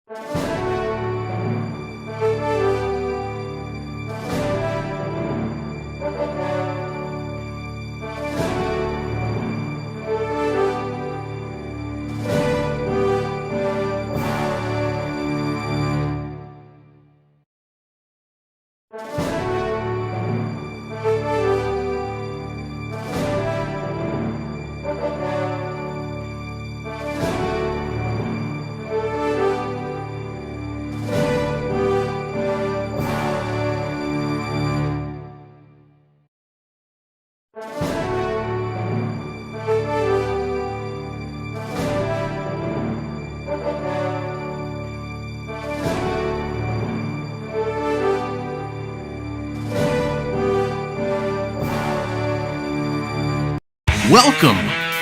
Welcome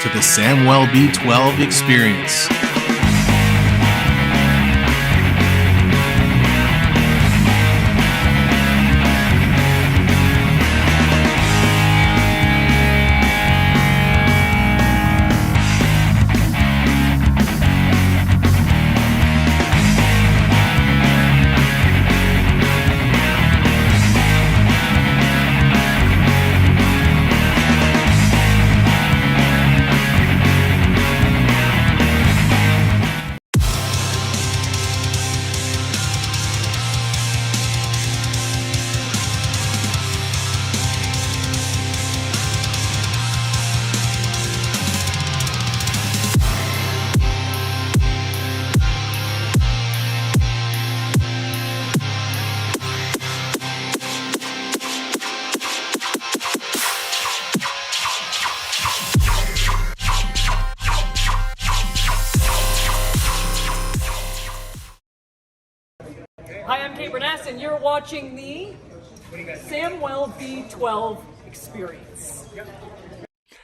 to the Samwelb12 Experience. And you're watching the Samwelb12 Experience.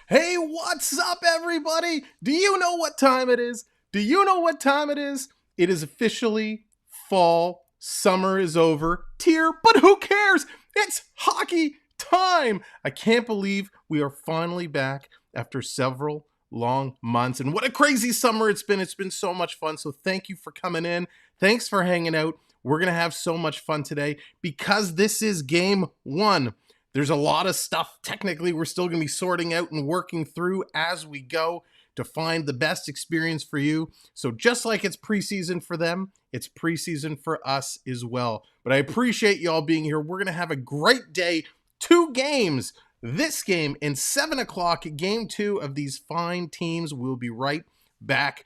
Hey, what's up, everybody? Do you know what time it is? Do you know what time it is? It is officially fall. Summer is over. Tear, but who cares? It's hockey time. I can't believe we are finally back after several long months. And what a crazy summer it's been. It's been so much fun. So thank you for coming in. Thanks for hanging out. We're going to have so much fun today because this is game one. There's a lot of stuff technically we're still going to be sorting out and working through as we go to find the best experience for you. So just like it's preseason for them, it's preseason for us as well. But I appreciate y'all being here. We're going to have a great day. 2 games. This game and 7 o'clock, game 2 of these fine teams. We'll be right back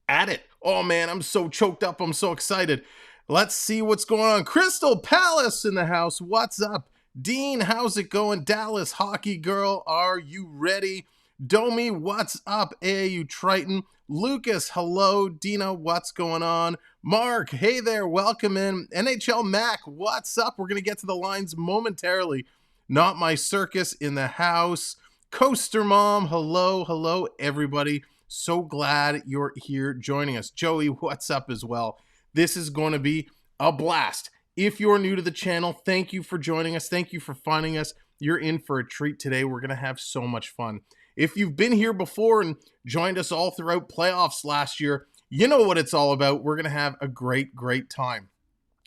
at it. Oh man, I'm so choked up. I'm so excited. Let's see what's going on. Crystal Palace in the house. What's up? Dean, how's it going? Dallas Hockey Girl, are you ready? Domi, what's up? AAU Triton. Lucas, hello. Dina, what's going on? Mark, hey there. Welcome in. NHL Mac, what's up? We're going to get to the lines momentarily. Not My Circus in the house. Coaster Mom, hello. Hello, everybody. So glad you're here joining us. Joey, what's up as well? This is going to be a blast. If you're new to the channel, thank you for joining us. Thank you for finding us. You're in for a treat today. We're going to have so much fun. If you've been here before and joined us all throughout playoffs last year, you know what it's all about. We're going to have a great, great time.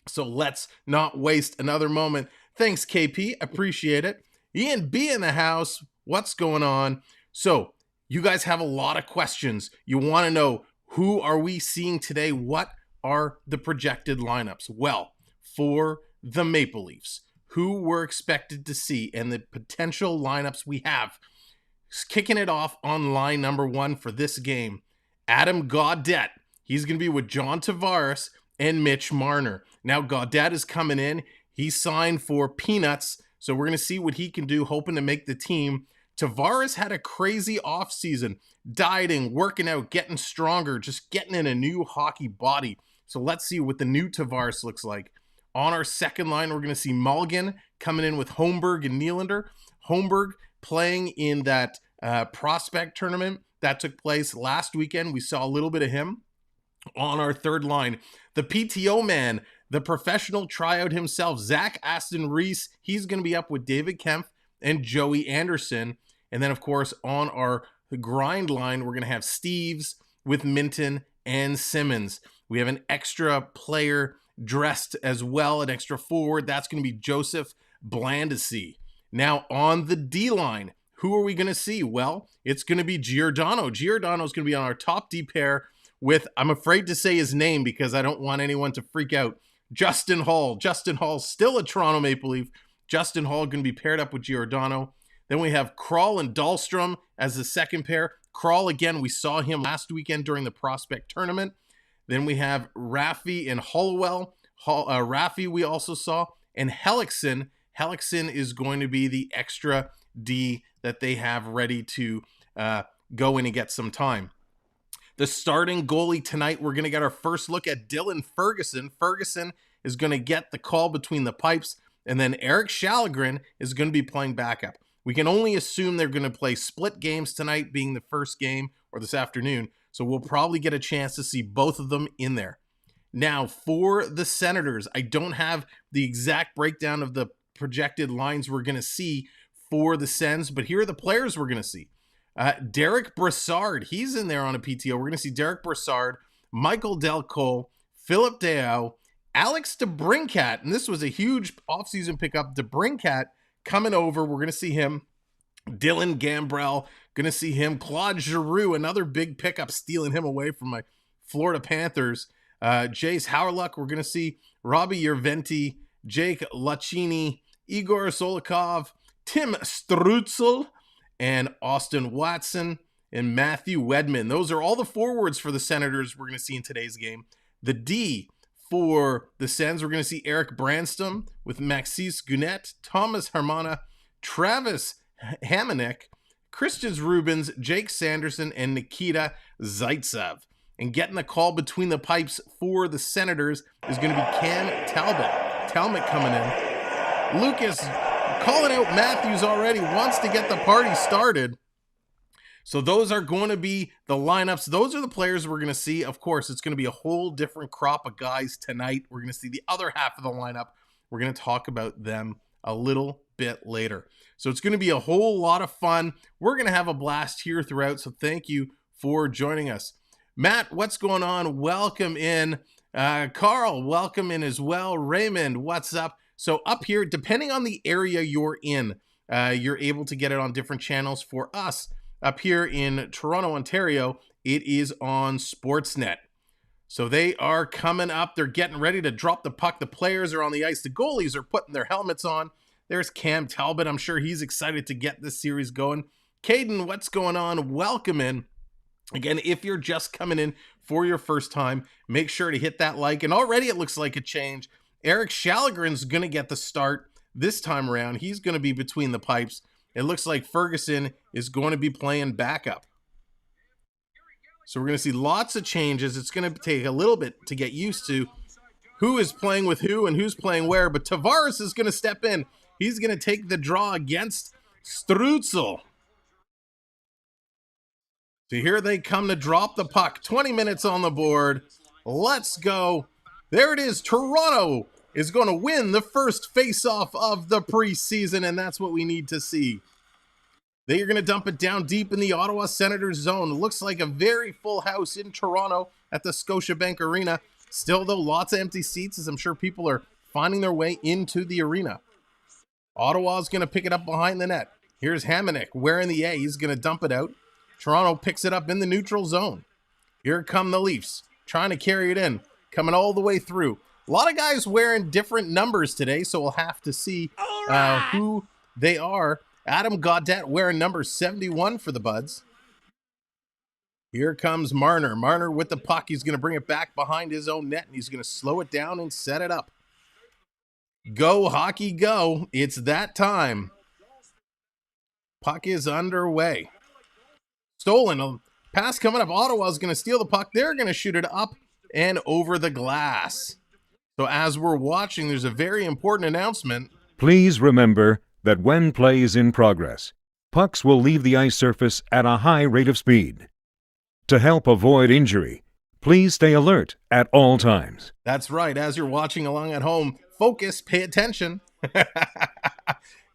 So let's not waste another moment. Thanks, KP. Appreciate it. Ian B in the house. What's going on? So you guys have a lot of questions. You want to know, who are we seeing today? What are the projected lineups? Well, for the Maple Leafs, who we're expected to see and the potential lineups we have, kicking it off on line number 1 for this game, Adam Gaudette. He's going to be with John Tavares and Mitch Marner. Now, Gaudette is coming in. He signed for peanuts, so we're going to see what he can do, hoping to make the team. Tavares had a crazy offseason, dieting, working out, getting stronger, just getting in a new hockey body. So let's see what the new Tavares looks like. On our second line, we're going to see Malgin coming in with Holmberg and Nylander. Holmberg playing in that prospect tournament that took place last weekend. We saw a little bit of him. On our third line, the PTO man, the professional tryout himself, Zach Aston Reese. He's going to be up with David Kempf and Joey Anderson. And then, of course, on our grind line, we're going to have Steves with Minton and Simmons. We have an extra player dressed as well, an extra forward. That's going to be Joseph Blandisi. Now on the D-line, who are we going to see? Well, it's going to be Giordano. Giordano is going to be on our top D pair with, I'm afraid to say his name because I don't want anyone to freak out, Justin Hall. Justin Hall, still a Toronto Maple Leaf. Justin Hall going to be paired up with Giordano. Then we have Krall and Dahlstrom as the second pair. Krall, again, we saw him last weekend during the prospect tournament. Then we have Raffi and Hollowell. Raffi we also saw. And Hellickson. Hellickson is going to be the extra D that they have ready to go in and get some time. The starting goalie tonight, we're going to get our first look at Dylan Ferguson. Ferguson is going to get the call between the pipes. And then Eric Shallegren is going to be playing backup. We can only assume they're going to play split games tonight, being the first game, or this afternoon. So we'll probably get a chance to see both of them in there. Now, for the Senators, I don't have the exact breakdown of the projected lines we're going to see for the Sens, but here are the players we're going to see. Derek Brassard, he's in there on a PTO. We're going to see Derek Brassard, Michael Delcole, Philip Deau, Alex DeBrincat, and this was a huge offseason pickup. DeBrincat coming over. We're going to see him. Dylan Gambrell, going to see him. Claude Giroux, another big pickup, stealing him away from my Florida Panthers. Jace Howrluck, we're going to see Robbie Yerventi, Jake Lachini, Igor Solikov, Tim Strutzel, and Austin Watson, and Matthew Wedman. Those are all the forwards for the Senators we're going to see in today's game. The D for the Sens, we're going to see Eric Branston with Maxis Gunet, Thomas Hermana, Travis Hamanek, Christian Rubens, Jake Sanderson, and Nikita Zaitsev. And getting the call between the pipes for the Senators is going to be Cam Talbot. Talbot coming in. Lucas calling out Matthews already, wants to get the party started. So those are going to be the lineups. Those are the players we're going to see. Of course, it's going to be a whole different crop of guys tonight. We're going to see the other half of the lineup. We're going to talk about them a little bit later. So it's going to be a whole lot of fun. We're going to have a blast here throughout. So thank you for joining us. Matt, what's going on? Welcome in. Carl, welcome in as well. Raymond, what's up? So up here, depending on the area you're in, you're able to get it on different channels. For us, up here in Toronto, Ontario, it is on Sportsnet. So they are coming up. They're getting ready to drop the puck. The players are on the ice. The goalies are putting their helmets on. There's Cam Talbot. I'm sure he's excited to get this series going. Caden, what's going on? Welcome in. Again, if you're just coming in for your first time, make sure to hit that like. And already it looks like a change. Eric Shallegren's going to get the start this time around. He's going to be between the pipes. It looks like Ferguson is going to be playing backup. So we're going to see lots of changes. It's going to take a little bit to get used to who is playing with who and who's playing where. But Tavares is going to step in. He's going to take the draw against Strutzel. So here they come to drop the puck. 20 minutes on the board. Let's go. There it is. Toronto is going to win the first face-off of the preseason, and that's what we need to see. They are going to dump it down deep in the Ottawa Senators zone. It looks like a very full house in Toronto at the Scotiabank Arena. Still, though, lots of empty seats, as I'm sure people are finding their way into the arena. Ottawa is going to pick it up behind the net. Here's Hamanek wearing the A. He's going to dump it out. Toronto picks it up in the neutral zone. Here come the Leafs, trying to carry it in, coming all the way through. A lot of guys wearing different numbers today, so we'll have to see who they are. Adam Gaudette wearing number 71 for the Buds. Here comes Marner. Marner with the puck. He's going to bring it back behind his own net, and he's going to slow it down and set it up. Go, hockey, go. It's that time. Puck is underway. Stolen. A pass coming up. Ottawa's going to steal the puck. They're going to shoot it up and over the glass. So as we're watching, there's a very important announcement. Please remember that when play is in progress, pucks will leave the ice surface at a high rate of speed. To help avoid injury, please stay alert at all times. That's right. As you're watching along at home, focus, pay attention.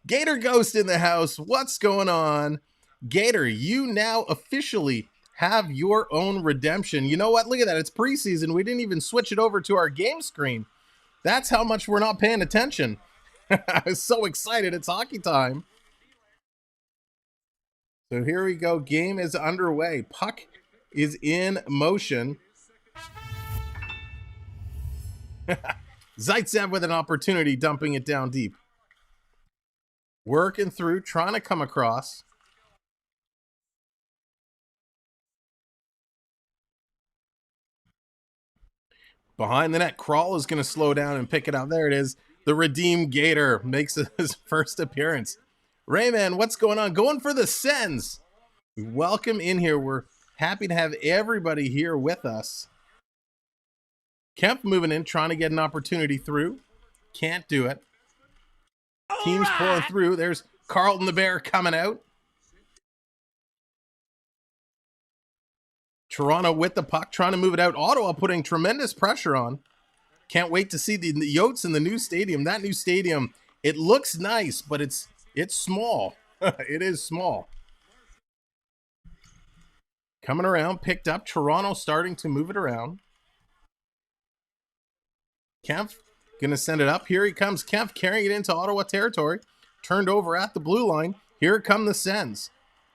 Gator Ghost in the house. What's going on? Gator, you now officially have your own redemption. You know what? Look at that. It's preseason. We didn't even switch it over to our game screen. That's how much we're not paying attention. I was so excited. It's hockey time. So here we go. Game is underway. Puck is in motion. Zaitsev with an opportunity, dumping it down deep. Working through, trying to come across. Behind the net, Kral is going to slow down and pick it up. There it is. The redeemed Gator makes his first appearance. Rayman, what's going on? Going for the Sens. Welcome in here. We're happy to have everybody here with us. Kemp moving in, trying to get an opportunity through. Can't do it. Teams pulling through. There's Carlton the Bear coming out. Toronto with the puck, trying to move it out. Ottawa putting tremendous pressure on. Can't wait to see the Yotes in the new stadium. That new stadium, it looks nice, but it's small. It is small. Coming around, picked up. Toronto starting to move it around. Kempf going to send it up. Here he comes. Kempf carrying it into Ottawa territory. Turned over at the blue line. Here come the Sens.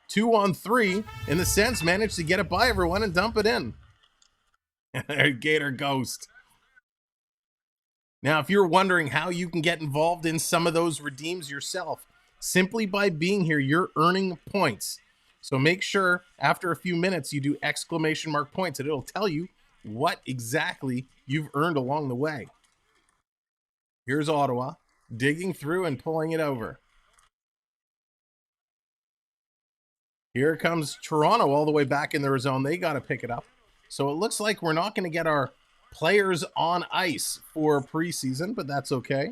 2-on-3, and the Sens managed to get it by everyone and dump it in. Gator Ghost. Now, if you're wondering how you can get involved in some of those redeems yourself, simply by being here, you're earning points. So make sure after a few minutes you do exclamation mark points, and it'll tell you what exactly you've earned along the way. Here's Ottawa digging through and pulling it over. Here comes Toronto all the way back in their zone. They got to pick it up. So it looks like we're not going to get our players on ice for preseason, but that's okay.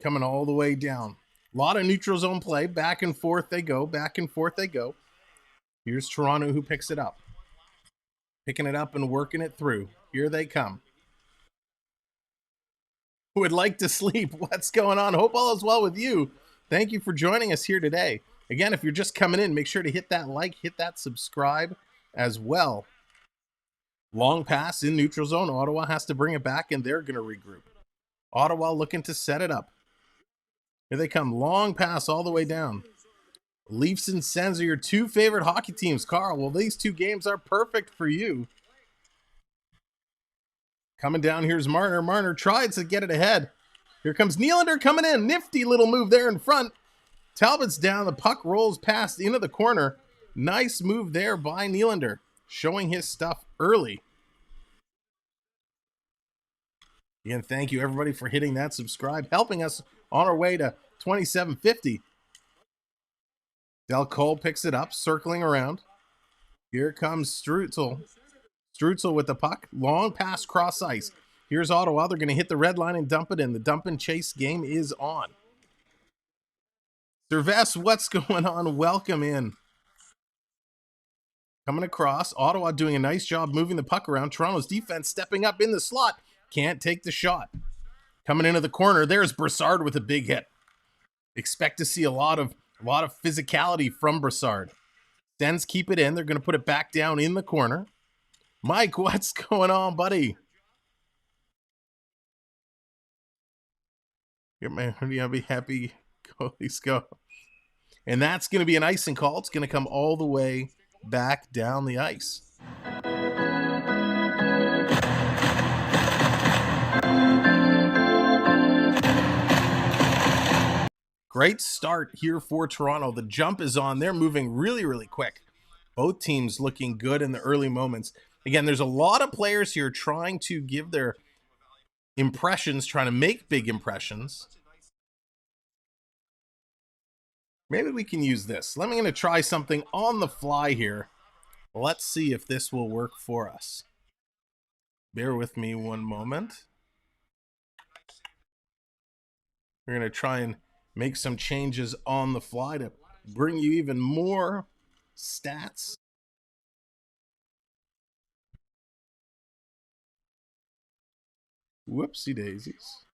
Coming all the way down. A lot of neutral zone play. Back and forth they go. Back and forth they go. Here's Toronto who picks it up. Picking it up and working it through. Here they come. Who would like to sleep? What's going on? Hope all is well with you. Thank you for joining us here today. Again, if you're just coming in, make sure to hit that like, hit that subscribe as well. Long pass in neutral zone. Ottawa has to bring it back, and they're going to regroup. Ottawa looking to set it up. Here they come. Long pass all the way down. Leafs and Sens are your two favorite hockey teams. Carl, well, these two games are perfect for you. Coming down, here's Marner. Marner tried to get it ahead. Here comes Nylander coming in. Nifty little move there in front. Talbot's down. The puck rolls past into the corner. Nice move there by Nylander, showing his stuff early. Again, thank you everybody for hitting that subscribe, helping us on our way to 2750. Del Cole picks it up, circling around. Here comes Strutzel. Strutzel with the puck. Long pass cross ice. Here's Ottawa. They're going to hit the red line and dump it in. The dump and chase game is on. Cervez, what's going on? Welcome in. Coming across. Ottawa doing a nice job moving the puck around. Toronto's defense stepping up in the slot. Can't take the shot. Coming into the corner. There's Brassard with a big hit. Expect to see a lot of physicality from Brassard. Sens keep it in. They're going to put it back down in the corner. Mike, what's going on, buddy? You're gonna be happy. Let's go. And that's going to be an icing call. It's going to come all the way back down the ice. Great start here for Toronto. The jump is on. They're moving really, really quick. Both teams looking good in the early moments. Again, there's a lot of players here trying to give their impressions, trying to make big impressions. Maybe we can use this. I'm going to try something on the fly here. Let's see if this will work for us. Bear with me one moment. We're going to try and make some changes on the fly to bring you even more stats. Whoopsie daisies.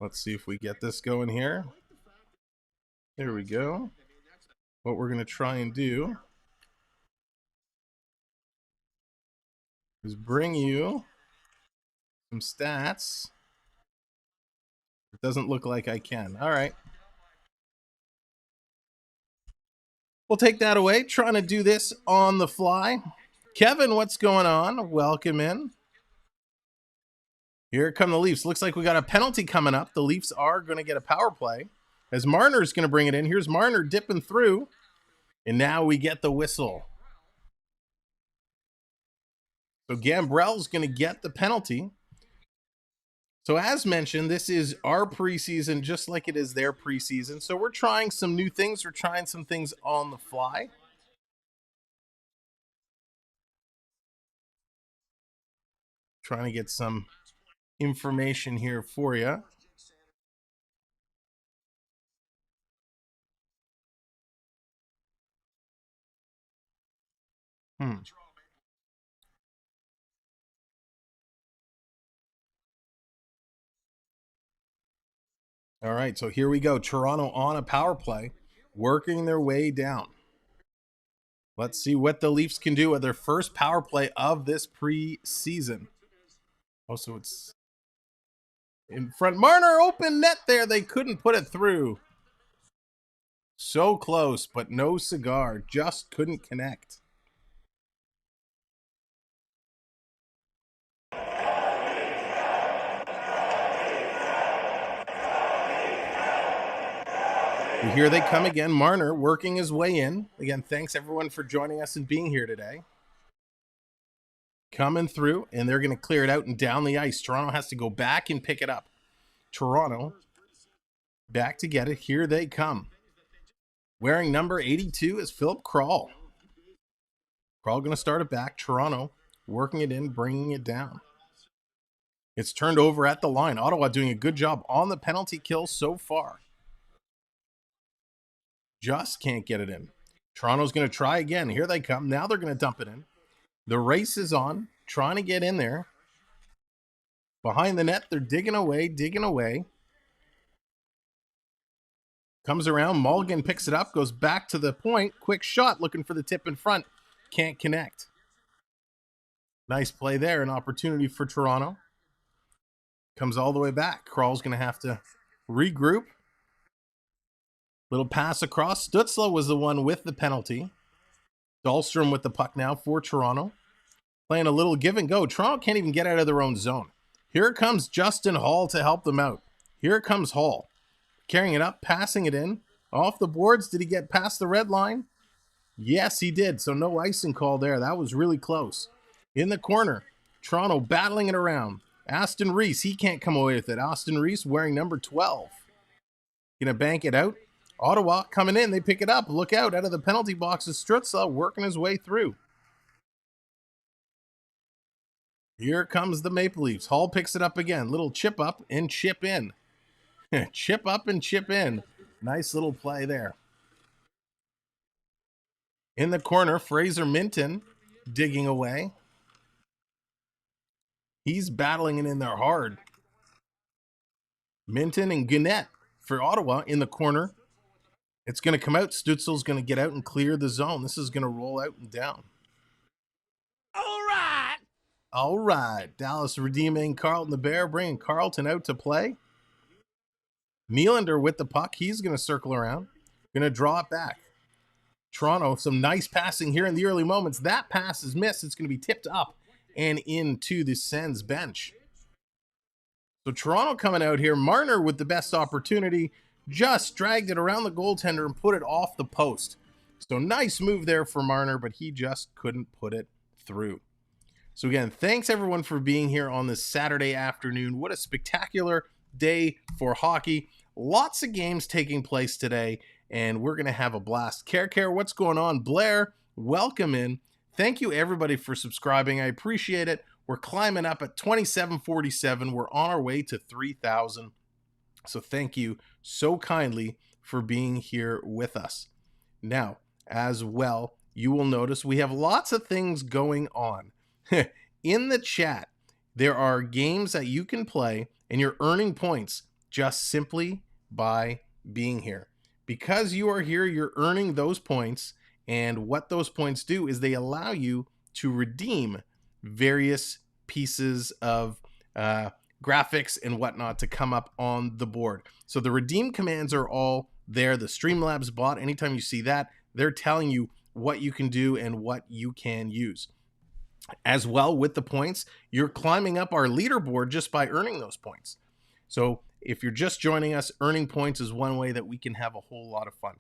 Let's see if we get this going here. There we go. What we're going to try and do is bring you some stats. It doesn't look like I can. All right. We'll take that away. Trying to do this on the fly. Kevin, what's going on? Welcome in. Here come the Leafs. Looks like we got a penalty coming up. The Leafs are going to get a power play as Marner's going to bring it in. Here's Marner dipping through. And now we get the whistle. So Gambrell's going to get the penalty. So as mentioned, this is our preseason just like it is their preseason. So we're trying some new things. We're trying some things on the fly. Trying to get some information here for you. All right, so here we go. Toronto on a power play, working their way down. Let's see what the Leafs can do with their first power play of this preseason. Oh, so it's in front. Marner, open net there. They couldn't put it through. So close, but no cigar. Just couldn't connect. Here they come again. Marner working his way in. Again, thanks everyone for joining us and being here today. Coming through, and they're going to clear it out and down the ice. Toronto has to go back and pick it up. Toronto back to get it. Here they come. Wearing number 82 is Philip Kral. Kral going to start it back. Toronto working it in, bringing it down. It's turned over at the line. Ottawa doing a good job on the penalty kill so far. Just can't get it in. Toronto's going to try again. Here they come. Now they're going to dump it in. The race is on, trying to get in there. Behind the net, they're digging away, digging away. Comes around, Malgin picks it up, goes back to the point. Quick shot, looking for the tip in front. Can't connect. Nice play there, an opportunity for Toronto. Comes all the way back. Kral's going to have to regroup. Little pass across. Stützle was the one with the penalty. Dahlstrom with the puck now for Toronto. Playing a little give and go. Toronto can't even get out of their own zone. Here comes Justin Hall to help them out. Here comes Hall. Carrying it up, passing it in. Off the boards. Did he get past the red line? Yes, he did. So no icing call there. That was really close. In the corner. Toronto battling it around. Aston Reese, he can't come away with it. Aston Reese wearing number 12. Gonna bank it out. Ottawa coming in. They pick it up. Look out of the penalty box is Stützle working his way through. Here comes the Maple Leafs. Hall picks it up again. Little chip up and chip in. Chip up and chip in. Nice little play there. In the corner, Fraser Minton digging away. He's battling it in there hard. Minton and Gaudette for Ottawa in the corner. It's going to come out. Stützle's going to get out and clear the zone. This is going to roll out and down. All right. Dallas redeeming Carlton the Bear, bringing Carlton out to play. Nylander with the puck. He's going to circle around. Going to draw it back. Toronto, some nice passing here in the early moments. That pass is missed. It's going to be tipped up and into the Sens bench. So Toronto coming out here. Marner with the best opportunity. Just dragged it around the goaltender and put it off the post. So nice move there for Marner, but he just couldn't put it through. So again, thanks everyone for being here on this Saturday afternoon. What a spectacular day for hockey. Lots of games taking place today, and we're going to have a blast. Care, what's going on? Blair, welcome in. Thank you everybody for subscribing. I appreciate it. We're climbing up at 2747. We're on our way to 3,000. So thank you so kindly for being here with us. Now, as well, you will notice we have lots of things going on. In the chat, there are games that you can play and you're earning points just simply by being here. Because you are here, you're earning those points, and what those points do is they allow you to redeem various pieces of graphics and whatnot to come up on the board. So the redeem commands are all there. The Streamlabs bot, anytime you see that, they're telling you what you can do and what you can use. As well, with the points, you're climbing up our leaderboard just by earning those points. So if you're just joining us, earning points is one way that we can have a whole lot of fun.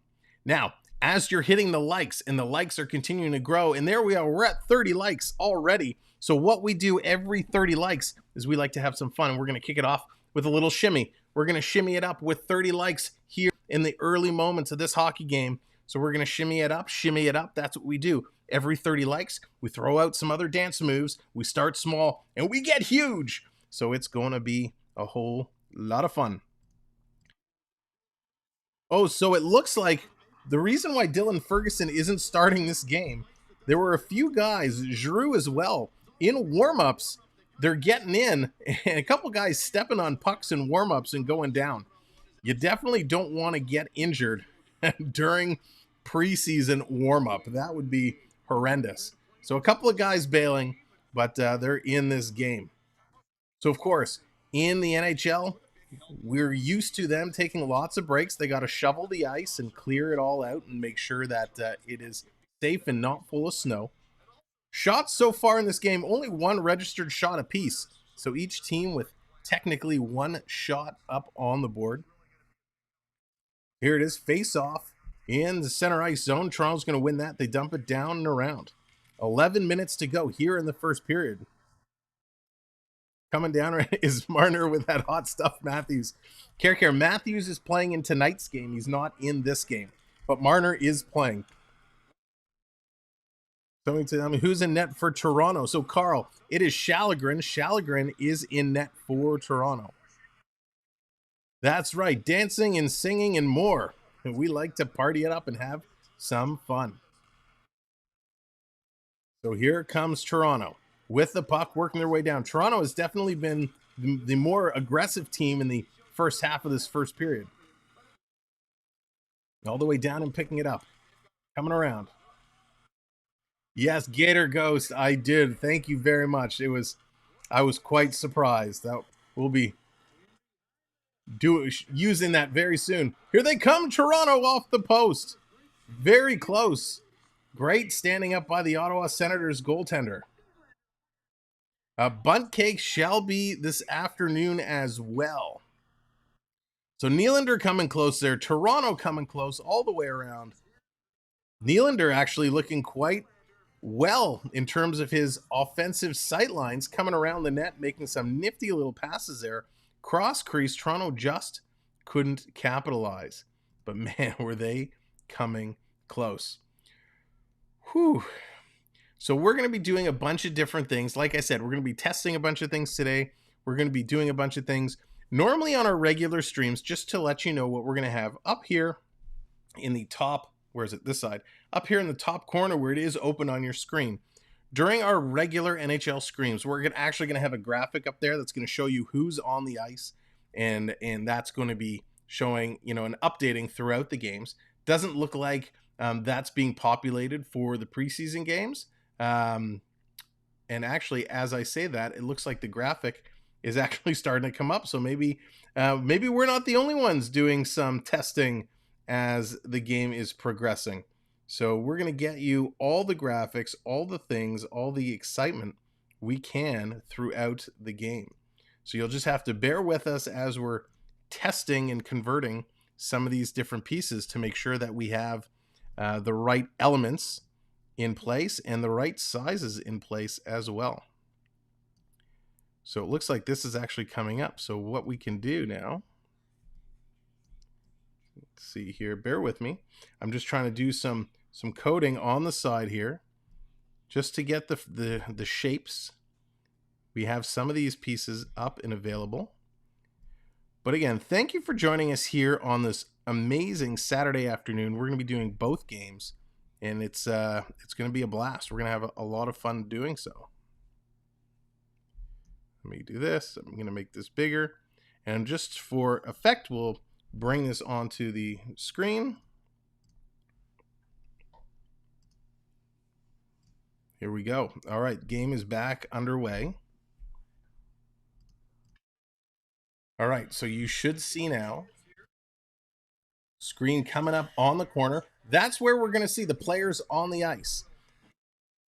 Now, as you're hitting the likes, and the likes are continuing to grow, and there we are, we're at 30 likes already. So what we do every 30 likes is we like to have some fun. We're going to kick it off with a little shimmy. We're going to shimmy it up with 30 likes here in the early moments of this hockey game. So we're going to shimmy it up, shimmy it up. That's what we do. Every 30 likes, we throw out some other dance moves. We start small, and we get huge. So it's going to be a whole lot of fun. Oh, so it looks like the reason why Dylan Ferguson isn't starting this game, there were a few guys, Giroux as well, in warm-ups. They're getting in, and a couple guys stepping on pucks in warm-ups and going down. You definitely don't want to get injured during preseason warm-up. That would be horrendous. So a couple of guys bailing, but they're in this game. So, of course, in the NHL, we're used to them taking lots of breaks. They got to shovel the ice and clear it all out and make sure that it is safe and not full of snow. Shots so far in this game, only one registered shot apiece. So each team with technically one shot up on the board. Here it is, face off in the center ice zone. Toronto's going to win that. They dump it down and around. 11 minutes to go here in the first period. Coming down is Marner with that hot stuff Matthews. Care. Matthews is playing in tonight's game. He's not in this game. But Marner is playing. Coming to them, who's in net for Toronto? So, Carl, it is Shalagrin. Shalagrin is in net for Toronto. That's right. Dancing and singing and more. And we like to party it up and have some fun. So here comes Toronto with the puck working their way down. Toronto has definitely been the more aggressive team in the first half of this first period. All the way down and picking it up. Coming around. Yes, Gator Ghost, I did. Thank you very much. I was quite surprised. That we'll be using that very soon. Here they come, Toronto off the post. Very close. Great standing up by the Ottawa Senators goaltender. Bunt cake shall be this afternoon as well. So Nylander coming close there. Toronto coming close all the way around. Nylander actually looking quite well in terms of his offensive sight lines, coming around the net, making some nifty little passes there. Cross crease, Toronto just couldn't capitalize. But man, were they coming close. Whew. So we're going to be doing a bunch of different things. Like I said, we're going to be testing a bunch of things today. We're going to be doing a bunch of things normally on our regular streams, just to let you know what we're going to have up here in the top. Where is it? This side. Up here in the top corner where it is open on your screen. During our regular NHL streams, we're actually going to have a graphic up there that's going to show you who's on the ice. And that's going to be showing, and updating throughout the games. Doesn't look like that's being populated for the preseason games. And actually, as I say that, it looks like the graphic is actually starting to come up. So maybe we're not the only ones doing some testing as the game is progressing. So we're going to get you all the graphics, all the things, all the excitement we can throughout the game. So you'll just have to bear with us as we're testing and converting some of these different pieces to make sure that we have the right elements in place and the right sizes in place as well. So it looks like this is actually coming up. So what we can do now, let's see here, bear with me. I'm just trying to do some coding on the side here just to get the shapes. We have some of these pieces up and available. But again, thank you for joining us here on this amazing Saturday afternoon. We're going to be doing both games, and it's going to be a blast. We're going to have a lot of fun doing so. Let me do this. I'm going to make this bigger. And just for effect, we'll bring this onto the screen. Here we go. All right, game is back underway. All right, so you should see now screen coming up on the corner. That's where we're going to see the players on the ice.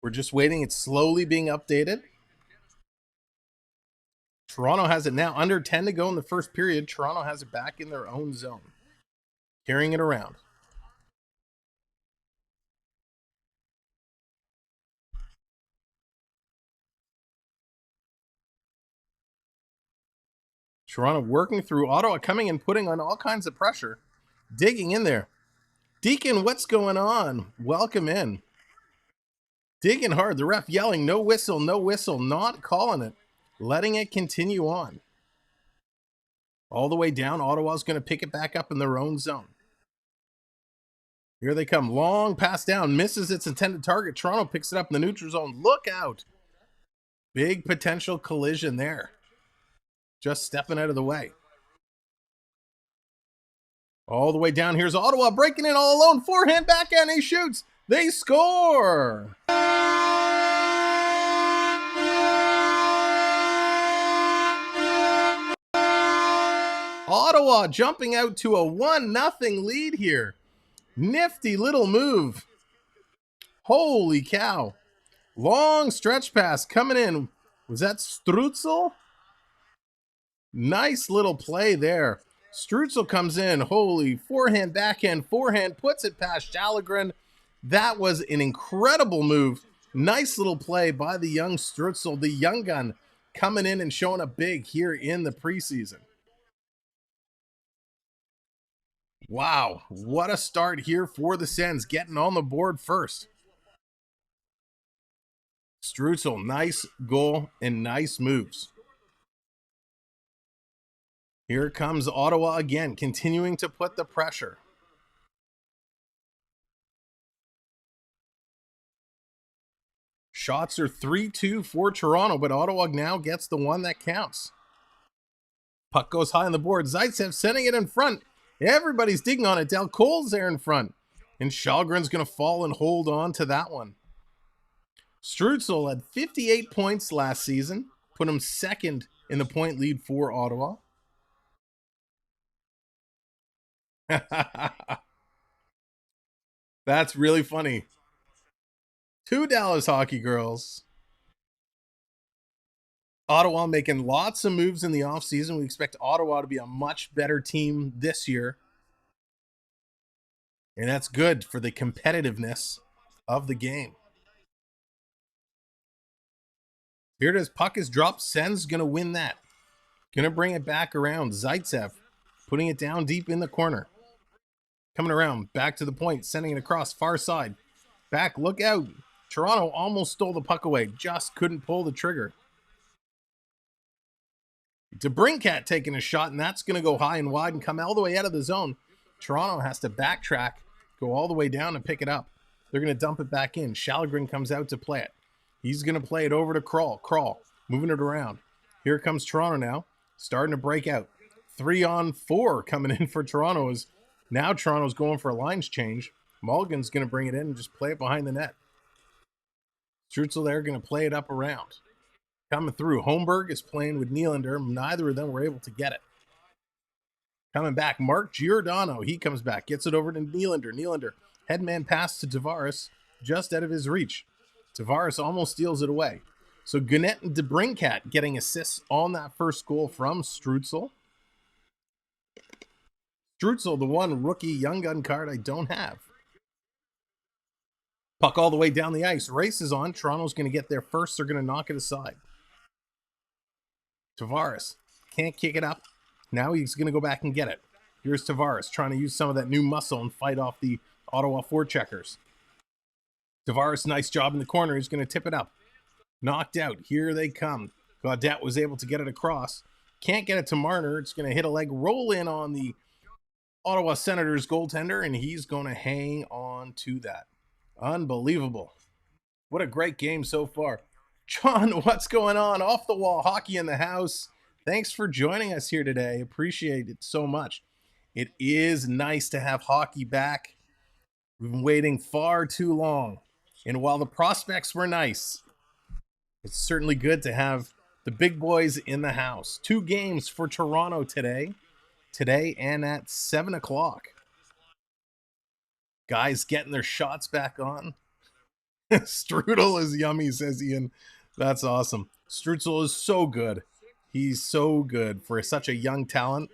We're just waiting. It's slowly being updated. Toronto has it now. Under 10 to go in the first period. Toronto has it back in their own zone. Carrying it around. Toronto working through. Ottawa coming and putting on all kinds of pressure. Digging in there. Deacon, what's going on? Welcome in. Digging hard. The ref yelling, no whistle, no whistle. Not calling it. Letting it continue on. All the way down. Ottawa's going to pick it back up in their own zone. Here they come. Long pass down. Misses its intended target. Toronto picks it up in the neutral zone. Look out. Big potential collision there. Just stepping out of the way. All the way down. Here's Ottawa breaking in all alone. Forehand backhand. He shoots. They score. Ottawa jumping out to a 1-0 lead here. Nifty little move. Holy cow. Long stretch pass coming in. Was that Strutzel? Nice little play there. Strutzel comes in. Holy forehand, backhand, forehand. Puts it past Shalagren. That was an incredible move. Nice little play by the young Strutzel. The young gun coming in and showing up big here in the preseason. Wow, what a start here for the Sens, getting on the board first. Strutzel, nice goal and nice moves. Here comes Ottawa again, continuing to put the pressure. Shots are 3-2 for Toronto, but Ottawa now gets the one that counts. Puck goes high on the board. Zaitsev sending it in front. Everybody's digging on it. Del Cole's there in front. And Shalgren's going to fall and hold on to that one. Strutzel had 58 points last season. Put him second in the point lead for Ottawa. That's really funny. 2 Dallas hockey girls. Ottawa making lots of moves in the offseason. We expect Ottawa to be a much better team this year. And that's good for the competitiveness of the game. Here it is. Puck is dropped. Sen's going to win that. Going to bring it back around. Zaitsev putting it down deep in the corner. Coming around. Back to the point. Sending it across. Far side. Back. Look out. Toronto almost stole the puck away. Just couldn't pull the trigger. DeBrincat taking a shot, and that's going to go high and wide and come all the way out of the zone. Toronto has to backtrack, go all the way down and pick it up. They're going to dump it back in. Shalagren comes out to play it. He's going to play it over to Kral. Kral moving it around. Here comes Toronto now, starting to break out. 3-on-4 coming in for Toronto. Is now Toronto's going for a lines change. Malgin's going to bring it in and just play it behind the net. Strutzel there going to play it up around. Coming through. Holmberg is playing with Nylander. Neither of them were able to get it. Coming back. Mark Giordano. He comes back. Gets it over to Nylander. Nylander. Headman pass to Tavares. Just out of his reach. Tavares almost steals it away. So Gaudette and DeBrincat getting assists on that first goal from Strutzel. Strutzel, the one rookie young gun card I don't have. Puck all the way down the ice. Race is on. Toronto's going to get there first. They're going to knock it aside. Tavares can't kick it up. Now he's going to go back and get it. Here's Tavares trying to use some of that new muscle and fight off the Ottawa forecheckers. Tavares, nice job in the corner. He's going to tip it up. Knocked out. Here they come. Gaudette was able to get it across. Can't get it to Marner. It's going to hit a leg roll in on the Ottawa Senators goaltender, and he's going to hang on to that. Unbelievable. What a great game so far. John, what's going on? Off the wall hockey in the house. Thanks for joining us here today. Appreciate it so much. It is nice to have hockey back. We've been waiting far too long. And while the prospects were nice, it's certainly good to have the big boys in the house. 2 games for Toronto today and at 7 o'clock. Guys getting their shots back on. Strudel is yummy, says Ian. That's awesome. Strudel is so good. He's so good for such a young talent.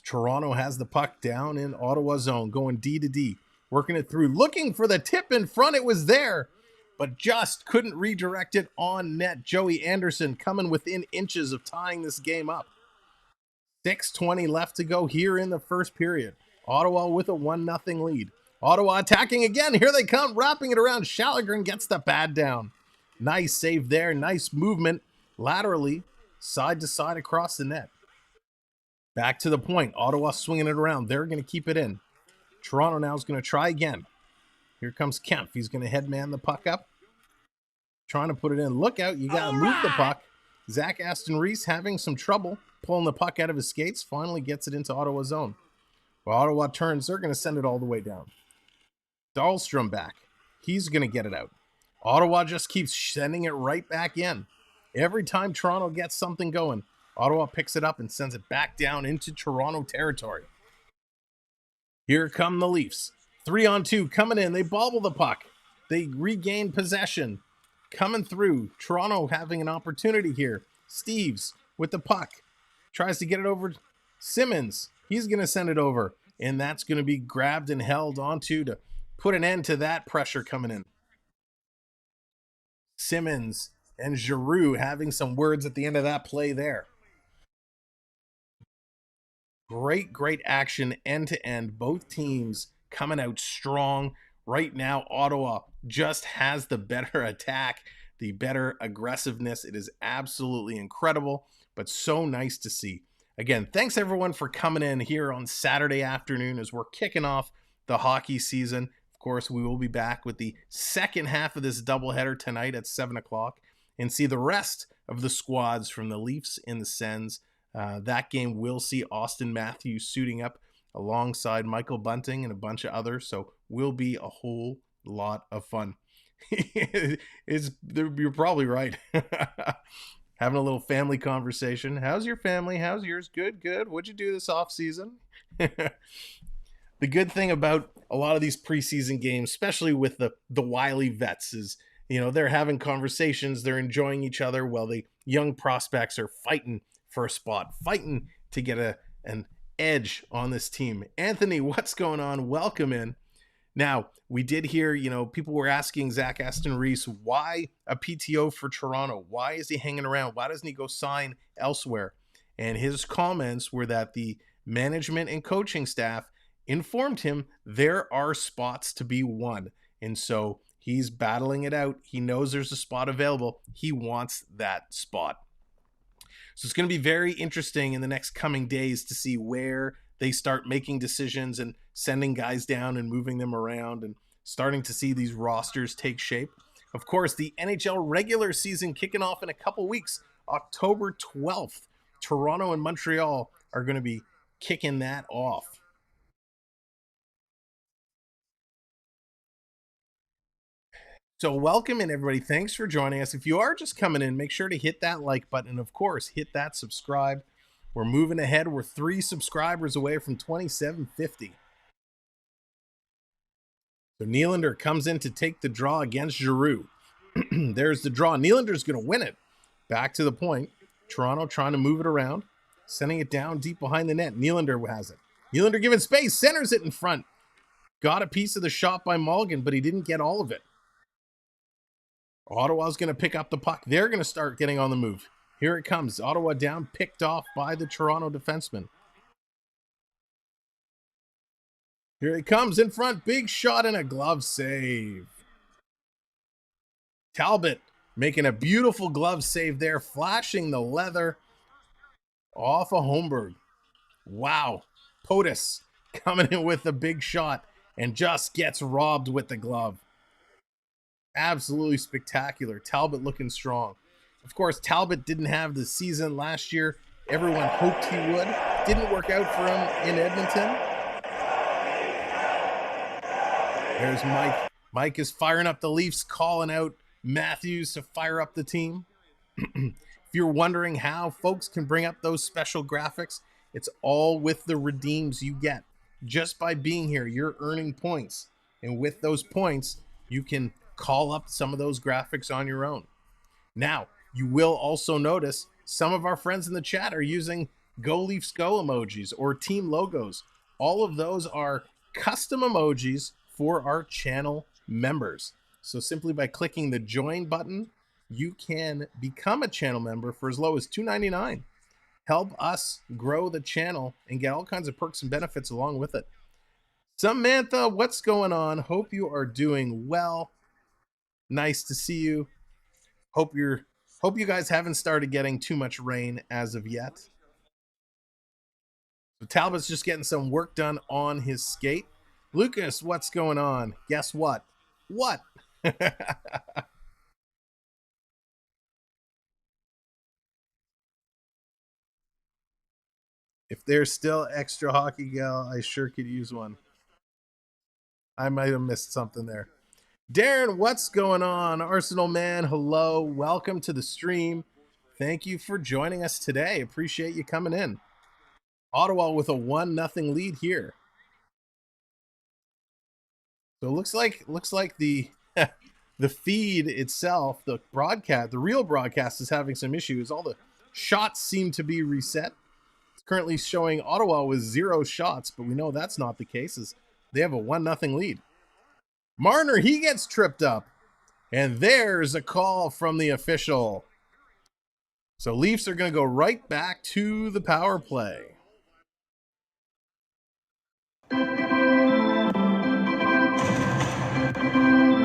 Toronto has the puck down in Ottawa zone, going D to D, working it through, looking for the tip in front. It was there, but just couldn't redirect it on net. Joey Anderson coming within inches of tying this game up. 6:20 left to go here in the first period. Ottawa with a 1-0 lead. Ottawa attacking again. Here they come, wrapping it around. Shalagren gets the pad down. Nice save there. Nice movement laterally, side to side across the net. Back to the point. Ottawa swinging it around. They're going to keep it in. Toronto now is going to try again. Here comes Kemp. He's going to headman the puck up. Trying to put it in. Look out. You got to move the puck. Zach Aston Reese having some trouble pulling the puck out of his skates. Finally gets it into Ottawa zone. Well, Ottawa turns. They're going to send it all the way down. Dahlstrom back. He's going to get it out. Ottawa just keeps sending it right back in. Every time Toronto gets something going, Ottawa picks it up and sends it back down into Toronto territory. Here come the Leafs. 3-on-2 coming in. They bobble the puck. They regain possession. Coming through. Toronto having an opportunity here. Steves with the puck. Tries to get it over Simmons. He's going to send it over. And that's going to be grabbed and held onto to put an end to that pressure coming in. Simmons and Giroux having some words at the end of that play there. Great action end to end. Both teams coming out strong. Right now, Ottawa just has the better attack, the better aggressiveness. It is absolutely incredible, but so nice to see. Again, thanks everyone for coming in here on Saturday afternoon as we're kicking off the hockey season. Of course, we will be back with the second half of this doubleheader tonight at 7 o'clock and see the rest of the squads from the Leafs and the Sens. That game will see Austin Matthews suiting up alongside Michael Bunting and a bunch of others, so will be a whole lot of fun. You're probably right. Having a little family conversation. How's your family? How's yours? Good. What'd you do this off season? The good thing about a lot of these preseason games, especially with the wily vets, is they're having conversations, they're enjoying each other while the young prospects are fighting for a spot, fighting to get an edge on this team. Anthony, what's going on? Welcome in. Now, we did hear, people were asking Zach Aston Reese, why a PTO for Toronto? Why is he hanging around? Why doesn't he go sign elsewhere? And his comments were that the management and coaching staff informed him there are spots to be won. And so he's battling it out. He knows there's a spot available. He wants that spot. So it's going to be very interesting in the next coming days to see where they start making decisions and sending guys down and moving them around and starting to see these rosters take shape. Of course, the NHL regular season kicking off in a couple weeks, October 12th. Toronto and Montreal are going to be kicking that off. So welcome in, everybody. Thanks for joining us. If you are just coming in, make sure to hit that like button. And of course, hit that subscribe. We're moving ahead. We're 3 subscribers away from 2750. So Nylander comes in to take the draw against Giroux. There's the draw. Nylander's going to win it. Back to the point. Toronto trying to move it around. Sending it down deep behind the net. Nylander has it. Nylander giving space. Centers it in front. Got a piece of the shot by Malgin, but he didn't get all of it. Ottawa's going to pick up the puck. They're going to start getting on the move. Here it comes. Ottawa down, picked off by the Toronto defenseman. Here it comes in front. Big shot and a glove save. Talbot making a beautiful glove save there, flashing the leather off of Holmberg. Wow. Pontus coming in with a big shot and just gets robbed with the glove. Absolutely spectacular. Talbot looking strong. Of course, Talbot didn't have the season last year everyone hoped he would. Didn't work out for him in Edmonton. There's Mike. Mike is firing up the Leafs, calling out Matthews to fire up the team. If you're wondering how folks can bring up those special graphics, it's all with the redeems you get. Just by being here, you're earning points. And with those points, you can call up some of those graphics on your own. Now, you will also notice some of our friends in the chat are using Go Leafs Go emojis or team logos. All of those are custom emojis for our channel members. So simply by clicking the join button, you can become a channel member for as low as $2.99. Help us grow the channel and get all kinds of perks and benefits along with it. Samantha, what's going on? Hope you are doing well. Nice to see you. Hope you guys haven't started getting too much rain as of yet. So Talbot's just getting some work done on his skate. Lucas, what's going on? Guess what? What? If there's still extra hockey gal, I sure could use one. I might have missed something there. Darren, what's going on? Arsenal man, hello. Welcome to the stream. Thank you for joining us today. Appreciate you coming in. Ottawa with a 1-0 lead here. So it looks like the the feed itself, the broadcast, the real broadcast is having some issues. All the shots seem to be reset. It's currently showing Ottawa with 0 shots, but we know that's not the case as they have a 1-0 lead. Marner, he gets tripped up. And there's a call from the official. So Leafs are going to go right back to the power play.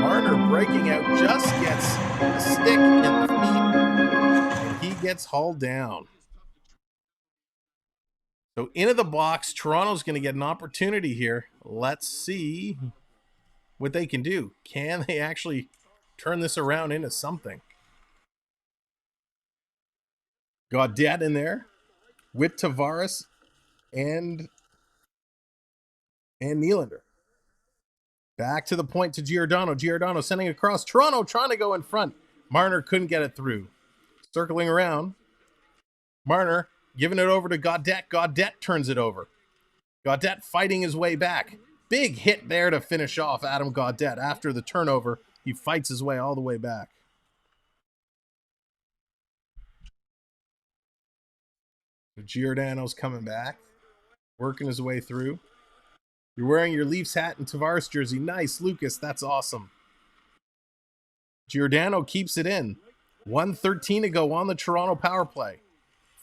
Marner breaking out, just gets a stick in the feet, and he gets hauled down. So into the box, Toronto's going to get an opportunity here. Let's see what they can do. Can they actually turn this around into something? Gaudette in there with Tavares and Nylander. Back to the point to Giordano. Giordano sending across. Toronto trying to go in front. Marner couldn't get it through. Circling around. Marner giving it over to Gaudette. Gaudette turns it over. Gaudette fighting his way back. Big hit there to finish off Adam Gaudette. After the turnover, he fights his way all the way back. Giordano's coming back. Working his way through. You're wearing your Leafs hat and Tavares jersey. Nice, Lucas. That's awesome. Giordano keeps it in. 1:13 to go on the Toronto power play.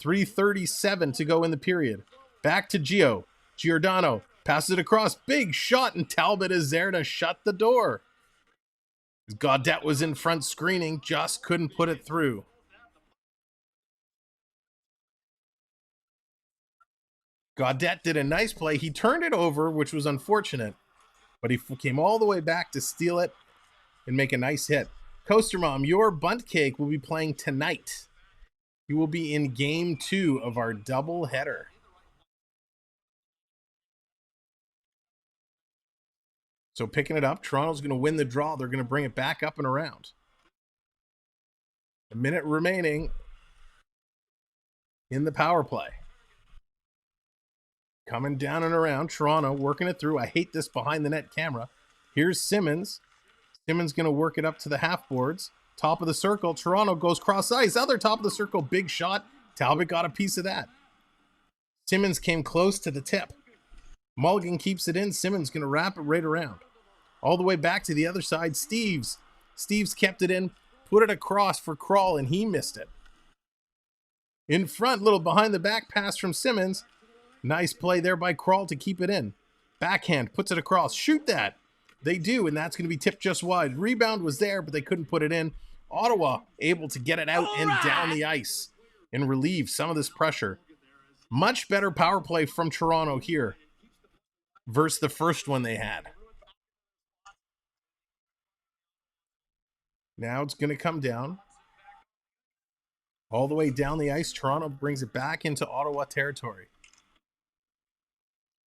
3:37 to go in the period. Back to Gio. Giordano passes it across. Big shot, and Talbot is there to shut the door. Gaudette was in front screening, just couldn't put it through. Gaudette did a nice play. He turned it over, which was unfortunate, but he came all the way back to steal it and make a nice hit. Coaster Mom, your bunt cake will be playing tonight. He will be in game 2 of our double header. So picking it up, Toronto's going to win the draw. They're going to bring it back up and around. A minute remaining in the power play. Coming down and around, Toronto working it through. I hate this behind the net camera. Here's Simmons. Simmons going to work it up to the half boards. Top of the circle, Toronto goes cross ice. Other top of the circle, big shot. Talbot got a piece of that. Simmons came close to the tip. Malgin keeps it in. Simmons going to wrap it right around. All the way back to the other side, Steves. Steves kept it in, put it across for Crawl, and he missed it. In front, little behind the back pass from Simmons. Nice play there by Crawl to keep it in. Backhand, puts it across. Shoot that. They do, and that's going to be tipped just wide. Rebound was there, but they couldn't put it in. Ottawa able to get it out and down the ice and relieve some of this pressure. Much better power play from Toronto here versus the first one they had. Now it's going to come down. All the way down the ice, Toronto brings it back into Ottawa territory.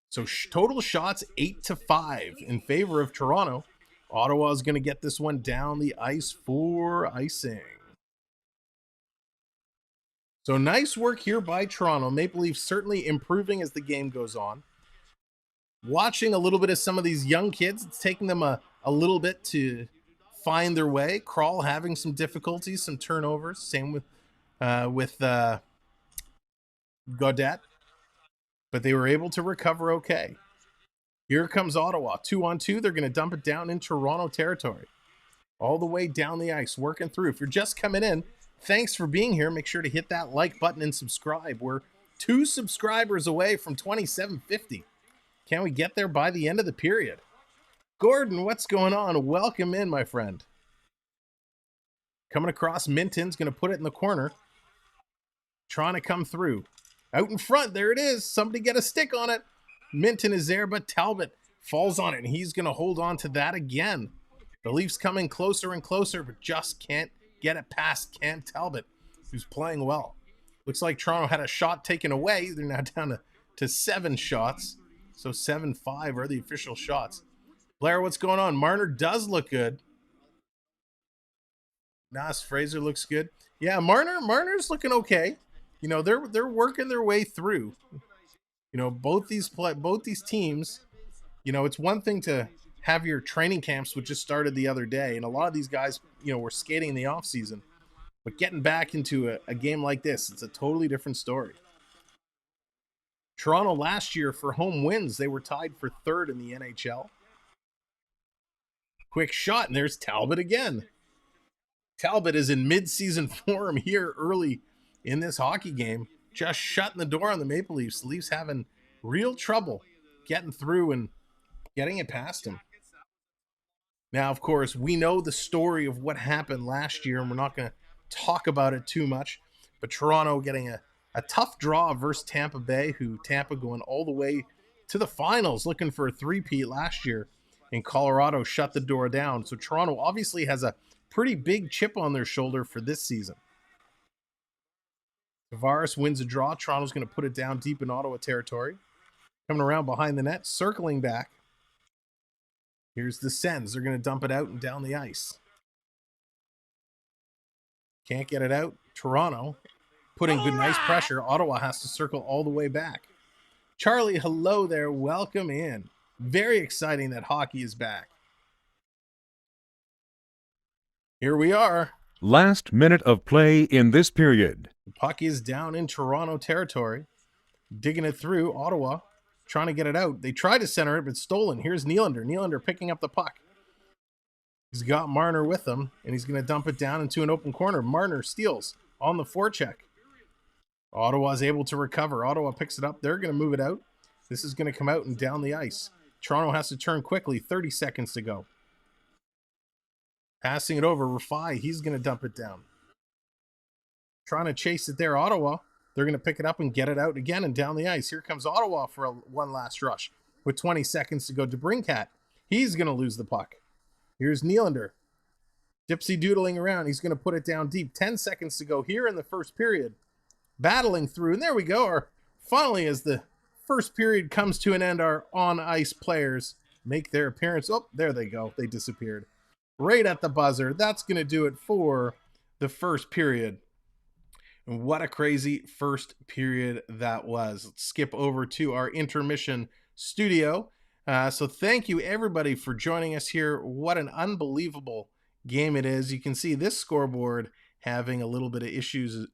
So total shots 8-5 in favor of Toronto. Ottawa is going to get this one down the ice for icing. So nice work here by Toronto. Maple Leafs certainly improving as the game goes on. Watching a little bit of some of these young kids, it's taking them a little bit to find their way. Crawl having some difficulties, some turnovers. Same with Gaudette. But they were able to recover okay. Here comes Ottawa. 2-on-2. They're going to dump it down in Toronto territory. All the way down the ice, working through. If you're just coming in, thanks for being here. Make sure to hit that like button and subscribe. We're 2 subscribers away from 2750. Can we get there by the end of the period? Gordon, what's going on? Welcome in, my friend. Coming across, Minton's going to put it in the corner. Trying to come through. Out in front, there it is. Somebody get a stick on it. Minton is there, but Talbot falls on it, and he's going to hold on to that again. The Leafs coming closer and closer, but just can't get it past Cam Talbot, who's playing well. Looks like Toronto had a shot taken away. They're now down to 7 shots. So 7-5 are the official shots. Blair, what's going on? Marner does look good. Nas Fraser looks good. Yeah, Marner's looking okay. You know, they're working their way through. You know, both these teams, you know, it's one thing to have your training camps, which just started the other day, and a lot of these guys, you know, were skating in the off season. But getting back into a game like this, it's a totally different story. Toronto last year for home wins, they were tied for 3rd in the NHL. Quick shot, and there's Talbot again. Talbot is in mid-season form here early in this hockey game, just shutting the door on the Maple Leafs. The Leafs having real trouble getting through and getting it past him. Now, of course, we know the story of what happened last year, and we're not going to talk about it too much, but Toronto getting a tough draw versus Tampa Bay, who Tampa going all the way to the finals, looking for a three-peat last year, and Colorado shut the door down. So Toronto obviously has a pretty big chip on their shoulder for this season. Tavares wins a draw. Toronto's going to put it down deep in Ottawa territory. Coming around behind the net, circling back. Here's the Sens. They're going to dump it out and down the ice. Can't get it out. Toronto putting good, nice pressure. Ottawa has to circle all the way back. Charlie, hello there. Welcome in. Very exciting that hockey is back. Here we are. Last minute of play in this period. The puck is down in Toronto territory. Digging it through. Ottawa trying to get it out. They try to center it, but stolen. Here's Nylander. Nylander picking up the puck. He's got Marner with him, and he's going to dump it down into an open corner. Marner steals on the forecheck. Ottawa's able to recover. Ottawa picks it up. They're going to move it out. This is going to come out and down the ice. Toronto has to turn quickly. 30 seconds to go. Passing it over. Rafai, he's going to dump it down. Trying to chase it there. Ottawa, they're going to pick it up and get it out again and down the ice. Here comes Ottawa for one last rush with 20 seconds to go. DeBrincat, he's going to lose the puck. Here's Nylander. Gypsy doodling around. He's going to put it down deep. 10 seconds to go here in the first period. Battling through. And there we go. Finally, as the first period comes to an end, our on-ice players make their appearance. Oh, there they go. They disappeared. Right at the buzzer. That's going to do it for the first period. And what a crazy first period that was. Let's skip over to our intermission studio. So thank you, everybody, for joining us here. What an unbelievable game it is. You can see this scoreboard having a little bit of issues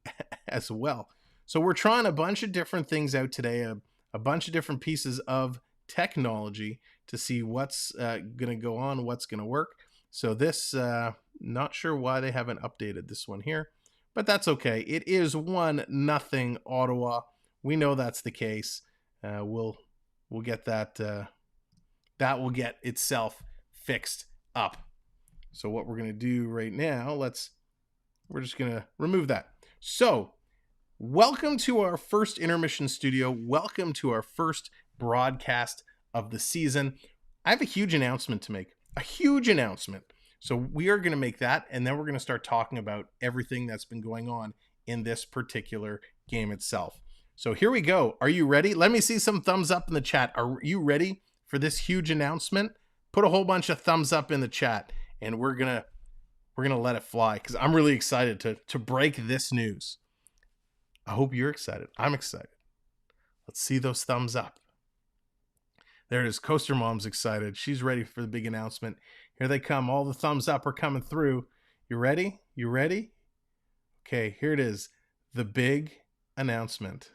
as well. So we're trying a bunch of different things out today, a bunch of different pieces of technology to see what's going to go on, what's going to work. So this, not sure why they haven't updated this one here, but that's okay. It is 1-0 Ottawa. We know that's the case. We'll get that. That will get itself fixed up. So what we're going to do right now, we're just going to remove that. So welcome to our first intermission studio. Welcome to our first broadcast of the season. I have a huge announcement to make. A huge announcement. So we are going to make that, and then we're going to start talking about everything that's been going on in this particular game itself. So here we go. Are you ready? Let me see some thumbs up in the chat. Are you ready for this huge announcement? Put a whole bunch of thumbs up in the chat, and we're gonna let it fly, because I'm really excited to break this news. I hope you're excited. I'm excited. Let's see those thumbs up. There it is. Coaster Mom's excited. She's ready for the big announcement. Here they come. All the thumbs up are coming through. You ready? You ready? Okay, here it is. The big announcement.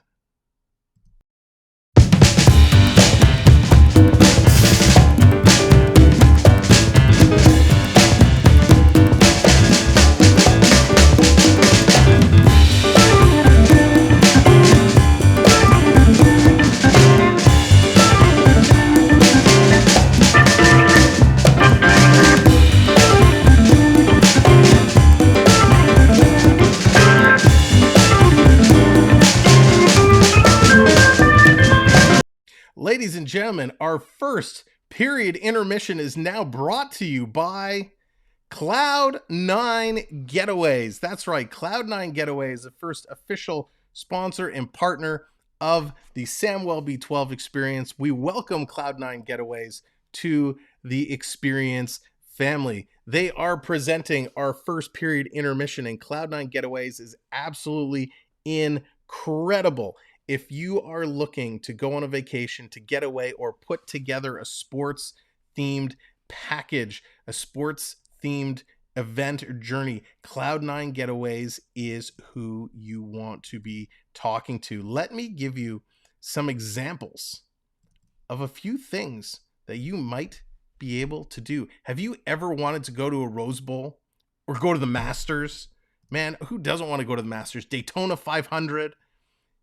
Ladies and gentlemen, our first period intermission is now brought to you by Cloud9 Getaways. That's right, Cloud9 Getaways, the first official sponsor and partner of the Samwelb12 Experience. We welcome Cloud9 Getaways to the Experience family. They are presenting our first period intermission, and Cloud9 Getaways is absolutely incredible. If you are looking to go on a vacation, to get away, or put together a sports-themed package, a sports-themed event or journey, Cloud9 Getaways is who you want to be talking to. Let me give you some examples of a few things that you might be able to do. Have you ever wanted to go to a Rose Bowl or go to the Masters? Man, who doesn't want to go to the Masters? Daytona 500.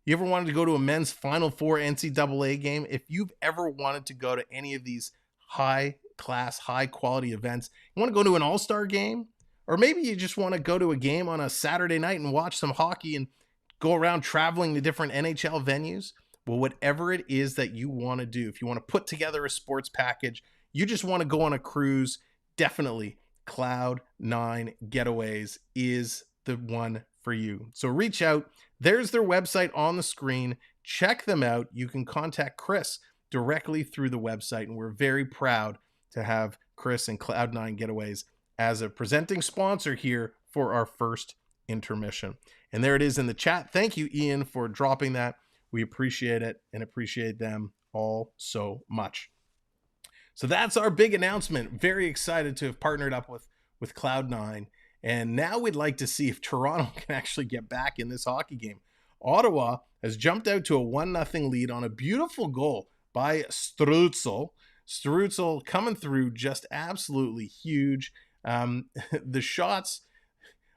You ever wanted to go to a men's Final Four NCAA game? If you've ever wanted to go to any of these high-class, high-quality events, you want to go to an all-star game? Or maybe you just want to go to a game on a Saturday night and watch some hockey and go around traveling to different NHL venues? Well, whatever it is that you want to do, if you want to put together a sports package, you just want to go on a cruise, definitely Cloud9 Getaways is the one for you. So reach out. There's their website on the screen. Check them out. You can contact Chris directly through the website, and we're very proud to have Chris and Cloud9 Getaways as a presenting sponsor here for our first intermission. And there it is in the chat. Thank you, Ian, for dropping that. We appreciate it and appreciate them all so much. So that's our big announcement. Very excited to have partnered up with Cloud9. And now we'd like to see if Toronto can actually get back in this hockey game. Ottawa has jumped out to a 1-0 lead on a beautiful goal by Strutzel. Strutzel coming through just absolutely huge. The shots,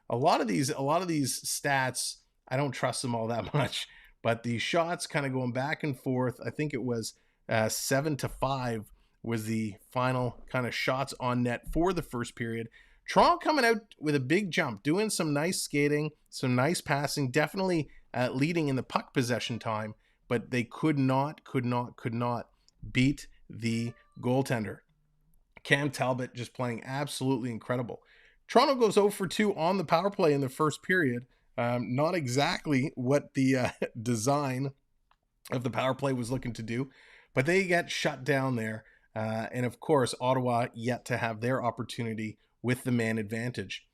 a lot of these stats, I don't trust them all that much. But the shots kind of going back and forth. I think it was 7-5 was the final kind of shots on net for the first period. Toronto coming out with a big jump, doing some nice skating, some nice passing, definitely leading in the puck possession time, but they could not beat the goaltender. Cam Talbot just playing absolutely incredible. Toronto goes 0-for-2 on the power play in the first period. Not exactly what the design of the power play was looking to do, but they get shut down there. And of course, Ottawa yet to have their opportunity with the man advantage.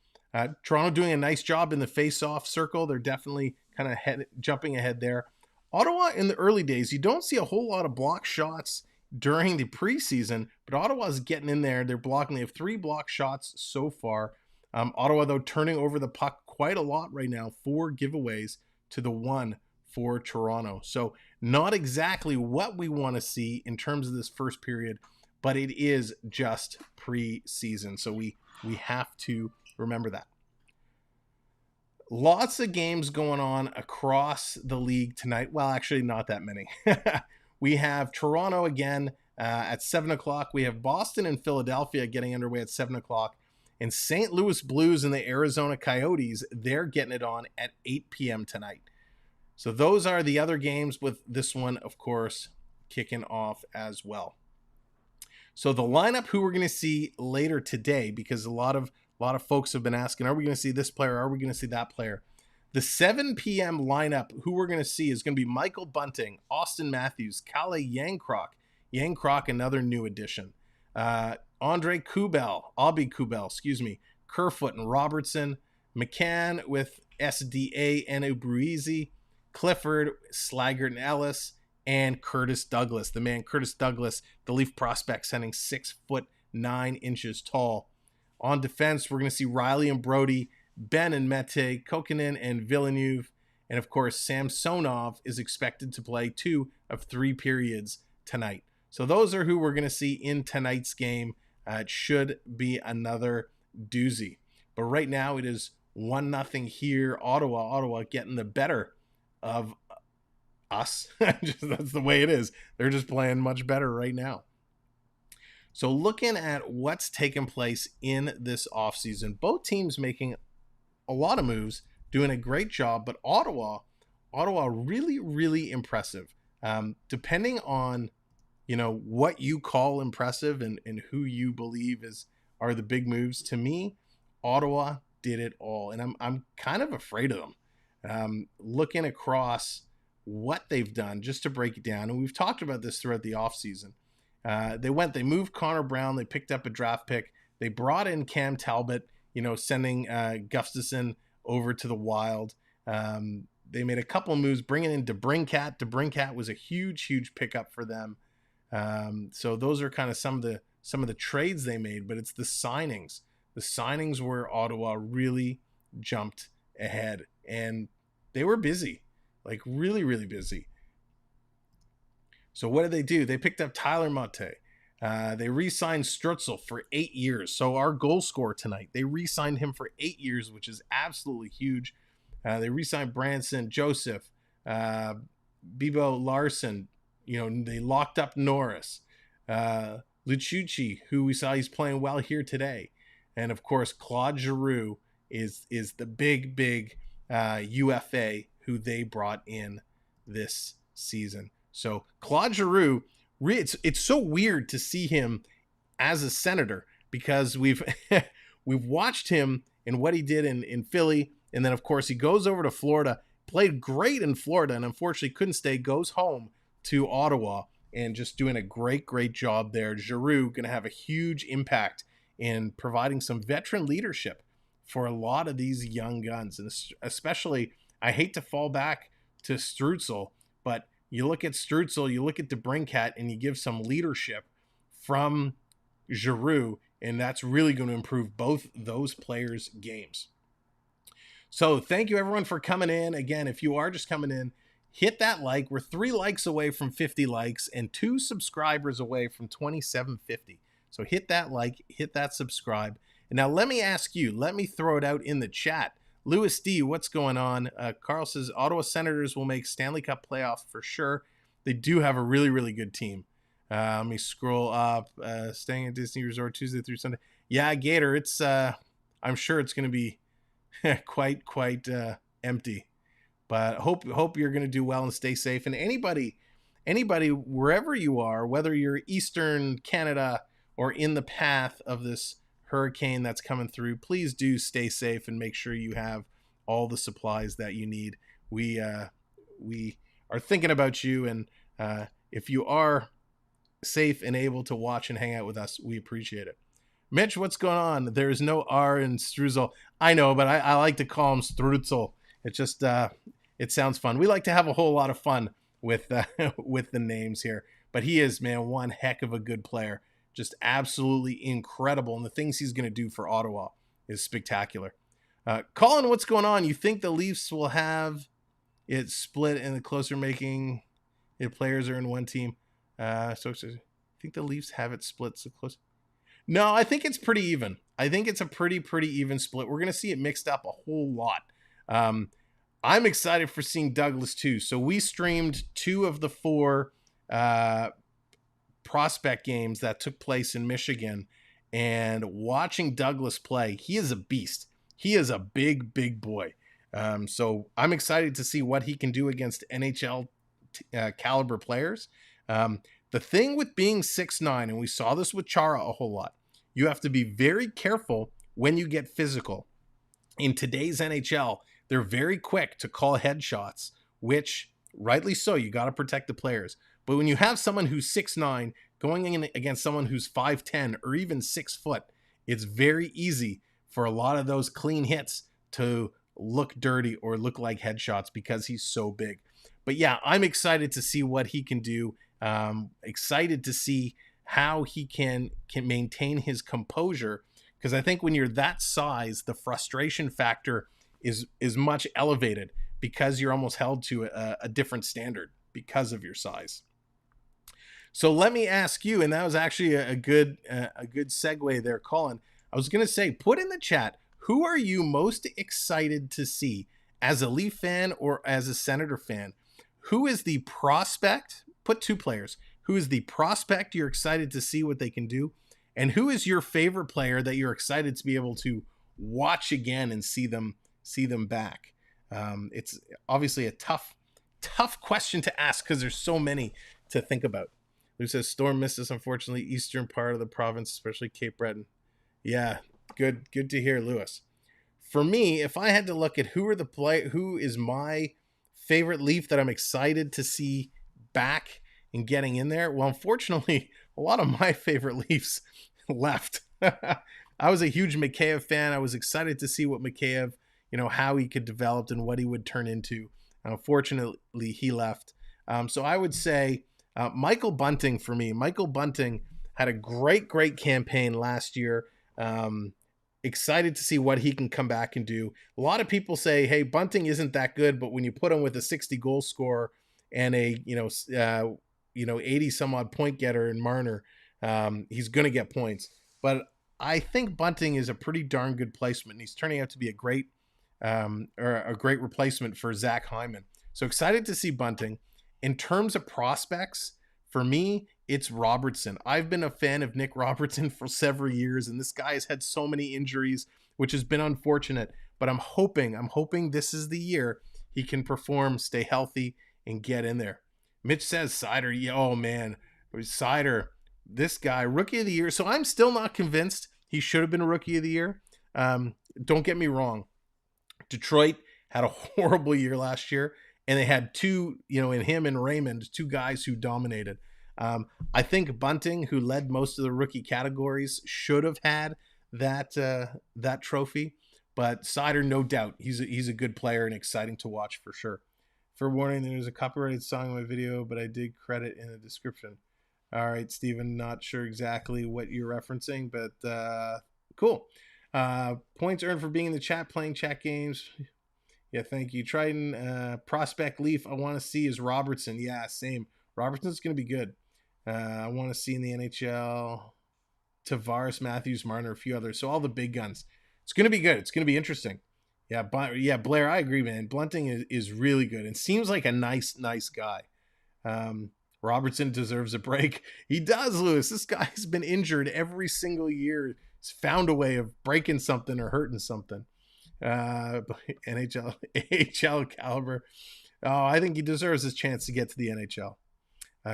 Toronto doing a nice job in the face-off circle. They're definitely kind of jumping ahead there. Ottawa in the early days, you don't see a whole lot of block shots during the preseason, but Ottawa's getting in there. They're blocking. They have 3 block shots so far. Ottawa, though, turning over the puck quite a lot right now. 4 giveaways to the 1 for Toronto. So not exactly what we want to see in terms of this first period, but it is just preseason. So we have to remember that. Lots of games going on across the league tonight. Well, actually not that many. We have Toronto again at 7 o'clock. We have Boston and Philadelphia getting underway at 7 o'clock. And St. Louis Blues and the Arizona Coyotes, they're getting it on at 8 p.m. tonight. So those are the other games, with this one, of course, kicking off as well. So the lineup, who we're going to see later today, because a lot of folks have been asking, are we going to see this player? Are we going to see that player? The 7 p.m. lineup, who we're going to see, is going to be Michael Bunting, Austin Matthews, Kalle Järnkrok, another new addition, Andre Kubel, Kerfoot and Robertson, McCann with SDA and Ubrizi, Clifford, Slaggert and Ellis, and Curtis Douglas. The man Curtis Douglas, the Leaf prospect, standing 6'9" tall. On defense, we're going to see Riley and Brody, Ben and Mete, Kokkonen and Villeneuve, and of course Samsonov is expected to play 2 of 3 periods tonight. So those are who we're going to see in tonight's game. It should be another doozy. But right now it is 1-0 here. Ottawa getting the better of us. That's the way it is. They're just playing much better right now. So looking at what's taken place in this offseason, both teams making a lot of moves, doing a great job, but Ottawa really, really impressive. Depending on, what you call impressive and who you believe are the big moves, to me, Ottawa did it all. And I'm kind of afraid of them. Looking across what they've done, just to break it down, and we've talked about this throughout the offseason. They moved Connor Brown, they picked up a draft pick, they brought in Cam Talbot, sending Gustafsson over to the Wild. They made a couple of moves, bringing in DeBrincat. DeBrincat was a huge pickup for them. So those are kind of some of the trades they made, but it's the signings. The signings where Ottawa really jumped ahead, and they were busy, like really, really busy. So what did they do? They picked up Tyler Mate. They re-signed Strutzel for 8 years. So our goal scorer tonight, they re-signed him for 8 years, which is absolutely huge. They re-signed Branson, Joseph, Bibo Larson. They locked up Norris, Luciucci, who we saw he's playing well here today. And of course, Claude Giroux is the big UFA who they brought in this season. So Claude Giroux, it's so weird to see him as a Senator, because we've watched him in what he did in Philly, and then of course he goes over to Florida, played great in Florida, and unfortunately couldn't stay, goes home to Ottawa and just doing a great job there. Giroux going to have a huge impact in providing some veteran leadership for a lot of these young guns, and especially, I hate to fall back to Strutzel, but you look at Strutzel, you look at DeBrincat, and you give some leadership from Giroux, and that's really going to improve both those players' games. So thank you, everyone, for coming in. Again, if you are just coming in, hit that like. We're 3 likes away from 50 likes and 2 subscribers away from 2750. So hit that like, hit that subscribe. And now let me ask you, let me throw it out in the chat. Louis D, what's going on? Carl says, Ottawa Senators will make Stanley Cup playoffs for sure. They do have a really, really good team. Let me scroll up. Staying at Disney Resort Tuesday through Sunday. Yeah, Gator, it's I'm sure it's going to be quite empty. But hope you're going to do well and stay safe. And anybody, wherever you are, whether you're Eastern Canada or in the path of this hurricane that's coming through, please do stay safe and make sure you have all the supplies that you need. We are thinking about you, and if you are safe and able to watch and hang out with us, we appreciate it. Mitch, what's going on? There's no R in Strutzel. I know, but I like to call him Strutzel. It just it sounds fun. We like to have a whole lot of fun with the names here. But he is, man, one heck of a good player. Just absolutely incredible. And the things he's going to do for Ottawa is spectacular. Colin, what's going on? You think the Leafs will have it split and the closer making if players are in one team? So I think the Leafs have it split so close. No, I think it's pretty even. I think it's a pretty even split. We're going to see it mixed up a whole lot. I'm excited for seeing Douglas too. So we streamed 2 of the 4 prospect games that took place in Michigan, and watching Douglas play, he is a beast. He is a big boy. So I'm excited to see what he can do against NHL caliber players. The thing with being 6'9", and we saw this with Chara a whole lot, you have to be very careful when you get physical. In today's NHL, They're very quick to call headshots, which rightly so, you got to protect the players. But when you have someone who's 6'9" going in against someone who's 5'10" or even 6 foot, it's very easy for a lot of those clean hits to look dirty or look like headshots because he's so big. But yeah, I'm excited to see what he can do. Excited to see how he can maintain his composure, because I think when you're that size, the frustration factor is much elevated because you're almost held to a different standard because of your size. So let me ask you, and that was actually a good segue there, Colin. I was going to say, put in the chat, who are you most excited to see as a Leaf fan or as a Senator fan? Who is the prospect? Put 2 players. Who is the prospect you're excited to see what they can do? And who is your favorite player that you're excited to be able to watch again and see them back? It's obviously a tough question to ask because there's so many to think about. Who says Storm missed us, unfortunately, eastern part of the province, especially Cape Breton. Yeah, good to hear, Lewis. For me, if I had to look at who is my favorite Leaf that I'm excited to see back and getting in there, well, unfortunately, a lot of my favorite Leafs left. I was a huge Mikheyev fan. I was excited to see what Mikheyev, how he could develop and what he would turn into. Unfortunately, he left. So I would say Michael Bunting for me. Michael Bunting had a great campaign last year. Excited to see what he can come back and do. A lot of people say, hey, Bunting isn't that good, but when you put him with a 60 goal scorer and a 80 some odd point getter in Marner, he's going to get points. But I think Bunting is a pretty darn good placement, and he's turning out to be a great replacement for Zach Hyman. So excited to see Bunting. In terms of prospects, for me, it's Robertson. I've been a fan of Nick Robertson for several years, and this guy has had so many injuries, which has been unfortunate. But I'm hoping this is the year he can perform, stay healthy, and get in there. Mitch says Sider. Yeah, oh man, Sider, this guy, rookie of the year. So I'm still not convinced he should have been rookie of the year. Don't get me wrong. Detroit had a horrible year last year, and they had 2, in him and Raymond, 2 guys who dominated. I think Bunting, who led most of the rookie categories, should have had that trophy. But Sider, no doubt, he's a good player and exciting to watch for sure. For warning, there's a copyrighted song in my video, but I did credit in the description. All right, Steven, not sure exactly what you're referencing, but cool. Points earned for being in the chat, playing chat games. Yeah, thank you. Triton, prospect Leaf I want to see is Robertson. Yeah, same. Robertson's going to be good. I want to see in the NHL Tavares, Matthews, Marner, a few others. So all the big guns. It's going to be good. It's going to be interesting. Yeah, Blair, I agree, man. Bunting is really good and seems like a nice guy. Robertson deserves a break. He does, Lewis. This guy's been injured every single year. He's found a way of breaking something or hurting something. AHL caliber. Oh, I think he deserves his chance to get to the NHL.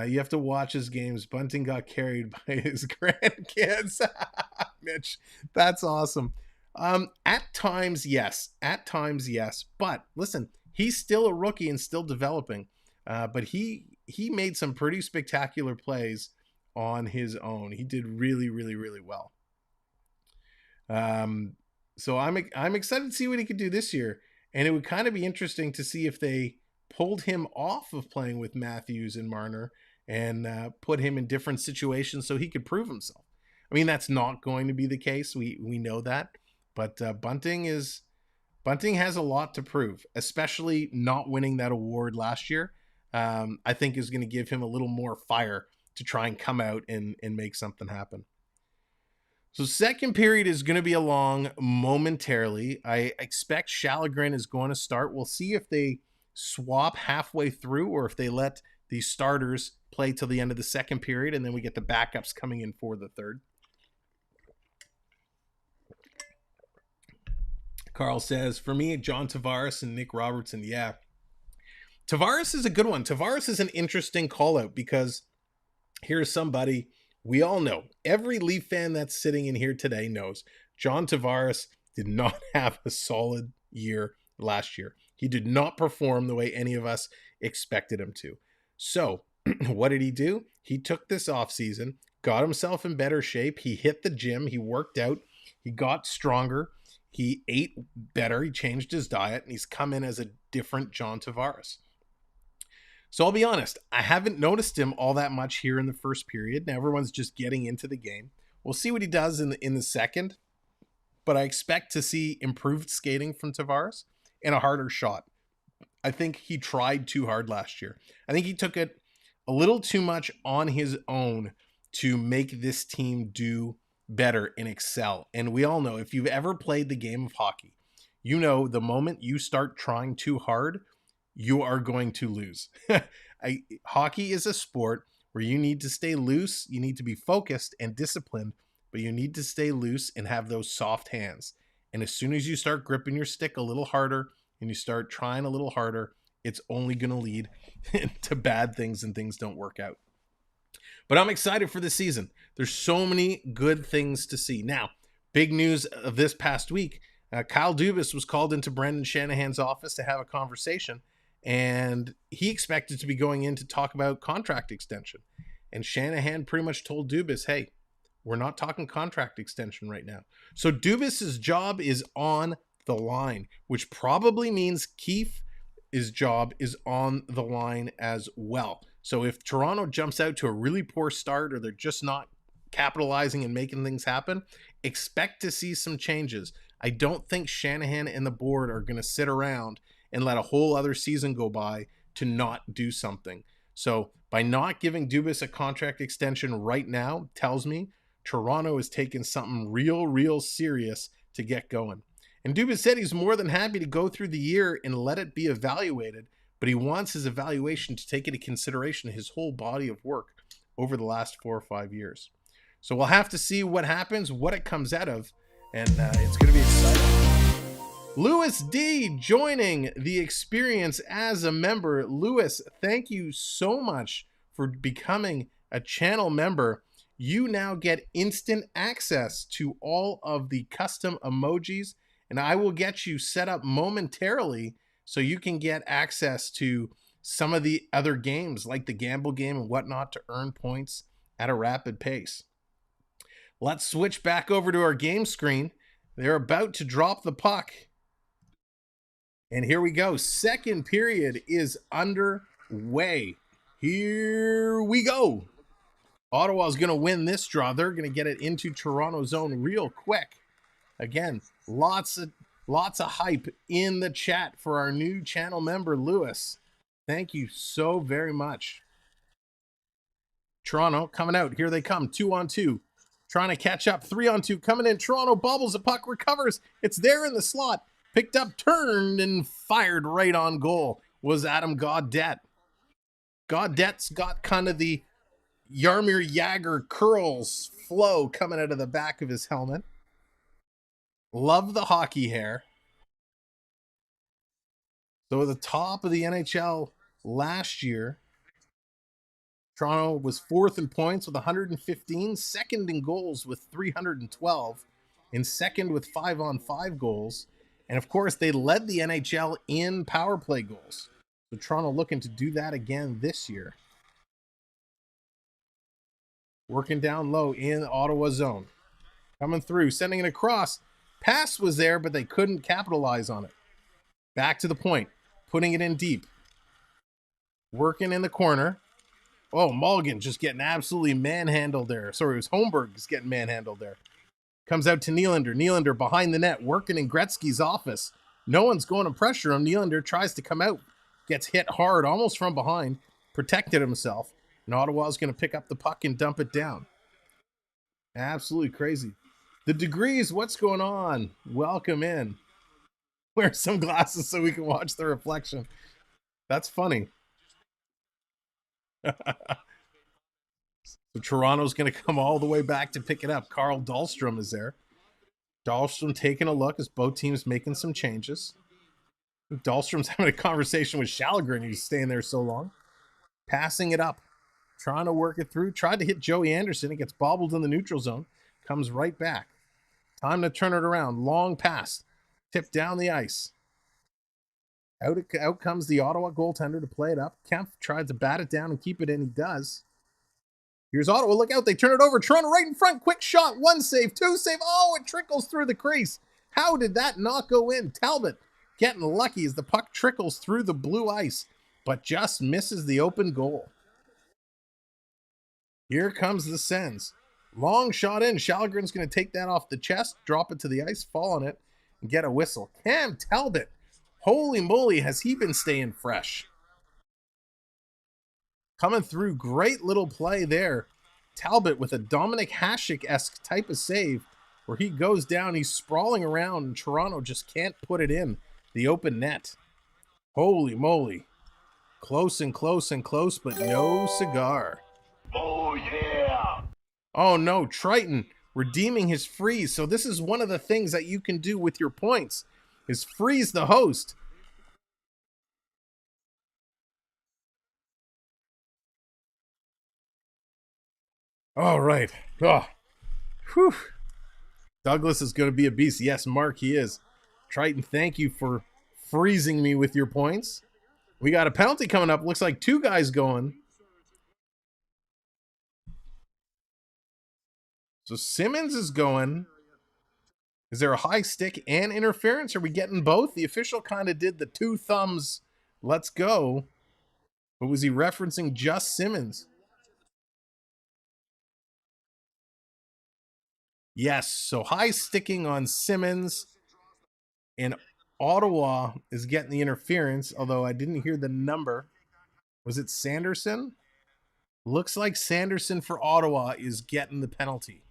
You have to watch his games. Bunting got carried by his grandkids. Mitch, that's awesome. At times, yes. But listen, he's still a rookie and still developing. But he made some pretty spectacular plays on his own. He did really well. So I'm excited to see what he could do this year. And it would kind of be interesting to see if they pulled him off of playing with Matthews and Marner and put him in different situations so he could prove himself. I mean, that's not going to be the case. We know that. But Bunting has a lot to prove, especially not winning that award last year. I think is going to give him a little more fire to try and come out and make something happen. So second period is going to be along momentarily. I expect Shalagrin is going to start. We'll see if they swap halfway through or if they let the starters play till the end of the second period, and then we get the backups coming in for the third. Carl says, for me, John Tavares and Nick Robertson. Yeah. Tavares is a good one. Tavares is an interesting call out because here's somebody we all know. Every Leaf fan that's sitting in here today knows John Tavares did not have a solid year last year. He did not perform the way any of us expected him to. So what did he do? He took this offseason, got himself in better shape. He hit the gym. He worked out. He got stronger. He ate better. He changed his diet, and he's come in as a different John Tavares. So I'll be honest, I haven't noticed him all that much here in the first period. Now everyone's just getting into the game. We'll see what he does in the second, but I expect to see improved skating from Tavares and a harder shot. I think he tried too hard last year. I think he took it a little too much on his own to make this team do better and excel. And we all know, if you've ever played the game of hockey, you know the moment you start trying too hard, you are going to lose. Hockey is a sport where you need to stay loose, you need to be focused and disciplined, but you need to stay loose and have those soft hands. And as soon as you start gripping your stick a little harder and you start trying a little harder, it's only going to lead to bad things and things don't work out. But I'm excited for the season. There's so many good things to see. Now, big news of this past week, Kyle Dubas was called into Brendan Shanahan's office to have a conversation, and he expected to be going in to talk about contract extension. And Shanahan pretty much told Dubas, hey, we're not talking contract extension right now. So Dubas's job is on the line, which probably means Keefe's job is on the line as well. So if Toronto jumps out to a really poor start, or they're just not capitalizing and making things happen, expect to see some changes. I don't think Shanahan and the board are going to sit around and let a whole other season go by to not do something. So by not giving Dubas a contract extension right now tells me Toronto is taking something real serious to get going. And Dubas said he's more than happy to go through the year and let it be evaluated, but he wants his evaluation to take into consideration his whole body of work over the last 4 or 5 years. So we'll have to see what happens, what it comes out of, and it's going to be exciting. Lewis D joining the experience as a member. Lewis, thank you so much for becoming a channel member. You now get instant access to all of the custom emojis, and I will get you set up momentarily so you can get access to some of the other games like the gamble game and whatnot to earn points at a rapid pace. Let's switch back over to our game screen. They're about to drop the puck. And here we go. Second period is underway. Here we go. Ottawa's going to win this draw. They're going to get it into Toronto zone real quick. Again, lots of hype in the chat for our new channel member, Lewis. Thank you so very much. Toronto coming out. Here they come. 2-on-2. Trying to catch up. 3-on-2 coming in. Toronto bobbles. The puck recovers. It's there in the slot. Picked up, turned, and fired right on goal was Adam Gaudette. Gaudette's got kind of the Jaromir Jagr curls flow coming out of the back of his helmet. Love the hockey hair. So at the top of the NHL last year, Toronto was 4th in points with 115, second in goals with 312, and second with 5-on-5 goals. And of course, they led the NHL in power play goals. So Toronto looking to do that again this year. Working down low in Ottawa zone. Coming through, sending it across. Pass was there, but they couldn't capitalize on it. Back to the point, putting it in deep. Working in the corner. Oh, Malgin just getting absolutely manhandled there. Sorry, it was Holmberg just getting manhandled there. Comes out to Nylander. Nylander behind the net, working in Gretzky's office. No one's going to pressure him. Nylander tries to come out. Gets hit hard, almost from behind. Protected himself. And Ottawa's going to pick up the puck and dump it down. Absolutely crazy. The Degrees, what's going on? Welcome in. Wear some glasses so we can watch the reflection. That's funny. So Toronto's going to come all the way back to pick it up. Carl Dahlstrom is there. Dahlstrom taking a look as both teams making some changes. Dahlstrom's having a conversation with Shalgren. He's staying there so long. Passing it up. Trying to work it through. Tried to hit Joey Anderson. It gets bobbled in the neutral zone. Comes right back. Time to turn it around. Long pass. Tipped down the ice. Out comes the Ottawa goaltender to play it up. Kemp tries to bat it down and keep it in. He does. Here's Ottawa. Look out. They turn it over. Toronto right in front. Quick shot. 1 save. 2 save. Oh, it trickles through the crease. How did that not go in? Talbot getting lucky as the puck trickles through the blue ice, but just misses the open goal. Here comes the Sens. Long shot in. Shalgren's going to take that off the chest, drop it to the ice, fall on it, and get a whistle. Cam Talbot. Holy moly, has he been staying fresh. Coming through, great little play there. Talbot with a Dominic Hasek-esque type of save where he goes down, he's sprawling around, and Toronto just can't put it in the open net. Holy moly. Close and close and close, but no cigar. Oh, yeah! Oh no, Triton redeeming his freeze. So this is one of the things that you can do with your points, is freeze the host. All right. Oh. Whew. Douglas is going to be a beast. Yes, Mark, he is. Triton, thank you for freezing me with your points. We got a penalty coming up. Looks like 2 guys going. So Simmons is going. Is there a high stick and interference? Are we getting both? The official kind of did the 2 thumbs, let's go. But was he referencing just Simmons? Yes, so high sticking on Simmons, and Ottawa is getting the interference, although I didn't hear the number. Was it Sanderson? Looks like Sanderson for Ottawa is getting the penalty.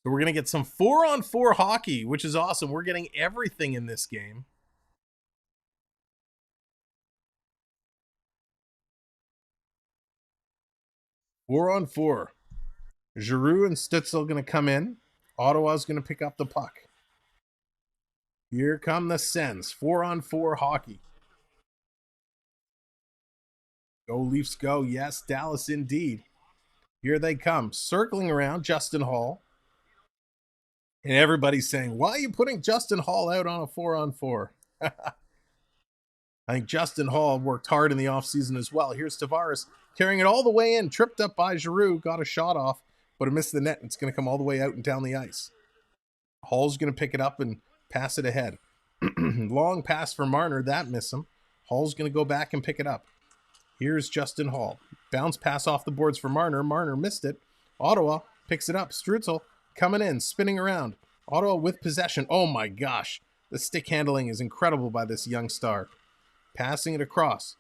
So we're going to get some 4-on-4 hockey, which is awesome. We're getting everything in this game. Four on four. Giroux and Stützle going to come in. Ottawa's going to pick up the puck. Here come the Sens. 4-on-4 hockey. Go Leafs go. Yes, Dallas indeed. Here they come. Circling around Justin Hall. And everybody's saying, why are you putting Justin Hall out on a 4-on-4? I think Justin Hall worked hard in the offseason as well. Here's Tavares carrying it all the way in. Tripped up by Giroux. Got a shot off, but it missed the net. It's going to come all the way out and down the ice. Hall's going to pick it up and pass it ahead. Long pass for Marner. That missed him. Hall's going to go back and pick it up. Here's Justin Hall. Bounce pass off the boards for Marner. Marner missed it. Ottawa picks it up. Stützle coming in, spinning around. Ottawa with possession. Oh my gosh. The stick handling is incredible by this young star. Passing it across.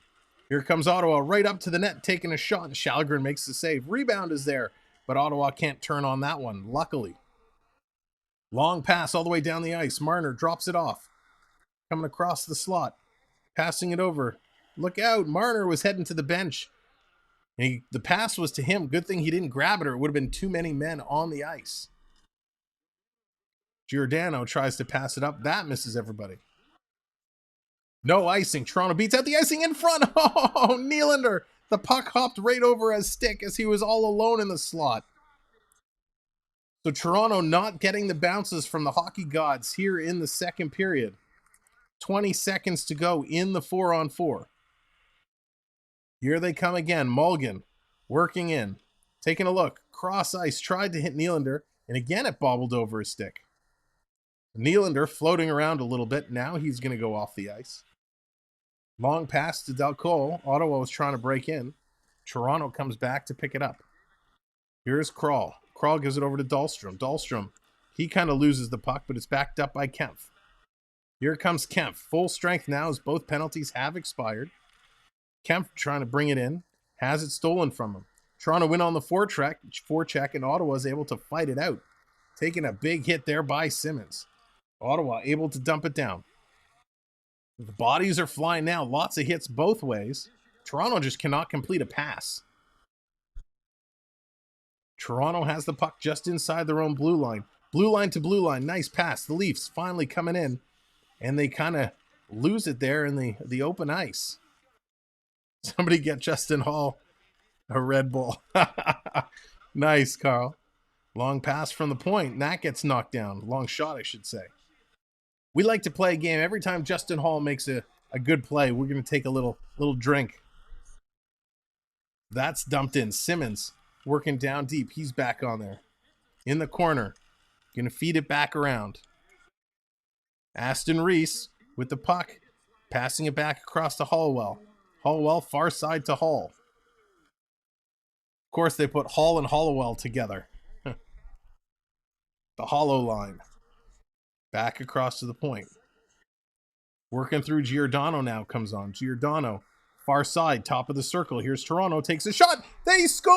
Here comes Ottawa right up to the net, taking a shot. Shalgren makes the save. Rebound is there, but Ottawa can't turn on that one, luckily. Long pass all the way down the ice. Marner drops it off. Coming across the slot. Passing it over. Look out. Marner was heading to the bench. The pass was to him. Good thing he didn't grab it, or it would have been too many men on the ice. Giordano tries to pass it up. That misses everybody. No icing. Toronto beats out the icing in front. Oh, Nylander. The puck hopped right over his stick as he was all alone in the slot. So Toronto not getting the bounces from the hockey gods here in the second period. 20 seconds to go in the 4-on-4. Here they come again. Malgin working in. Taking a look. Cross ice. Tried to hit Nylander. And again it bobbled over his stick. Nylander floating around a little bit. Now he's going to go off the ice. Long pass to Delcole. Ottawa was trying to break in. Toronto comes back to pick it up. Here's Kral. Kral gives it over to Dahlstrom. Dahlstrom, he kind of loses the puck, but it's backed up by Kempf. Here comes Kempf. Full strength now as both penalties have expired. Kempf trying to bring it in. Has it stolen from him. Toronto win on the forecheck, and Ottawa is able to fight it out. Taking a big hit there by Simmons. Ottawa able to dump it down. The bodies are flying now. Lots of hits both ways. Toronto just cannot complete a pass. Toronto has the puck just inside their own blue line. Blue line to blue line. Nice pass. The Leafs finally coming in. And they kind of lose it there in the open ice. Somebody get Justin Hall a Red Bull. Nice, Carl. Long pass from the point. And that gets knocked down. Long shot, I should say. We like to play a game. Every time Justin Hall makes a a good play. We're going to take a little drink. That's dumped in. Simmons working down deep. He's back on there. In the corner. Going to feed it back around. Aston Reese with the puck. Passing it back across to Hollowell. Hollowell far side to Hall. Of course, they put Hall and Hollowell together. The hollow line. Back across to the point. Working through Giordano now comes on. Giordano, far side, top of the circle. Here's Toronto, takes a shot. They score!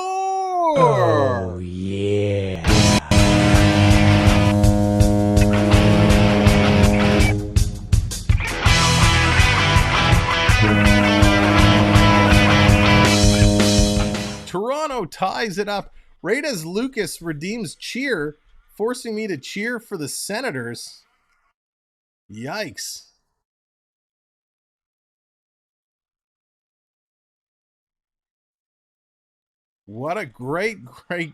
Oh, yeah. Toronto ties it up right as Lucas redeems cheer, forcing me to cheer for the Senators. Yikes. What a great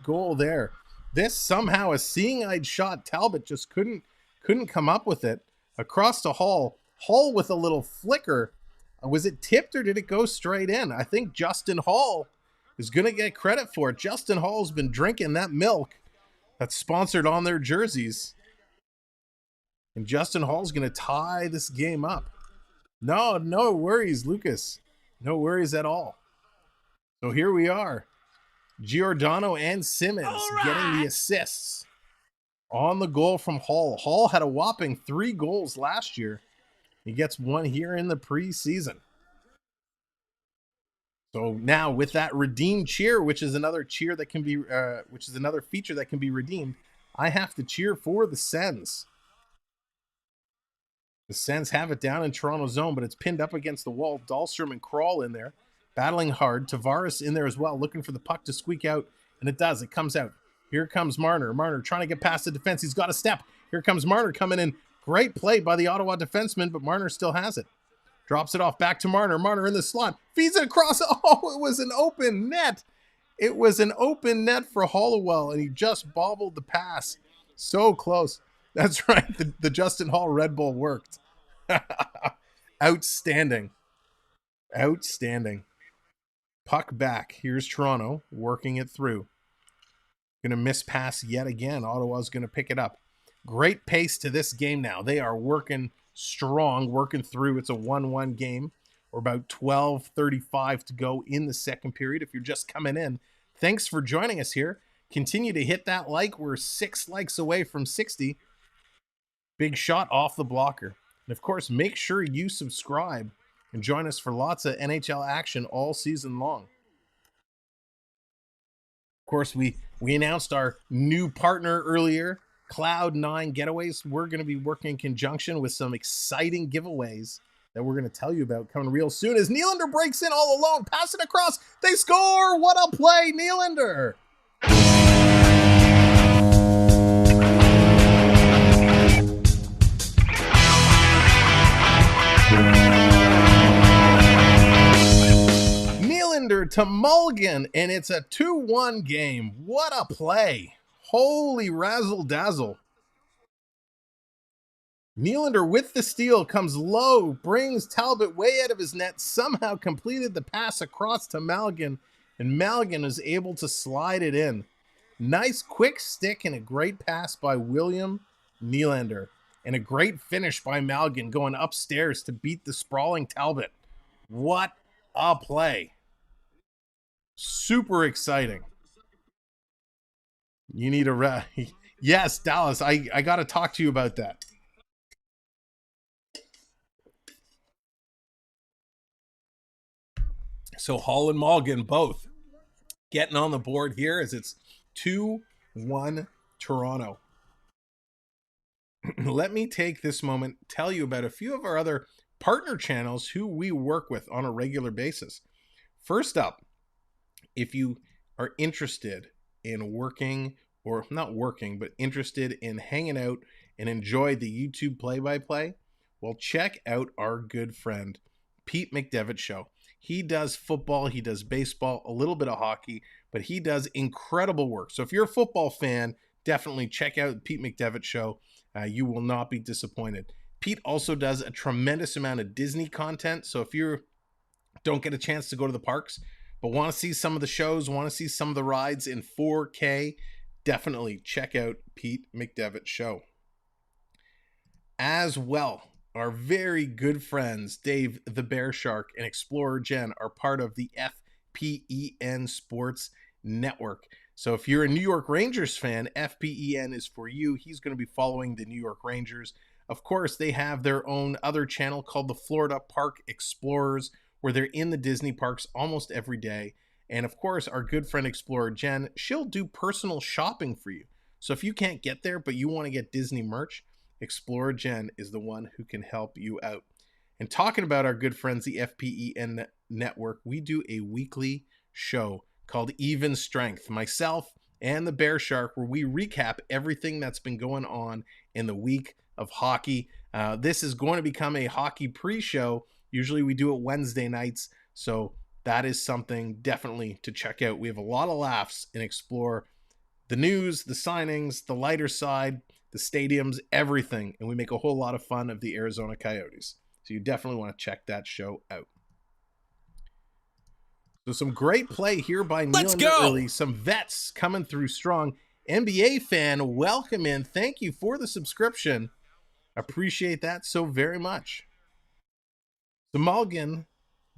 goal there. This somehow a seeing-eyed shot. Talbot just couldn't come up with it. Across to Hall. Hall with a little flicker. Was it tipped or did it go straight in? I think Justin Hall is going to get credit for it. Justin Hall's been drinking that milk that's sponsored on their jerseys. And Justin Hall's going to tie this game up. No worries, Lucas. No worries at all. So here we are. Giordano and Simmons getting the assists on the goal from Hall. Hall had a whopping 3 goals last year. He gets one here in the preseason. So now with that redeemed cheer, which is another cheer that can be, which is another feature that can be redeemed, I have to cheer for the Sens. The Sens have it down in Toronto zone, but it's pinned up against the wall. Dahlstrom and Krall in there, battling hard. Tavares in there as well, looking for the puck to squeak out, and it does. It comes out. Here comes Marner. Marner trying to get past the defense. He's got a step. Here comes Marner coming in. Great play by the Ottawa defenseman, but Marner still has it. Drops it off back to Marner. Marner in the slot. Feeds it across. Oh, it was an open net. It was an open net for Hollowell, and he just bobbled the pass. So close. That's right. The Justin Hall Red Bull worked. Outstanding. Outstanding. Puck back. Here's Toronto working it through. Going to miss pass yet again. Ottawa's going to pick it up. Great pace to this game now. They are working strong, working through. It's a 1-1 game. We're about 12:35 to go in the second period. If you're just coming in, thanks for joining us here. Continue to hit that like. We're 6 likes away from 60. Big shot off the blocker. And of course, make sure you subscribe and join us for lots of NHL action all season long. Of course, we announced our new partner earlier, Cloud9 Getaways. We're going to be working in conjunction with some exciting giveaways that we're going to tell you about coming real soon as Nylander breaks in all alone, pass it across, they score! What a play, Nylander! To Malgin, and it's a 2-1 game. What a play. Holy razzle dazzle. Nylander with the steal comes low, brings Talbot way out of his net, somehow completed the pass across to Malgin, and Malgin is able to slide it in. Nice quick stick and a great pass by William Nylander, and a great finish by Malgin going upstairs to beat the sprawling Talbot. What a play. Super exciting. You need a yes, Dallas. I got to talk to you about that. So Hall and Malgin both getting on the board here as it's 2-1 Toronto. Let me take this moment, tell you about a few of our other partner channels who we work with on a regular basis. First up, if you are interested in working, or not working, but interested in hanging out and enjoy the YouTube play-by-play, well, check out our good friend, Pete McDevitt Show. He does football, he does baseball, a little bit of hockey, but he does incredible work. So if you're a football fan, definitely check out Pete McDevitt Show. You will not be disappointed. Pete also does a tremendous amount of Disney content. So if you don't get a chance to go to the parks, but want to see some of the shows, want to see some of the rides in 4K, definitely check out Pete McDevitt's show. As well, our very good friends, Dave the Bear Shark and Explorer Jen, are part of the FPEN Sports Network. So if you're a New York Rangers fan, FPEN is for you. He's going to be following the New York Rangers. Of course, they have their own other channel called the Florida Park Explorers, where they're in the Disney parks almost every day. And of course, our good friend Explorer Jen, she'll do personal shopping for you. So if you can't get there, but you want to get Disney merch, Explorer Jen is the one who can help you out. And talking about our good friends, the FPEN Network, we do a weekly show called Even Strength, myself and the Bear Shark, where we recap everything that's been going on in the week of hockey. This is going to become a hockey pre-show. Usually we do it Wednesday nights, so that is something definitely to check out. We have a lot of laughs and explore the news, the signings, the lighter side, the stadiums, everything, and we make a whole lot of fun of the Arizona Coyotes. So you definitely want to check that show out. So some great play here by Nylander early. Some vets coming through strong. NBA fan, welcome in. Thank you for the subscription. Appreciate that so very much. So Malgin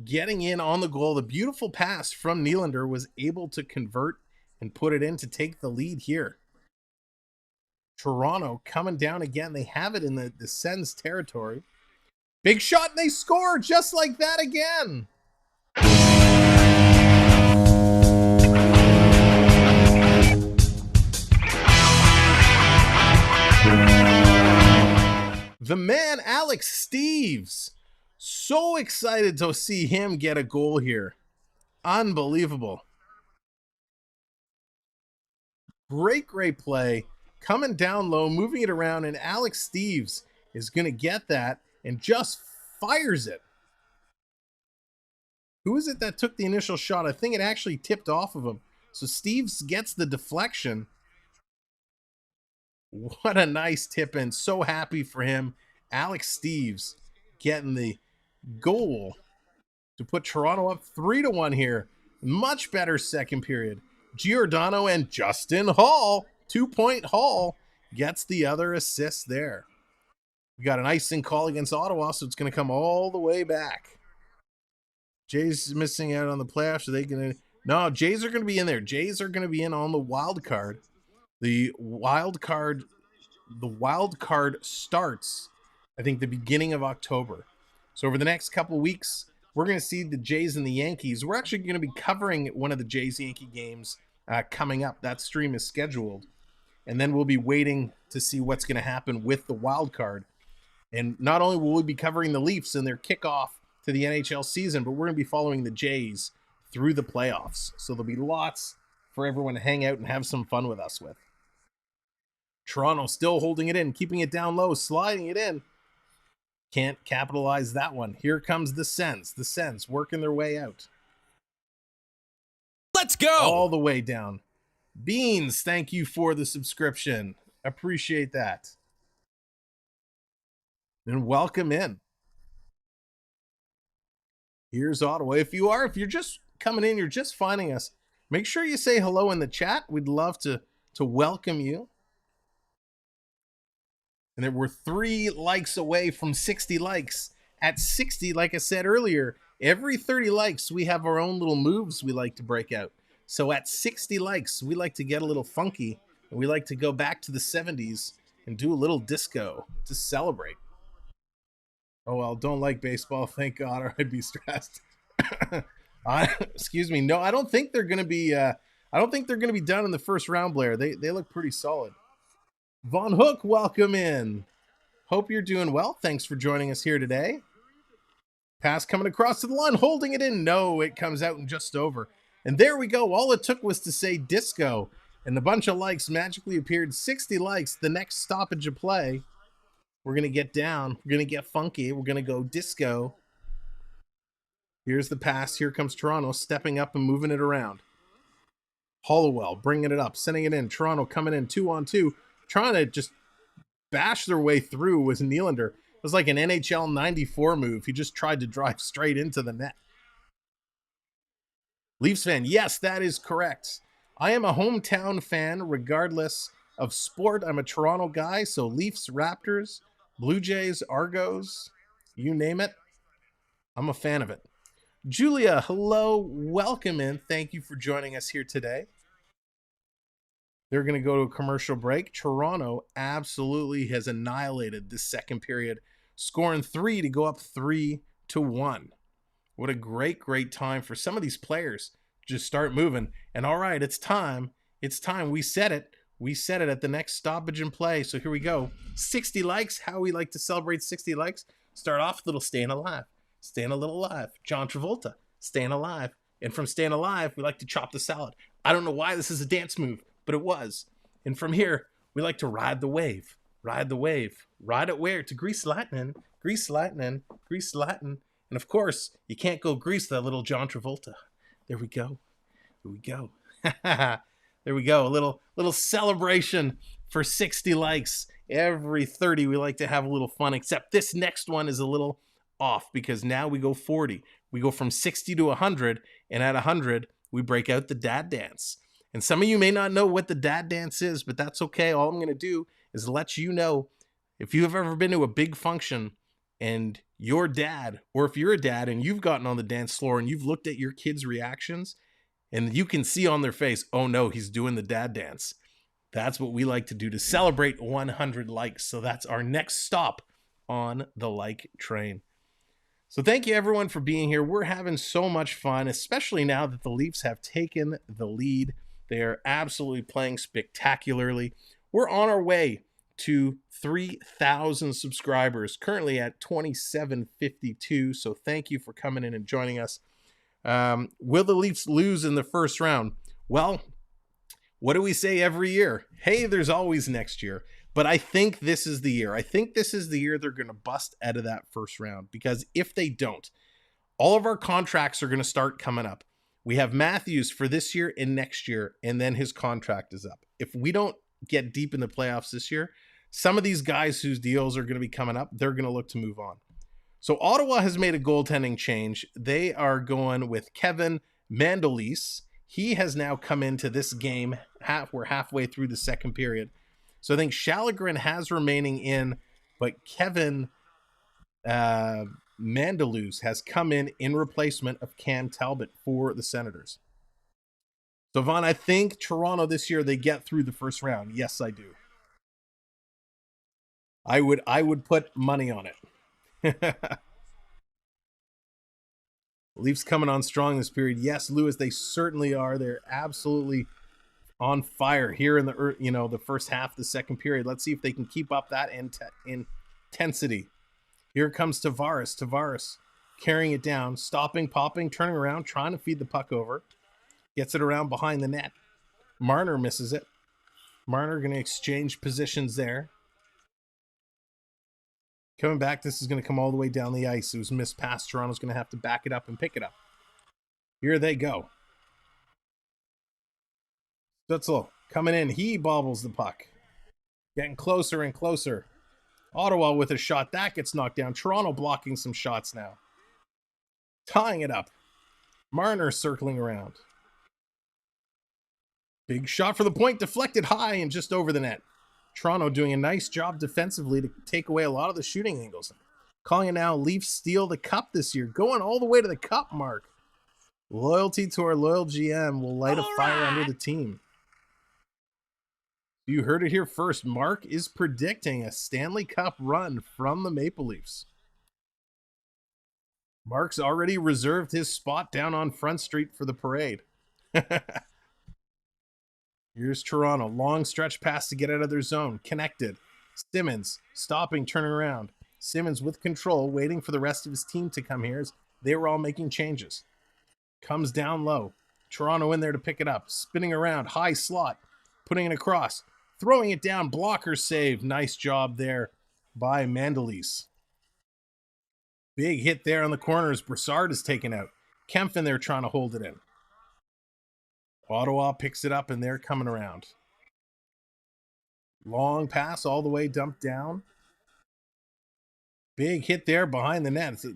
getting in on the goal. The beautiful pass from Nylander was able to convert and put it in to take the lead here. Toronto coming down again. They have it in the Sens territory. Big shot and they score just like that again. The man, Alex Steves. So excited to see him get a goal here. Unbelievable. Great play. Coming down low, moving it around, and Alex Steves is going to get that and just fires it. Who is it that took the initial shot? I think it actually tipped off of him. So Steves gets the deflection. What a nice tip in. So happy for him. Alex Steves getting the goal to put Toronto up 3-1 here. Much better second period. Giordano and Justin Hall, 2-point Hall, gets the other assist there. We got an icing call against Ottawa, so it's going to come all the way back. Jays missing out on the playoffs. Are they going to? No, Jays are going to be in there. Jays are going to be in on the wild card. The wild card starts, I think, the beginning of October. So over the next couple of weeks, we're going to see the Jays and the Yankees. We're actually going to be covering one of the Jays-Yankee games coming up. That stream is scheduled. And then we'll be waiting to see what's going to happen with the wild card. And not only will we be covering the Leafs and their kickoff to the NHL season, but we're going to be following the Jays through the playoffs. So there'll be lots for everyone to hang out and have some fun with us with. Toronto still holding it in, keeping it down low, sliding it in. Can't capitalize that one. Here comes the Sens. The Sens working their way out. Let's go! All the way down. Beans, thank you for the subscription. Appreciate that. And welcome in. Here's Ottawa. If you're just coming in, you're just finding us, make sure you say hello in the chat. We'd love to welcome you. And then we're 3 likes away from 60 likes. At 60, like I said earlier, every 30 likes, we have our own little moves we like to break out. So at 60 likes, we like to get a little funky, and we like to go back to the 70s and do a little disco to celebrate. Oh, well, don't like baseball, thank God, or I'd be stressed. Excuse me. No, I don't think they're going to be done in the first round, Blair. They look pretty solid. Von Hook, welcome in. Hope you're doing well. Thanks for joining us here today. Pass coming across to the line, holding it in. No, it comes out and just over. And there we go. All it took was to say disco, and the bunch of likes magically appeared. 60 likes. The next stoppage of play, we're going to get down. We're going to get funky. We're going to go disco. Here's the pass. Here comes Toronto stepping up and moving it around. Hollowell bringing it up, sending it in. Toronto coming in 2-on-2. Trying to just bash their way through was Nylander. was like an NHL 94 move. He just tried to drive straight into the net. Leafs fan, yes, that is correct. I am a hometown fan regardless of sport. I'm a Toronto guy, so Leafs, Raptors, Blue Jays, Argos, you name it, I'm a fan of it. Julia, hello, welcome in. Thank you for joining us here today. They're going to go to a commercial break. Toronto absolutely has annihilated this second period, scoring 3 to go up 3-1. What a great, great time for some of these players to just start moving. And all right, it's time. It's time. We said it. We said it at the next stoppage in play. So here we go. 60 likes. How we like to celebrate 60 likes. Start off with a little staying alive. Staying a little alive. John Travolta, staying alive. And from staying alive, we like to chop the salad. I don't know why this is a dance move, but it was. And from here, we like to ride the wave. Ride the wave. Ride it where? To Grease Lightning. Grease Lightning. Grease Lightning. And of course, you can't go grease that little John Travolta. There we go. There we go. There we go. A little celebration for 60 likes. Every 30, we like to have a little fun, except this next one is a little off because now we go 40. We go from 60 to 100, and at 100, we break out the dad dance. And some of you may not know what the dad dance is, but that's okay. All I'm going to do is let you know, if you have ever been to a big function and your dad, or if you're a dad and you've gotten on the dance floor and you've looked at your kids' reactions and you can see on their face, oh no, he's doing the dad dance. That's what we like to do to celebrate 100 likes. So that's our next stop on the like train. So thank you everyone for being here. We're having so much fun, especially now that the Leafs have taken the lead. They are absolutely playing spectacularly. We're on our way to 3,000 subscribers, currently at 2,752. So thank you for coming in and joining us. Will the Leafs lose in the first round? Well, what do we say every year? Hey, there's always next year. But I think this is the year. I think this is the year they're going to bust out of that first round. Because if they don't, all of our contracts are going to start coming up. We have Matthews for this year and next year, and then his contract is up. If we don't get deep in the playoffs this year, some of these guys whose deals are going to be coming up, they're going to look to move on. So Ottawa has made a goaltending change. They are going with Kevin Mandelis. He has now come into this game. We're halfway through the second period. So I think Shallegren has remaining in, but Kevin Mandelus has come in replacement of Cam Talbot for the Senators. So Vaughn, I think Toronto this year, they get through the first round. Yes, I do. I would put money on it. Leafs coming on strong this period. Yes, Lewis, they certainly are. They're absolutely on fire here in the first half of the second period. Let's see if they can keep up that intensity. Here comes Tavares. Tavares carrying it down, stopping, popping, turning around, trying to feed the puck over. Gets it around behind the net. Marner misses it. Marner going to exchange positions there. Coming back, this is going to come all the way down the ice. It was missed pass. Toronto's going to have to back it up and pick it up. Here they go. Stutzel coming in. He bobbles the puck. Getting closer and closer. Ottawa with a shot. That gets knocked down. Toronto blocking some shots now. Tying it up. Marner circling around. Big shot for the point. Deflected high and just over the net. Toronto doing a nice job defensively to take away a lot of the shooting angles. Calling it now, Leafs steal the cup this year. Going all the way to the cup mark. Loyalty to our loyal GM will light a fire under the team. You heard it here first. Mark is predicting a Stanley Cup run from the Maple Leafs. Mark's already reserved his spot down on Front Street for the parade. Here's Toronto. Long stretch pass to get out of their zone. Connected. Simmons stopping, turning around. Simmons with control, waiting for the rest of his team to come here as they were all making changes. Comes down low. Toronto in there to pick it up. Spinning around. High slot. Putting it across. Throwing it down. Blocker save. Nice job there by Mandelis. Big hit there on the corners. Brassard is taken out. Kempf in there trying to hold it in. Ottawa picks it up and they're coming around. Long pass all the way dumped down. Big hit there behind the net. It's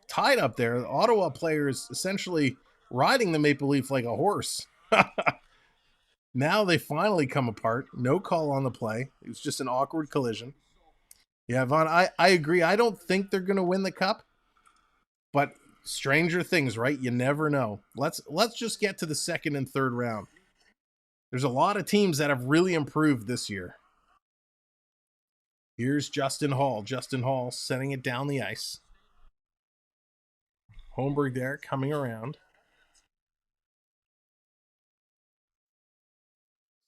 tied up there. The Ottawa players essentially riding the Maple Leaf like a horse. Now they finally come apart. No call on the play. It was just an awkward collision. Yeah, Vaughn, I agree. I don't think they're going to win the cup, but stranger things, right? You never know. Let's just get to the second and third round. There's a lot of teams that have really improved this year. Here's Justin Hall. Justin Hall setting it down the ice. Holmberg there coming around.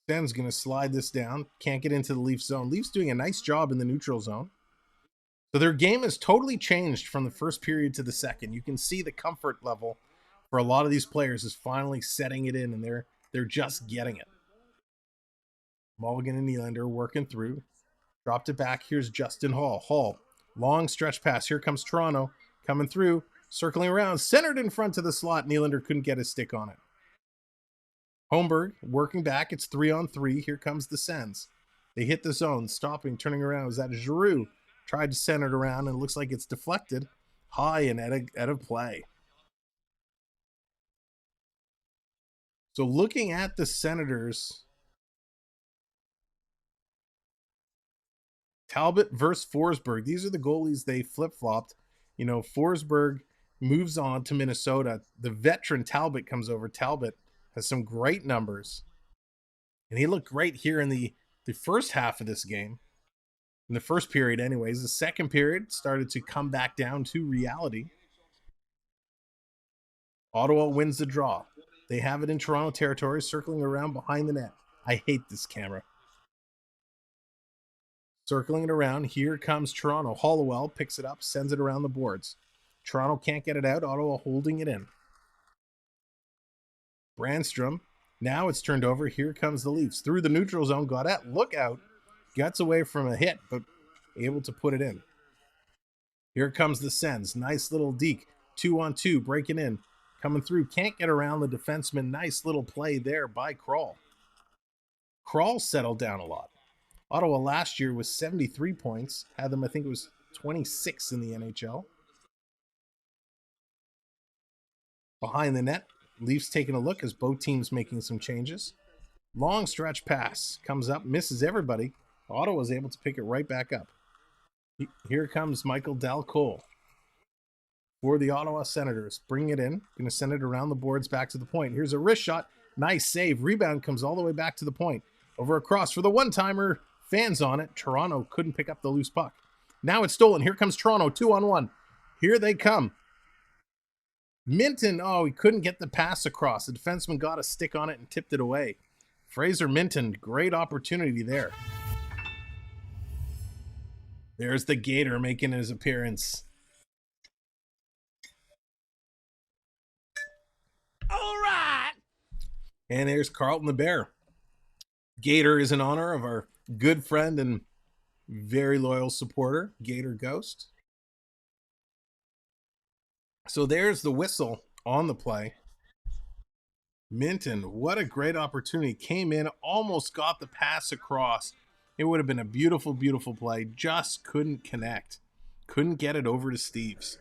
Ben's going to slide this down. Can't get into the Leafs zone. Leafs doing a nice job in the neutral zone. So their game has totally changed from the first period to the second. You can see the comfort level for a lot of these players is finally setting it in, and they're just getting it. Malgin and Nylander working through. Dropped it back. Here's Justin Hall. Hall, long stretch pass. Here comes Toronto coming through, circling around, centered in front of the slot. Nylander couldn't get his stick on it. Holmberg working back. It's 3-on-3. Here comes the Sens. They hit the zone, stopping, turning around. Is that Giroux? Tried to center it around, and it looks like it's deflected high and out of play. So looking at the Senators, Talbot versus Forsberg. These are the goalies they flip-flopped. You know, Forsberg moves on to Minnesota. The veteran Talbot comes over. Talbot has some great numbers. And he looked great here in the first half of this game. In the first period anyways. The second period started to come back down to reality. Ottawa wins the draw. They have it in Toronto territory, circling around behind the net. I hate this camera. Circling it around. Here comes Toronto. Hollowell picks it up, sends it around the boards. Toronto can't get it out. Ottawa holding it in. Brandstrom. Now it's turned over. Here comes the Leafs. Through the neutral zone. Gaudette, look out. Gets away from a hit, but able to put it in. Here comes the Sens. Nice little deke. 2-on-2. Breaking in. Coming through. Can't get around the defenseman. Nice little play there by Kral. Kral settled down a lot. Ottawa last year was 73 points. Had them, I think it was 26 in the NHL. Behind the net. Leafs taking a look as both teams making some changes. Long stretch pass. Comes up. Misses everybody. Ottawa is able to pick it right back up. Here comes Michael Dalcole for the Ottawa Senators. Bring it in. Going to send it around the boards back to the point. Here's a wrist shot. Nice save. Rebound comes all the way back to the point. Over across for the one-timer. Fans on it. Toronto couldn't pick up the loose puck. Now it's stolen. Here comes Toronto. 2-on-1. Here they come. Minton, oh, he couldn't get the pass across. The defenseman got a stick on it and tipped it away. Fraser Minton, great opportunity there. There's the Gator making his appearance. All right. And there's Carlton the Bear. Gator is in honor of our good friend and very loyal supporter, Gator Ghost. So there's the whistle on the play. Minton, what a great opportunity. Came in, almost got the pass across. It would have been a beautiful, beautiful play. Just couldn't connect. Couldn't get it over to Steves.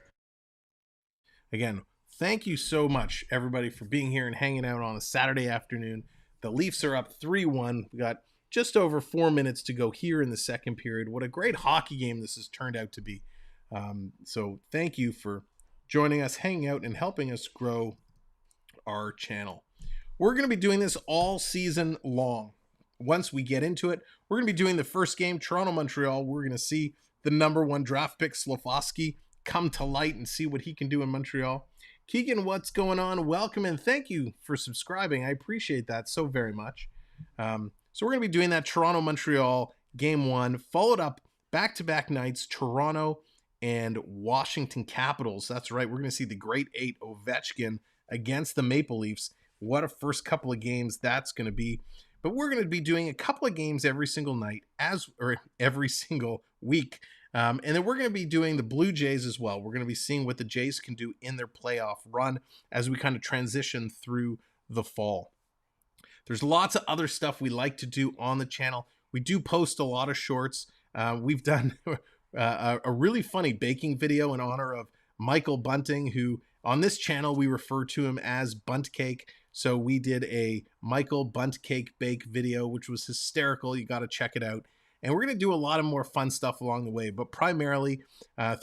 Again, thank you so much, everybody, for being here and hanging out on a Saturday afternoon. The Leafs are up 3-1. We got just over 4 minutes to go here in the second period. What a great hockey game this has turned out to be. So thank you for joining us, hanging out, and helping us grow our channel. We're going to be doing this all season long. Once we get into it, we're going to be doing the first game, Toronto-Montreal. We're going to see the number 1 draft pick, Slafkovsky, come to light and see what he can do in Montreal. Keegan, what's going on? Welcome and thank you for subscribing. I appreciate that so very much. So we're going to be doing that Toronto-Montreal game 1, followed up back-to-back nights, Toronto and Washington Capitals. That's right. We're going to see the Great 8 Ovechkin against the Maple Leafs. What a first couple of games that's going to be. But we're going to be doing a couple of games every single night, or every single week. And then we're going to be doing the Blue Jays as well. We're going to be seeing what the Jays can do in their playoff run as we kind of transition through the fall. There's lots of other stuff we like to do on the channel. We do post a lot of shorts. We've done a really funny baking video in honor of Michael Bunting, who on this channel we refer to him as Bunt Cake. So we did a Michael Bunt Cake bake video, which was hysterical. You got to check it out. And we're going to do a lot of more fun stuff along the way, but primarily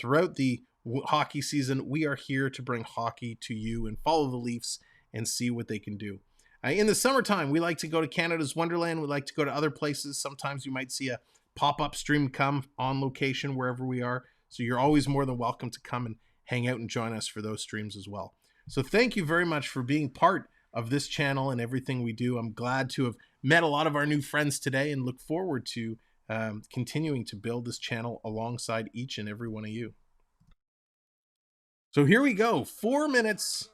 throughout the hockey season, we are here to bring hockey to you and follow the Leafs and see what they can do. In the summertime, we like to go to Canada's Wonderland. We like to go to other places. Sometimes you might see a pop-up stream come on location wherever we are. So you're always more than welcome to come and hang out and join us for those streams as well. So thank you very much for being part of this channel and everything we do. I'm glad to have met a lot of our new friends today and look forward to continuing to build this channel alongside each and every one of you. So here we go. 4 minutes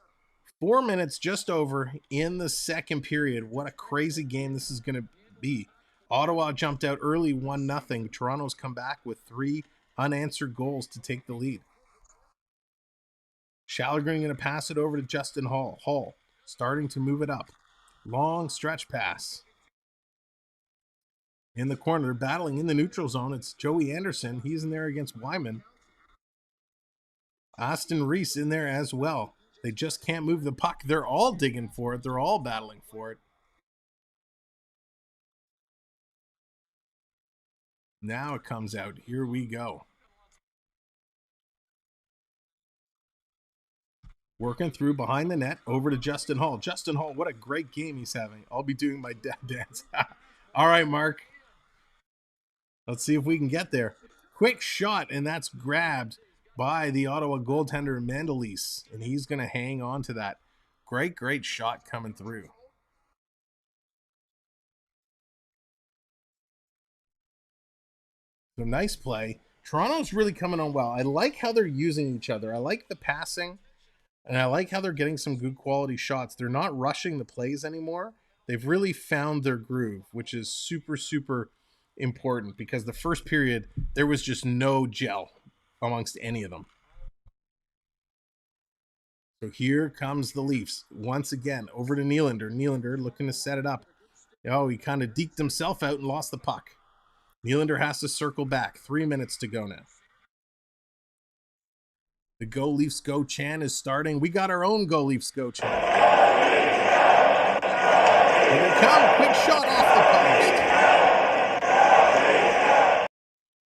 just over in the second period. What a crazy game this is going to be. Ottawa jumped out early 1-0. Toronto's come back with 3 unanswered goals to take the lead. Shalgren going to pass it over to Justin Hall. Hall starting to move it up. Long stretch pass. In the corner, they're battling in the neutral zone. It's Joey Anderson. He's in there against Wyman. Austin Reese in there as well. They just can't move the puck. They're all digging for it. They're all battling for it. Now it comes out. Here we go. Working through behind the net over to Justin Hall. Justin Hall, what a great game he's having. I'll be doing my dad dance. All right, Mark. Let's see if we can get there. Quick shot, and that's grabbed by the Ottawa goaltender Mandelis, and he's going to hang on to that. Great shot coming through. So nice play. Toronto's really coming on well. I like how they're using each other. I like the passing, and I like how they're getting some good quality shots. They're not rushing the plays anymore. They've really found their groove, which is super important, because the first period, there was just no gel amongst any of them. So here comes the Leafs once again over to Nylander. Nylander looking to set it up. Oh, he kind of deked himself out and lost the puck. Nylander has to circle back. 3 minutes to go now. The Go Leafs Go chant is starting. We got our own Go Leafs Go chant. Here they come. Quick shot off the post.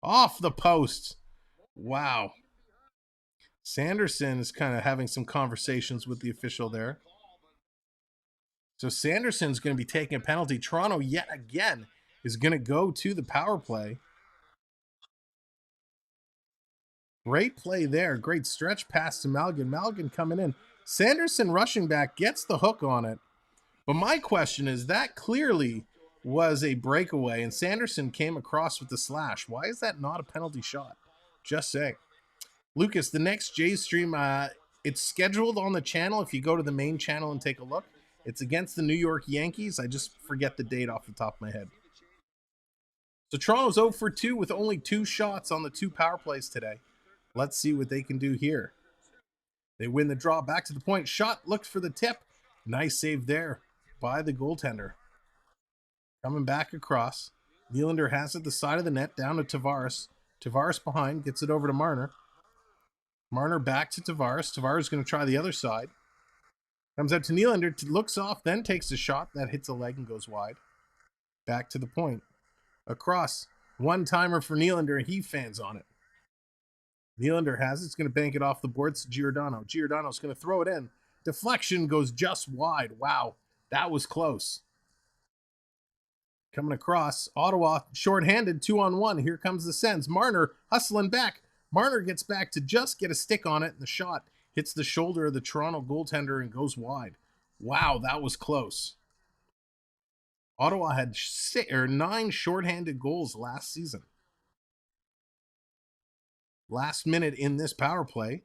Off the post. Wow. Sanderson is kind of having some conversations with the official there. So Sanderson's going to be taking a penalty. Toronto yet again is going to go to the power play. Great play there. Great stretch pass to Malgin. Malgin coming in. Sanderson rushing back, gets the hook on it. But my question is, that clearly was a breakaway, and Sanderson came across with the slash. Why is that not a penalty shot? Just saying. Lucas, the next Jays stream, it's scheduled on the channel. If you go to the main channel and take a look, it's against the New York Yankees. I just forget the date off the top of my head. So Toronto's 0 for 2 with only 2 shots on the 2 power plays today. Let's see what they can do here. They win the draw, back to the point. Shot, looks for the tip. Nice save there by the goaltender. Coming back across. Nylander has it the side of the net, down to Tavares. Tavares behind, gets it over to Marner. Marner back to Tavares. Tavares going to try the other side. Comes out to Nylander, looks off, then takes a shot. That hits a leg and goes wide. Back to the point. Across. One-timer for Nylander, and he fans on it. Nylander has it. It's going to bank it off the boards to Giordano. Giordano's going to throw it in. Deflection goes just wide. Wow, that was close. Coming across. Ottawa shorthanded, 2-on-1. Here comes the Sens. Marner hustling back. Marner gets back to just get a stick on it, and the shot hits the shoulder of the Toronto goaltender and goes wide. Wow, that was close. Ottawa had 9 shorthanded goals last season. Last minute in this power play,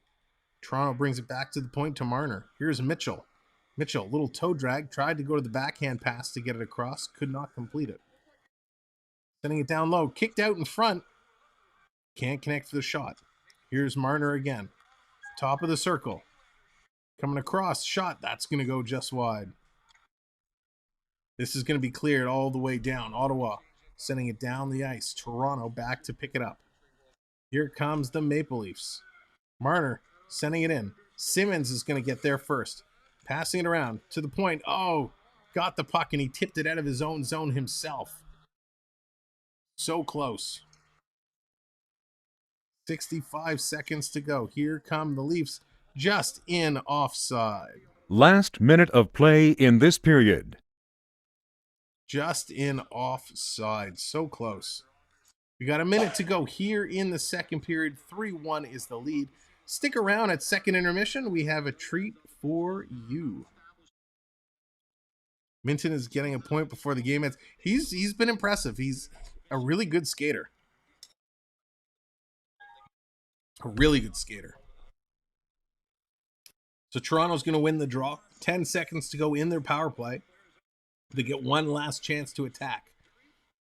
Toronto brings it back to the point to Marner. Here's Mitchell. Mitchell, little toe drag, tried to go to the backhand pass to get it across, could not complete it. Sending it down low, kicked out in front. Can't connect for the shot. Here's Marner again. Top of the circle. Coming across, shot. That's going to go just wide. This is going to be cleared all the way down. Ottawa sending it down the ice. Toronto back to pick it up. Here comes the Maple Leafs. Marner sending it in. Simmons is going to get there first. Passing it around to the point. Oh, got the puck and he tipped it out of his own zone himself. So close. 65 seconds to go. Here come the Leafs, just in offside. Last minute of play in this period. Just in offside. So close. We got a minute to go here in the second period. 3-1 is the lead. Stick around at second intermission. We have a treat for you. Minton is getting a point before the game ends. He's been impressive. He's a really good skater. A really good skater. So Toronto's going to win the draw. 10 seconds to go in their power play. They get one last chance to attack.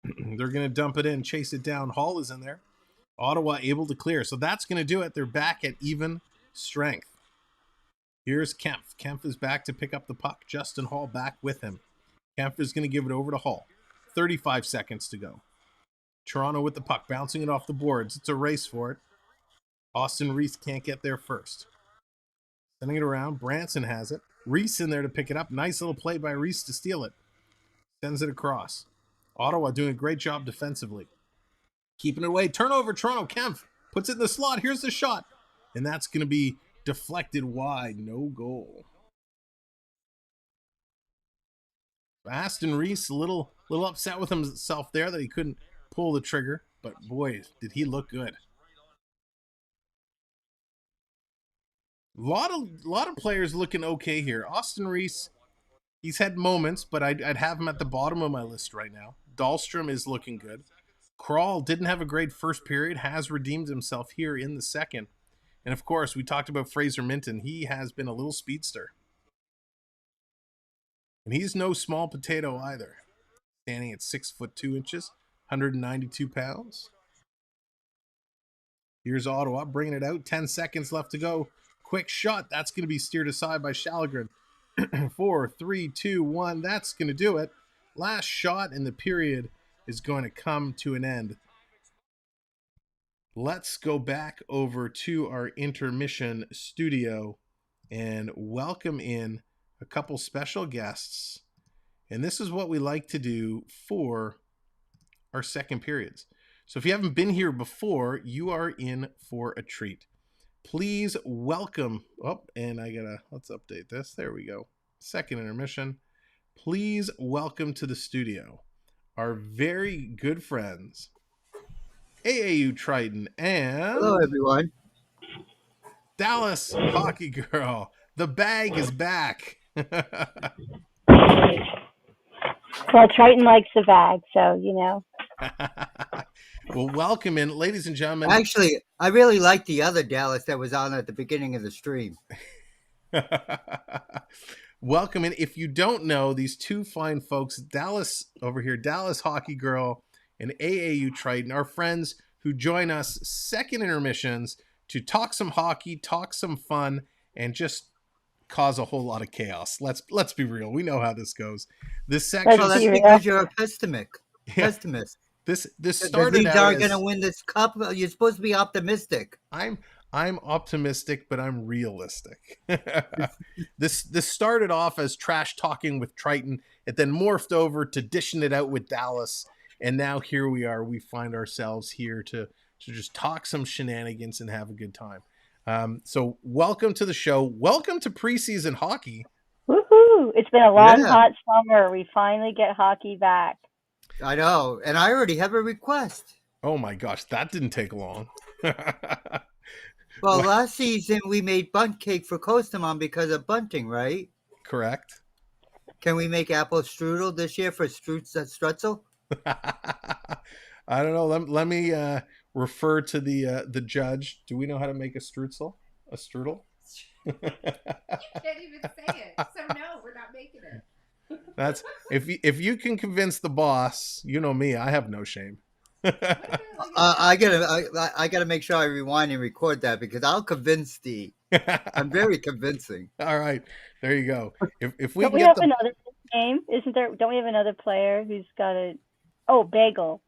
They're going to dump it in, chase it down. Hall is in there. Ottawa able to clear. So that's going to do it. They're back at even strength. Here's Kempf. Kempf is back to pick up the puck. Justin Hall back with him. Kempf is going to give it over to Hall. 35 seconds to go. Toronto with the puck, bouncing it off the boards. It's a race for it. Austin Reese can't get there first. Sending it around. Branson has it. Reese in there to pick it up. Nice little play by Reese to steal it. Sends it across. Ottawa doing a great job defensively. Keeping it away. Turnover, Toronto. Kempf puts it in the slot. Here's the shot. And that's going to be deflected wide. No goal. Aston Reese a little upset with himself there that he couldn't pull the trigger. But boy, did he look good. A lot of players looking okay here. Austin Reese, he's had moments, but I'd have him at the bottom of my list right now. Dahlstrom is looking good. Kral didn't have a great first period, has redeemed himself here in the second. And of course, we talked about Fraser Minton. He has been a little speedster. And he's no small potato either. Standing at 6'2", 192 pounds. Here's Ottawa bringing it out. 10 seconds left to go. Quick shot. That's going to be steered aside by Shalgren. 4, 3, 2, 1. That's going to do it. Last shot in the period is going to come to an end. Let's go back over to our intermission studio and welcome in a couple special guests. And this is what we like to do for our second periods. So if you haven't been here before, you are in for a treat. Please welcome, let's update this. There we go. Second intermission. Please welcome to the studio our very good friends, AAU Triton and... Hello, everyone. Dallas Hockey Girl. The bag is back. Well, Triton likes the bag, so, you know. Well, welcome in, ladies and gentlemen. Actually, I really like the other Dallas that was on at the beginning of the stream. Welcome in. If you don't know, these two fine folks, Dallas over here, Dallas Hockey Girl and AAU Triton, are friends who join us second intermissions to talk some hockey, talk some fun, and just cause a whole lot of chaos. Let's be real. We know how this goes. This section. Well, that's because you're a pessimist. This started out. Are going to win this cup. You're supposed to be optimistic. I'm optimistic, but I'm realistic. This started off as trash talking with Triton. It then morphed over to dishing it out with Dallas, and now here we are. We find ourselves here to just talk some shenanigans and have a good time. So welcome to the show. Welcome to preseason hockey. Woohoo! It's been a long, hot summer. We finally get hockey back. I know, and I already have a request. Oh my gosh, that didn't take long. Well, last season we made bunt cake for Kostaman because of bunting, right? Correct. Can we make apple strudel this year for Strutzel? I don't know. Let me refer to the judge. Do we know how to make a strudel? A strudel? You can't even say it. So no, we're not making it. That's if you can convince the boss, you know me, I have no shame. I gotta make sure I rewind and record that because I'll convince I'm very convincing. All right, there you go. If we don't we have another name, isn't there? Don't we have another player who's got Bagel?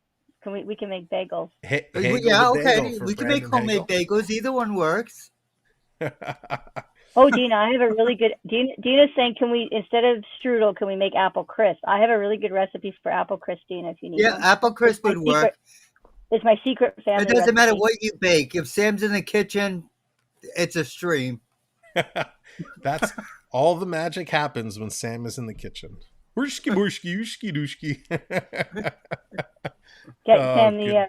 We can make bagels. Yeah, okay. We can make homemade bagels. Either one works. Oh, Dina, I have a really good. Dina's saying, can we, instead of strudel, can we make apple crisp? I have a really good recipe for apple crisp, Dina, if you need. Yeah, one. apple crisp would work. It's my secret family. It doesn't recipe. matter what you bake. If Sam's in the kitchen, it's a stream. That's all the magic happens when Sam is in the kitchen. Wooshki booshki, ooshki dooshki. Get Sam the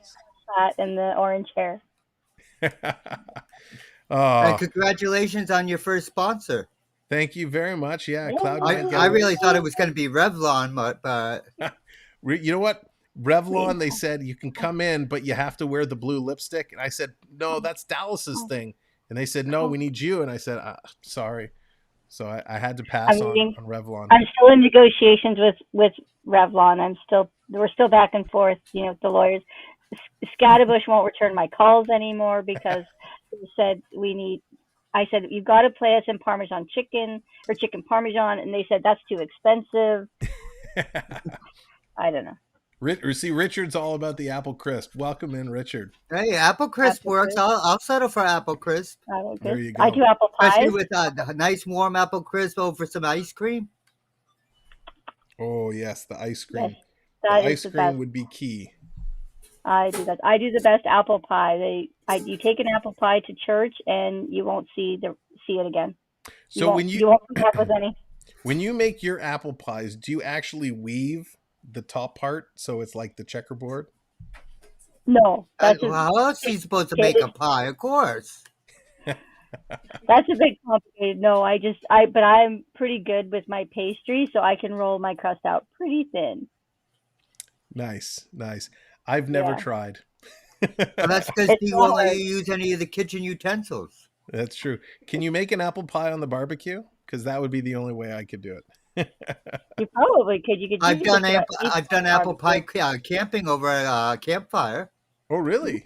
hat and the orange hair. And congratulations on your first sponsor. Thank you very much. Yeah, Cloud. I really thought it was going to be Revlon, but you know what? Revlon, they said you can come in, but you have to wear the blue lipstick. And I said, no, that's Dallas's thing. And they said, no, we need you. And I said, sorry. So I had to pass on Revlon. I'm still in negotiations with Revlon. We're still back and forth, the lawyers. Scatterbush won't return my calls anymore because they said I said, you've got to play us in Parmesan chicken or chicken Parmesan. And they said, that's too expensive. I don't know. See, Richard's all about the apple crisp. Welcome in, Richard. Hey, apple crisp works. I'll settle for apple crisp. There you go. I do apple pie. Especially with a nice warm apple crisp over some ice cream. Oh, yes, the ice cream. Yes, the ice cream would be key. I do that. I do the best apple pie. You take an apple pie to church and you won't see it again. You won't come back with any. When you make your apple pies, do you actually weave the top part so it's like the checkerboard? No. How else are you supposed to make a pie? Of course. That's a bit complicated. No, but I'm pretty good with my pastry, so I can roll my crust out pretty thin. Nice. I've never tried. Well, that's because you won't let you use any of the kitchen utensils. That's true. Can you make an apple pie on the barbecue? Because that would be the only way I could do it. You probably could. I've done apple pie camping over a campfire. Oh, really?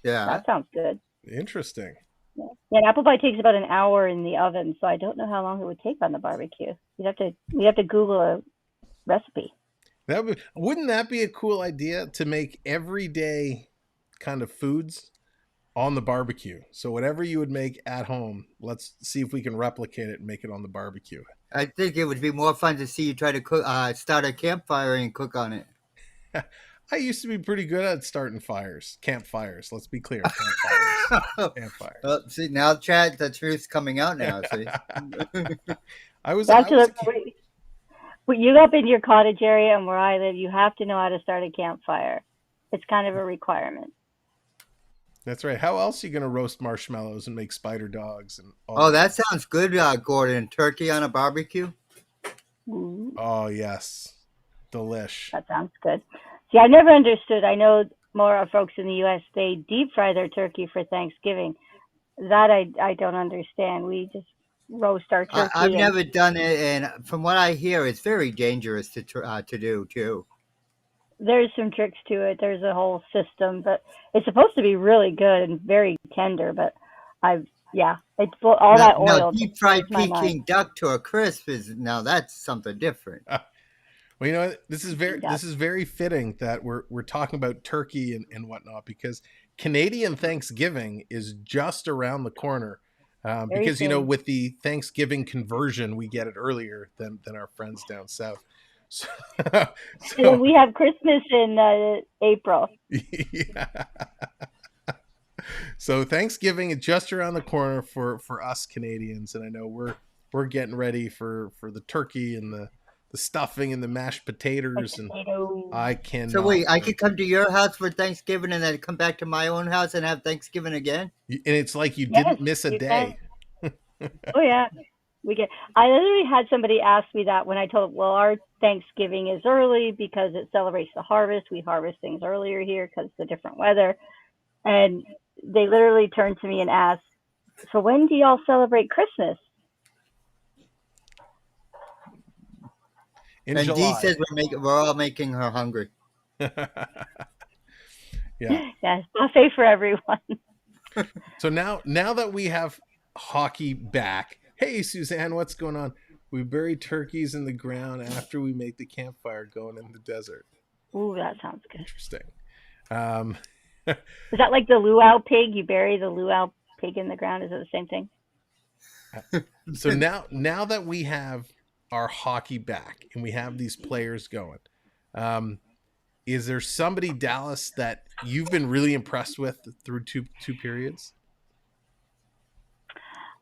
Yeah. That sounds good. Interesting. Yeah, and apple pie takes about an hour in the oven, so I don't know how long it would take on the barbecue. You have to Google a recipe. Wouldn't that be a cool idea to make everyday kind of foods on the barbecue? So whatever you would make at home, let's see if we can replicate it and make it on the barbecue. I think it would be more fun to see you try to cook, start a campfire and cook on it. I used to be pretty good at starting campfires. Let's be clear. Campfires. Well, see, now, Chad, the truth's coming out now. See? You up in your cottage area and where I live, you have to know how to start a campfire. It's kind of a requirement. That's right. How else are you going to roast marshmallows and make spider dogs? And that sounds good, Gordon. Turkey on a barbecue? Mm-hmm. Oh, yes. Delish. That sounds good. See, I never understood. I know more folks in the U.S., they deep fry their turkey for Thanksgiving. That I don't understand. We just roast our turkey. I've never done it, and from what I hear, it's very dangerous to do, too. There's some tricks to it. There's a whole system, but it's supposed to be really good and very tender. But it's all that oil. Deep fried Peking duck to a crisp that's something different. Well, you know, this is very fitting that we're talking about turkey and whatnot, because Canadian Thanksgiving is just around the corner. Because soon. With the Thanksgiving conversion, we get it earlier than our friends down south. So we have Christmas in April. Yeah. So Thanksgiving is just around the corner for us Canadians, and I know we're getting ready for the turkey and the stuffing and the mashed potatoes, and I can. So wait, I could come to your house for Thanksgiving and then come back to my own house and have Thanksgiving again? And it's like you didn't miss a day. Oh yeah. I literally had somebody ask me that when I told them, well, our Thanksgiving is early because it celebrates the harvest. We harvest things earlier here because of the different weather. And they literally turned to me and asked, so when do y'all celebrate Christmas? In and July. Dee says we're all making her hungry. Yeah. Yes, buffet for everyone. So now that we have hockey back, hey, Suzanne, what's going on? We bury turkeys in the ground after we make the campfire going in the desert. Ooh, that sounds good. Interesting. Is that like the luau pig? You bury the luau pig in the ground? Is it the same thing? So now that we have our hockey back and we have these players going, is there somebody, Dallas, that you've been really impressed with through two periods?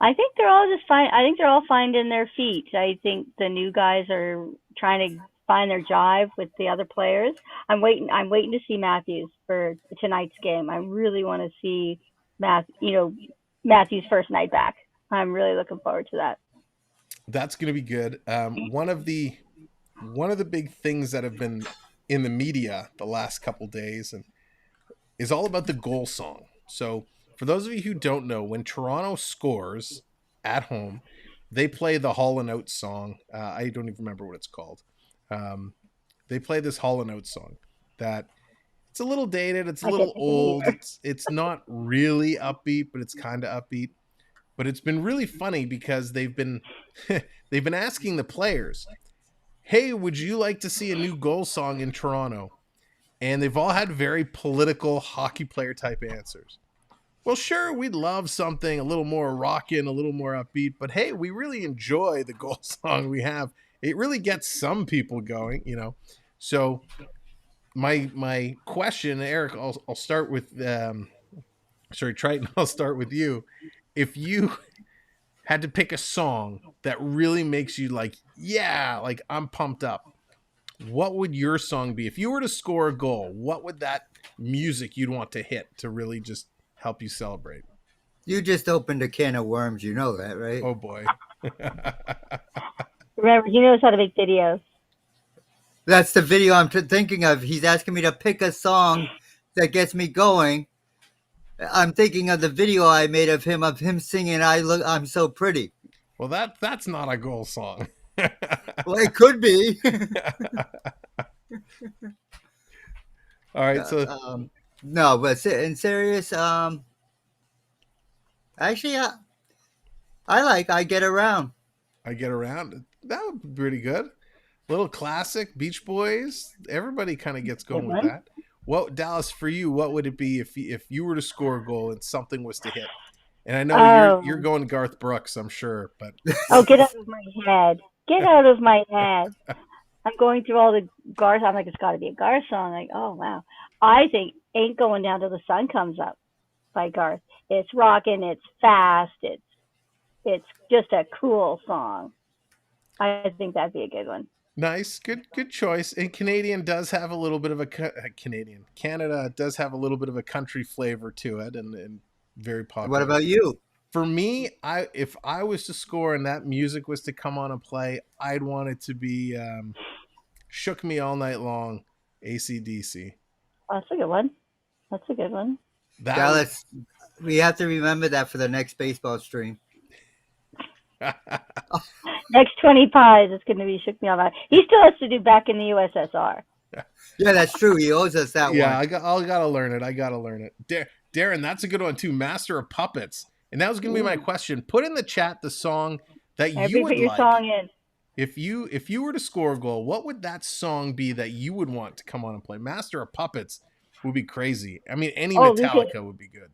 I think they're all just fine. I think they're all finding their feet. I think the new guys are trying to find their jive with the other players. I'm waiting to see Matthews for tonight's game. I really want to see Matthews' first night back. I'm really looking forward to that. That's going to be good. One of the big things that have been in the media the last couple days and is all about the goal song. So for those of you who don't know, when Toronto scores at home, they play the Hall and Out song. I don't even remember what it's called. They play this Hall and Out song that it's a little dated. It's a little old. It's not really upbeat, but it's kind of upbeat. But it's been really funny because they've been asking the players, hey, would you like to see a new goal song in Toronto? And they've all had very political hockey player type answers. Well, sure, we'd love something a little more rockin', a little more upbeat, but hey, we really enjoy the goal song we have. It really gets some people going, you know. So my question, Eric, I'll start with Triton, I'll start with you. If you had to pick a song that really makes you like, yeah, like I'm pumped up, what would your song be? If you were to score a goal, what would that music you'd want to hit to really just help you celebrate? You just opened a can of worms. You know that, right? Oh, boy. Remember, he knows how to make videos. That's the video I'm thinking of. He's asking me to pick a song that gets me going. I'm thinking of the video I made of him singing I'm so pretty. Well, that's not a goal song. Well, it could be. All right, so no, but in serious, actually, I Get Around. I Get Around. That would be pretty good. Little classic, Beach Boys. Everybody kind of gets going with that. Well, Dallas, for you, what would it be if you were to score a goal and something was to hit? And I know you're going Garth Brooks, I'm sure, but get out of my head! Get out of my head! I'm going through all the Garth. I'm like, it's got to be a Garth song. Like, oh wow! I think "Ain't Going Down Till the Sun Comes Up" by Garth. It's rocking. It's fast. It's just a cool song. I think that'd be a good one. Nice, good choice. And Canada does have a little bit of a country flavor to it, and very popular. What about you? For me, if I was to score and that music was to come on and play, I'd want it to be "Shook Me All Night Long," AC/DC. Oh, that's a good one. That's a good one. Dallas, we have to remember that for the next baseball stream. Next 20 pies, it's going to be "Shook Me All Night." He still has to do "Back in the USSR." Yeah, that's true. He owes us that one. Yeah, I gotta learn it. Darren, that's a good one too. "Master of Puppets," and that was going to be my question. Put in the chat the song that you would put your like. song in. If you were to score a goal, what would that song be that you would want to come on and play? "Master of Puppets" would be crazy. I mean, any Metallica would be good.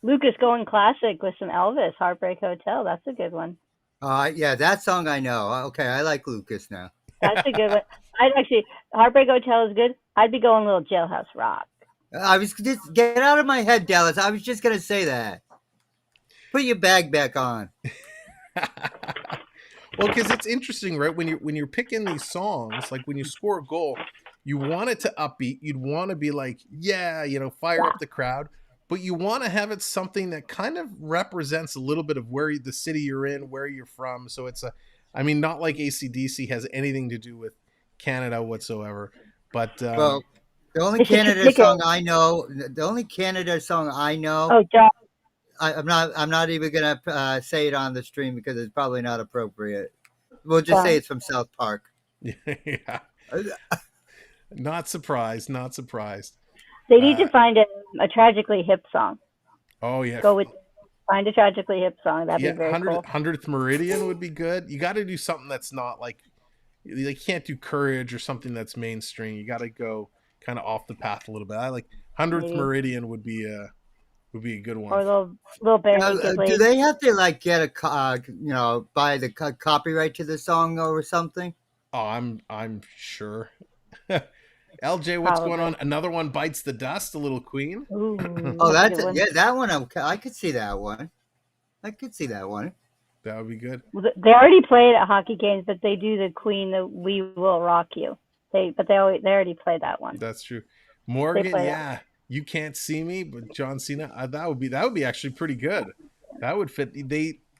Lucas going classic with some Elvis, "Heartbreak Hotel." That's a good one. Yeah, that song I know. Okay, I like Lucas now. That's a good one. "Heartbreak Hotel" is good. I'd be going a little Jailhouse Rock. I was just get out of my head, Dallas. I was just gonna say that. Put your bag back on. Well, because it's interesting, right? When you're picking these songs, like when you score a goal, you want it to upbeat. You'd want to be like, yeah, fire up the crowd. But you want to have it something that kind of represents a little bit of the city you're in, where you're from. So it's not like AC/DC has anything to do with Canada whatsoever. But well, the only Canada song I know. Oh, John. I'm not even gonna say it on the stream because it's probably not appropriate. We'll just say it's from South Park. Yeah. Not surprised. They need to find a tragically hip song. Oh yeah. Find a tragically hip song. That'd be very cool. 100th Meridian would be good. You got to do something that's not like, you can't do Courage or something that's mainstream. You got to go kind of off the path a little bit. I like 100th Maybe. Meridian would be a good one. Or little bare Now, naked do lady. they have to like get a buy the copyright to the song or something? Oh, I'm sure. LJ, what's going on? Another one bites the dust. A little Queen. Ooh, Oh, a that's good one. yeah, that one. I could see that one. That would be good. They already play it at hockey games, but they do the Queen, the "We Will Rock You." They already play that one. That's true. Morgan, play yeah, you can't see me, but John Cena. That would be actually pretty good. That would fit.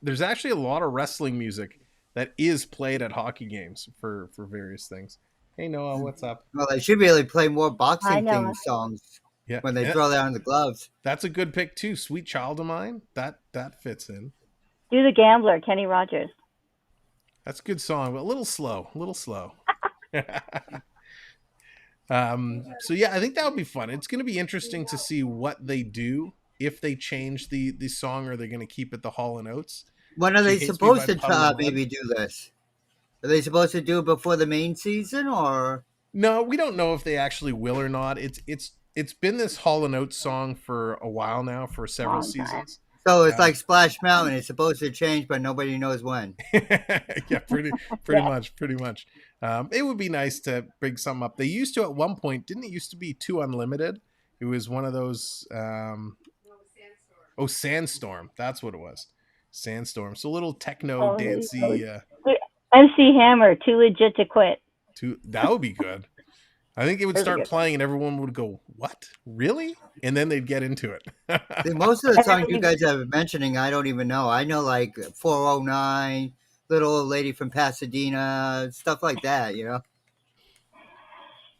There's actually a lot of wrestling music that is played at hockey games for various things. Hey Noah, what's up? Well, they should really play more I boxing know. themed songs Yeah, when they throw down the gloves. That's a good pick too. Sweet Child of Mine. That fits in. Do the Gambler, Kenny Rogers. That's a good song, but a little slow. So yeah, I think that would be fun. It's going to be interesting to see what they do, if they change the song, or are they going to keep it the Hall and Oates. When are they Hates Me supposed by to Puddle of maybe do this? Are they supposed to do it before the main season, or? No, we don't know if they actually will or not. It's been this Hall and Oates song for a while now, for several seasons. So it's like Splash Mountain. It's supposed to change, but nobody knows when. Yeah, pretty much. It would be nice to bring something up. They used to at one point, didn't it used to be 2 Unlimited? It was one of those. Sandstorm. That's what it was. Sandstorm. So a little techno dancey. MC Hammer, Too Legit to Quit. That would be good. I think it would start playing and everyone would go, "What? Really?" And then they'd get into it. See, most of the songs you guys are mentioning, I don't even know. I know like 409, Little Old Lady from Pasadena, stuff like that, you know?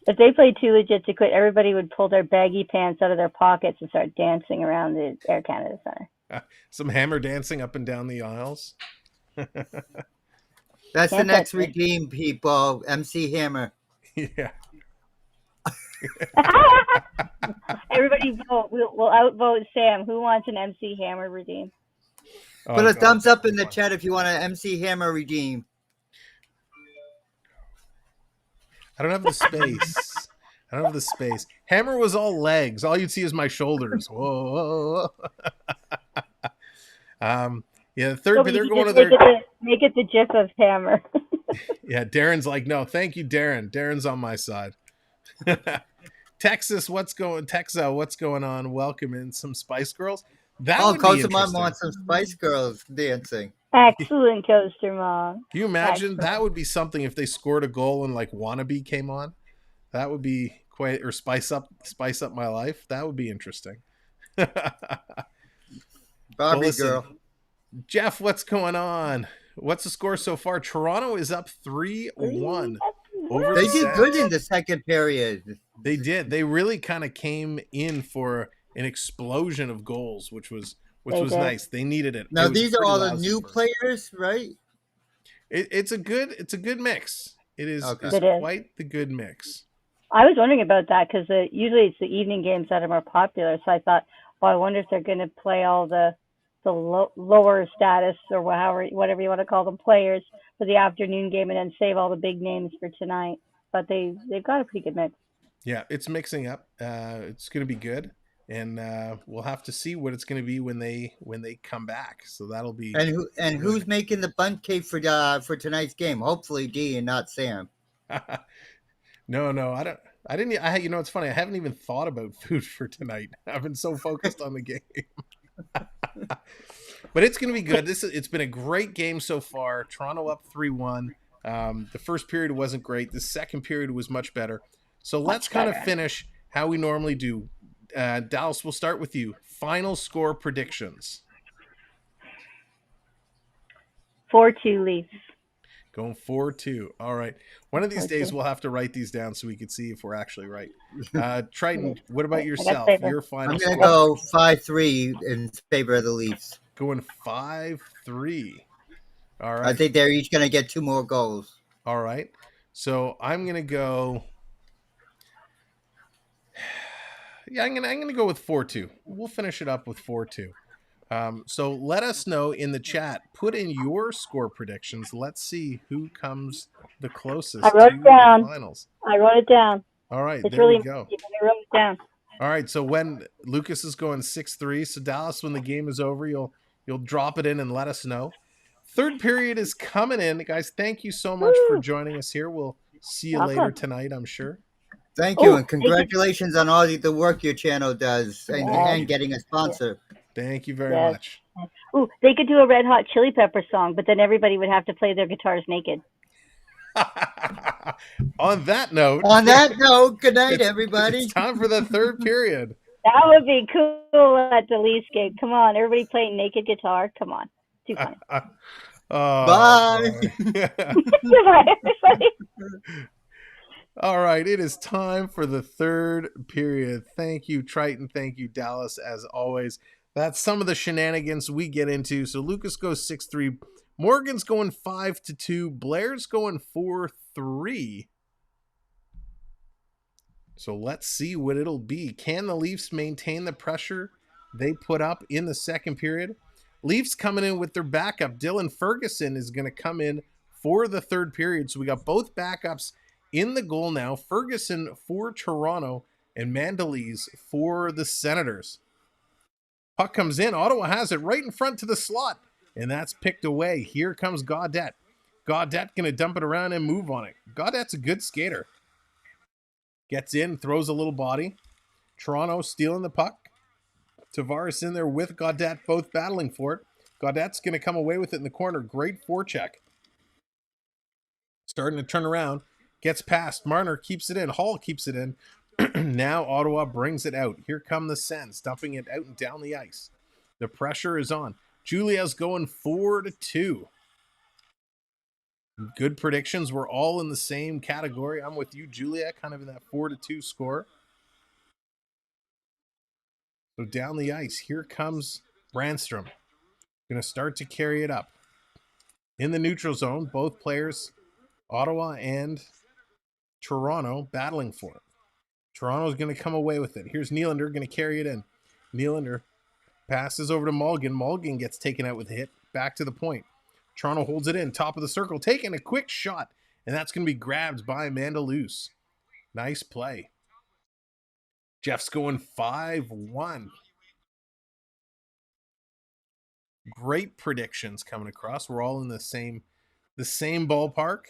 If they played Too Legit to Quit, everybody would pull their baggy pants out of their pockets and start dancing around the Air Canada Center. Some hammer dancing up and down the aisles. That's the next redeem, people. MC Hammer. Yeah. Everybody vote. We'll outvote Sam. Who wants an MC Hammer redeem? Put a thumbs up in the chat if you want an MC Hammer redeem. I don't have the space. Hammer was all legs. All you'd see is my shoulders. Whoa. Yeah, the third. They're going to their. Make it the GIF of Hammer. Yeah, Darren's like, no, thank you, Darren. Darren's on my side. Texas, what's going on? Welcome in some Spice Girls. Coaster Mom wants some Spice Girls dancing. Excellent, Coaster Mom. Can you imagine? That would be something if they scored a goal and like Wannabe came on. That would be quite, or Spice Up My Life. That would be interesting. Barbie girl. Jeff, what's going on? What's the score so far? Toronto is up 3-1. They did good in the second period. They did. They really kind of came in for an explosion of goals, which was nice. They needed it. Now these are all the new players, right? It's a good mix. It is quite the good mix. I was wondering about that because usually it's the evening games that are more popular. So I thought, well, I wonder if they're going to play all the lower status or whatever you want to call them players for the afternoon game and then save all the big names for tonight. But they've got a pretty good mix. Yeah, it's mixing up. It's going to be good, and we'll have to see what it's going to be when they come back. So that'll be. And who's making the bunt cake for tonight's game? Hopefully D and not Sam. No, I don't. I didn't. You know, it's funny. I haven't even thought about food for tonight. I've been so focused on the game. But it's going to be good. It's been a great game so far. Toronto up 3-1. The first period wasn't great. The second period was much better. So let's kind of finish how we normally do. Dallas, we'll start with you. Final score predictions. 4-2 Leafs. Going 4-2. All right. One of these days we'll have to write these down so we can see if we're actually right. Triton, what about yourself? Your final I'm score. going to go 5-3 in favor of the Leafs. Going 5-3. All right. I think they're each going to get 2 more goals. All right. So I'm going to go. Yeah, I'm gonna go with 4-2. We'll finish it up with 4-2. So let us know in the chat. Put in your score predictions. Let's see who comes the closest I wrote to it down. the finals. I wrote it down. All right, It's there really we go. keeping the rooms down. All right, so when Lucas is going 6-3, so Dallas, when the game is over, you'll drop it in and let us know. Third period is coming in, guys. Thank you so much for joining us here. We'll see you later tonight, I'm sure. Thank you, Oh, and congratulations on all the work your channel does and getting a sponsor. Thank you very much. Ooh, they could do a Red Hot Chili Pepper song, but then everybody would have to play their guitars naked. On that note, good night, everybody. It's time for the third period. That would be cool at the Leafs game. Come on, everybody playing naked guitar. Come on. Too funny. Bye. Goodbye, everybody. All right, it is time for the third period. Thank you, Triton. Thank you, Dallas, as always. That's some of the shenanigans we get into. So Lucas goes 6-3. Morgan's going 5-2. Blair's going 4-3. So let's see what it'll be. Can the Leafs maintain the pressure they put up in the second period? Leafs coming in with their backup. Dylan Ferguson is going to come in for the third period. So we got both backups in the goal now. Ferguson for Toronto and Mandalese for the Senators. Puck comes in. Ottawa has it right in front to the slot. And that's picked away. Here comes Gaudette. Gaudette going to dump it around and move on it. Gaudette's a good skater. Gets in, throws a little body. Toronto stealing the puck. Tavares in there with Gaudette, both battling for it. Gaudette's going to come away with it in the corner. Great forecheck. Starting to turn around. Gets past. Marner keeps it in. Hall keeps it in. Now Ottawa brings it out. Here come the Sens, dumping it out and down the ice. The pressure is on. Julia's going 4-2. Good predictions. We're all in the same category. I'm with you, Julia, kind of in that 4-2 score. So down the ice, here comes Brandstrom. Going to start to carry it up. In the neutral zone, both players, Ottawa and Toronto, battling for it. Toronto's going to come away with it. Here's Nylander going to carry it in. Nylander passes over to Malgin. Malgin gets taken out with a hit. Back to the point. Toronto holds it in. Top of the circle. Taking a quick shot. And that's going to be grabbed by Mandaluse. Nice play. Jeff's going 5-1. Great predictions coming across. We're all in the same ballpark.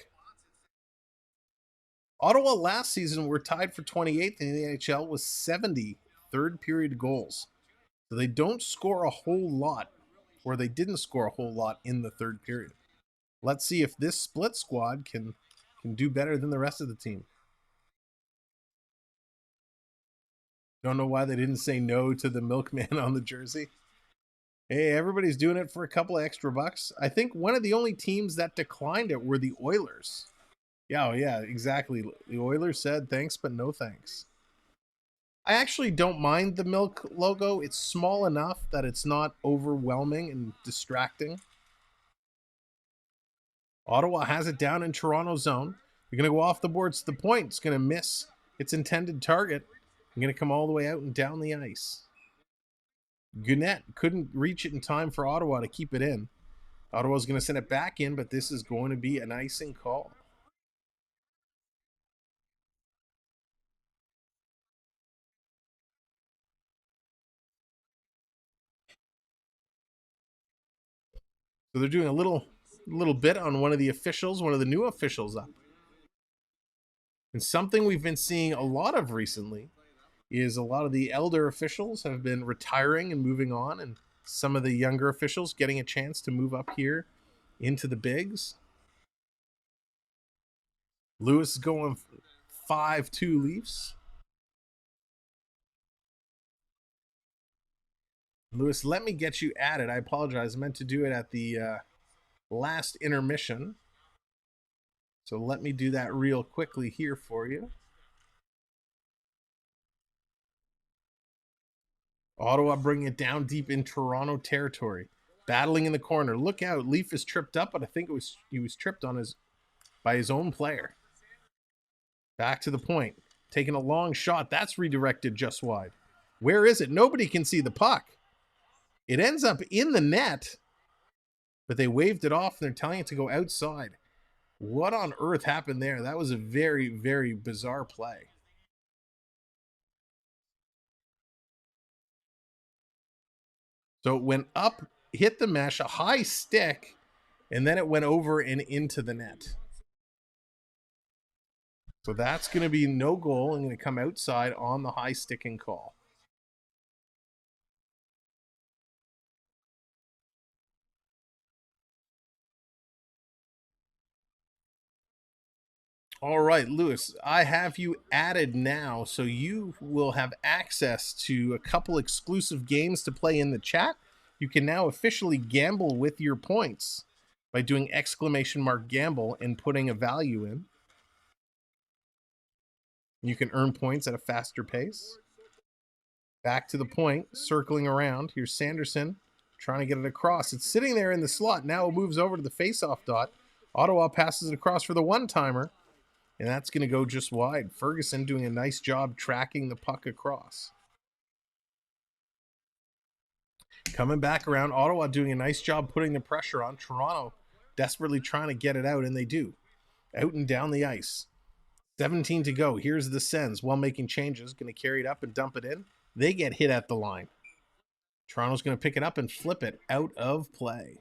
Ottawa last season were tied for 28th in the NHL with 70 third period goals. So they don't score a whole lot, or they didn't score a whole lot in the third period. Let's see if this split squad can do better than the rest of the team. Don't know why they didn't say no to the milkman on the jersey. Hey, everybody's doing it for a couple of extra bucks. I think one of the only teams that declined it were the Oilers. Yeah, exactly. The Oilers said thanks, but no thanks. I actually don't mind the milk logo. It's small enough that it's not overwhelming and distracting. Ottawa has it down in Toronto zone. They're going to go off the boards to the point. It's going to miss its intended target. I'm going to come all the way out and down the ice. Gaudette couldn't reach it in time for Ottawa to keep it in. Ottawa's going to send it back in, but this is going to be an icing call. So they're doing a little bit on one of the officials, one of the new officials up. And something we've been seeing a lot of recently is a lot of the elder officials have been retiring and moving on, and some of the younger officials getting a chance to move up here into the bigs. Lewis is going 5-2 Leafs. Lewis, let me get you added. I apologize. I meant to do it at the last intermission. So let me do that real quickly here for you. Ottawa bringing it down deep in Toronto territory. Battling in the corner. Look out. Leaf is tripped up, but I think he was tripped on by his own player. Back to the point. Taking a long shot. That's redirected just wide. Where is it? Nobody can see the puck. It ends up in the net, but they waved it off and they're telling it to go outside. What on earth happened there? That was a very, very bizarre play. So it went up, hit the mesh, a high stick, and then it went over and into the net. So that's going to be no goal and going to come outside on the high sticking call. All right, Lewis, I have you added now, so you will have access to a couple exclusive games to play in the chat. You can now officially gamble with your points by doing !gamble and putting a value in. You can earn points at a faster pace. Back to the point, circling around. Here's Sanderson trying to get it across. It's sitting there in the slot. Now it moves over to the faceoff dot. Ottawa passes it across for the one-timer. And that's going to go just wide. Ferguson doing a nice job tracking the puck across. Coming back around, Ottawa doing a nice job putting the pressure on. Toronto desperately trying to get it out, and they do. Out and down the ice. 17 to go. Here's the Sens while making changes. Going to carry it up and dump it in. They get hit at the line. Toronto's going to pick it up and flip it out of play.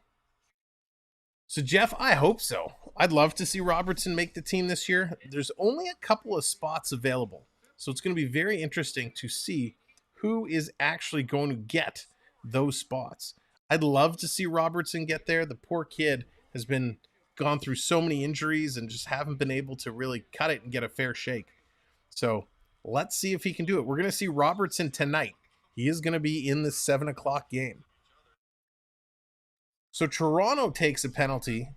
So, Jeff, I hope so. I'd love to see Robertson make the team this year. There's only a couple of spots available. So it's going to be very interesting to see who is actually going to get those spots. I'd love to see Robertson get there. The poor kid has gone through so many injuries and just haven't been able to really cut it and get a fair shake. So let's see if he can do it. We're going to see Robertson tonight. He is going to be in the 7 o'clock game. So Toronto takes a penalty